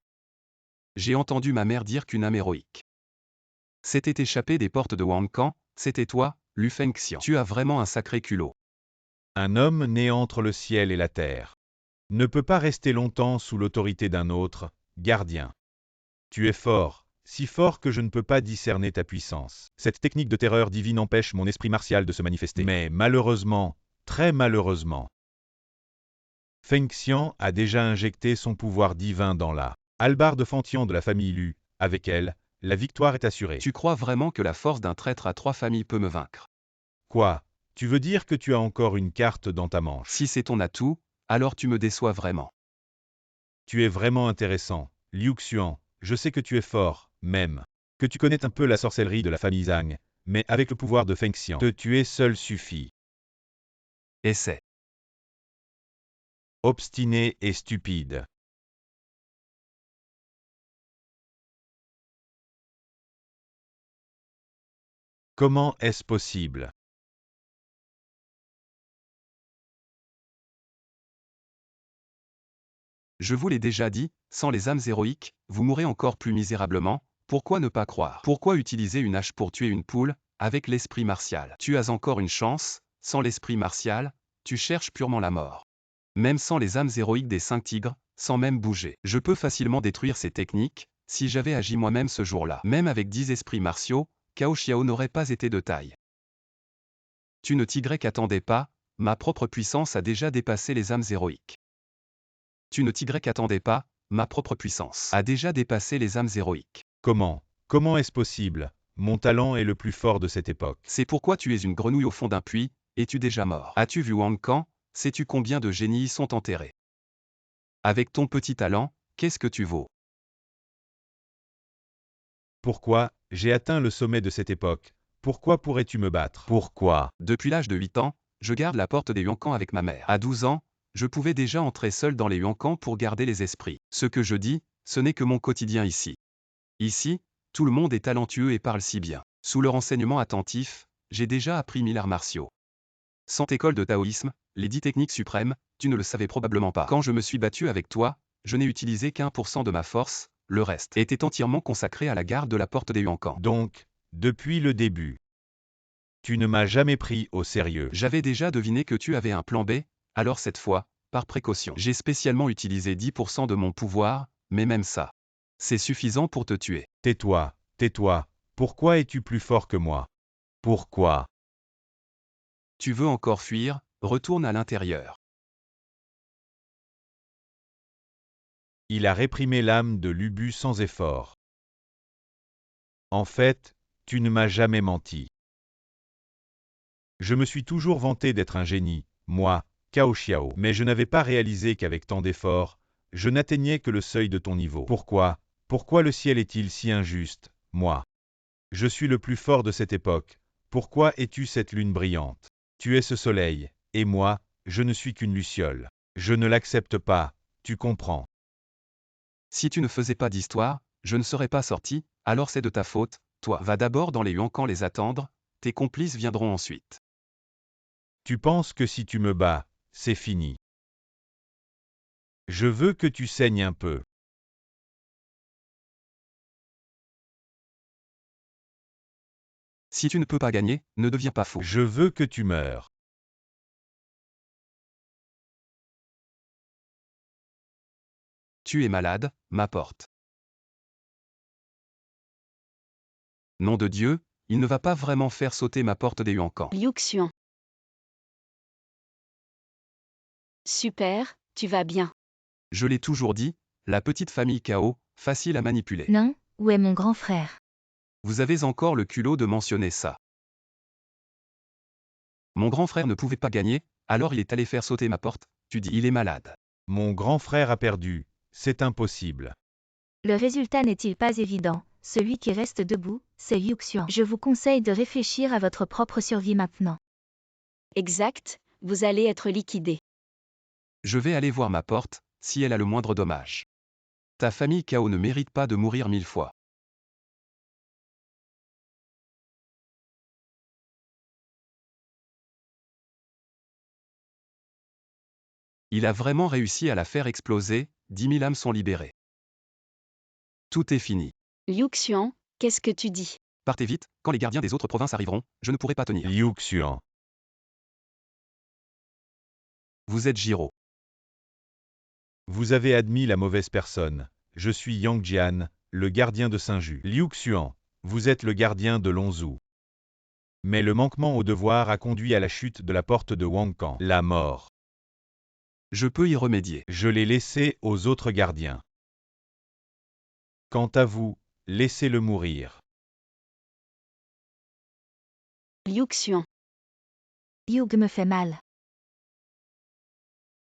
J'ai entendu ma mère dire qu'une âme héroïque s'était échappée des portes de Wankan, c'était toi, Lu Fengxian. Tu as vraiment un sacré culot. Un homme né entre le ciel et la terre ne peut pas rester longtemps sous l'autorité d'un autre, gardien. Tu es fort, si fort que je ne peux pas discerner ta puissance. Cette technique de terreur divine empêche mon esprit martial de se manifester. Mais malheureusement, très malheureusement, Feng Xian a déjà injecté son pouvoir divin dans la hallebarde Fantian de la famille Lu. Avec elle, la victoire est assurée. Tu crois vraiment que la force d'un traître à 3 familles peut me vaincre? Quoi? Tu veux dire que tu as encore une carte dans ta manche? Si c'est ton atout, alors tu me déçois vraiment. Tu es vraiment intéressant, Liu Xuan. Je sais que tu es fort, même que tu connais un peu la sorcellerie de la famille Zhang, mais avec le pouvoir de Feng Xian, te tuer seul suffit. Essaie. Obstiné et stupide. Comment est-ce possible? Je vous l'ai déjà dit, sans les âmes héroïques, vous mourrez encore plus misérablement. Pourquoi ne pas croire? Pourquoi utiliser une hache pour tuer une poule, avec l'esprit martial? Tu as encore une chance, sans l'esprit martial, tu cherches purement la mort. Même sans les âmes héroïques des 5 tigres, sans même bouger. Je peux facilement détruire ces techniques, si j'avais agi moi-même ce jour-là. Même avec 10 esprits martiaux, Cao Xiao n'aurait pas été de taille. Tu ne t'attendais pas, ma propre puissance a déjà dépassé les âmes héroïques. Tu ne t'attendais pas, ma propre puissance a déjà dépassé les âmes héroïques. Comment est-ce possible? Mon talent est le plus fort de cette époque. C'est pourquoi tu es une grenouille au fond d'un puits, es-tu déjà mort? As-tu vu Wankan? Sais-tu combien de génies y sont enterrés? Avec ton petit talent, qu'est-ce que tu vaux? Pourquoi? J'ai atteint le sommet de cette époque. Pourquoi pourrais-tu me battre? Pourquoi? Depuis l'âge de 8 ans, je garde la porte des Huancans avec ma mère. À 12 ans, je pouvais déjà entrer seul dans les Huancans pour garder les esprits. Ce que je dis, ce n'est que mon quotidien ici. Ici, tout le monde est talentueux et parle si bien. Sous leur enseignement attentif, j'ai déjà appris 1000 arts martiaux. Sans école de taoïsme, les 10 techniques suprêmes, tu ne le savais probablement pas. Quand je me suis battu avec toi, je n'ai utilisé qu'1% de ma force, le reste était entièrement consacré à la garde de la porte des Huancans. Donc, depuis le début, tu ne m'as jamais pris au sérieux. J'avais déjà deviné que tu avais un plan B, alors cette fois, par précaution, j'ai spécialement utilisé 10% de mon pouvoir, mais même ça, c'est suffisant pour te tuer. Tais-toi, tais-toi. Pourquoi es-tu plus fort que moi? Pourquoi? Tu veux encore fuir, retourne à l'intérieur. Il a réprimé l'âme de Lubu sans effort. En fait, tu ne m'as jamais menti. Je me suis toujours vanté d'être un génie, moi, Cao Xiao, mais je n'avais pas réalisé qu'avec tant d'efforts, je n'atteignais que le seuil de ton niveau. Pourquoi? Pourquoi le ciel est-il si injuste, moi? Je suis le plus fort de cette époque. Pourquoi es-tu cette lune brillante? Tu es ce soleil, et moi, je ne suis qu'une luciole. Je ne l'accepte pas, tu comprends. Si tu ne faisais pas d'histoire, Je ne serai pas sorti, alors c'est de ta faute, toi. Va d'abord dans les Huancans les attendre, tes complices viendront ensuite. Tu penses que si tu me bats, c'est fini. Je veux que tu saignes un peu. Si tu ne peux pas gagner, ne deviens pas fou. Je veux que tu meurs. Tu es malade, m'apporte. Nom de Dieu, il ne va pas vraiment faire sauter ma porte des Huancans. Liu Xuan. Super, tu vas bien. Je l'ai toujours dit, la petite famille Cao, facile à manipuler. Non, où est mon grand frère? Vous avez encore le culot de mentionner ça. Mon grand frère ne pouvait pas gagner, alors il est allé faire sauter ma porte, tu dis il est malade. Mon grand frère a perdu. C'est impossible. Le résultat n'est-il pas évident? Celui qui reste debout, c'est Liu Xuan. Je vous conseille de réfléchir à votre propre survie maintenant. Exact, vous allez être liquidé. Je vais aller voir ma porte, si elle a le moindre dommage. Ta famille Cao ne mérite pas de mourir 1000 fois. Il a vraiment réussi à la faire exploser, 10 000 âmes sont libérées. Tout est fini. Liu Xuan, qu'est-ce que tu dis? Partez vite, quand les gardiens des autres provinces arriveront, je ne pourrai pas tenir. Liu Xuan. Vous êtes Jiro. Vous avez admis la mauvaise personne. Je suis Yang Jian, le gardien de Saint-Ju. Liu Xuan, vous êtes le gardien de Longzhou. Mais le manquement au devoir a conduit à la chute de la porte de Huangcan. La mort. Je peux y remédier. Je l'ai laissé aux autres gardiens. Quant à vous, laissez-le mourir. Liu Xuan. Liu me fait mal.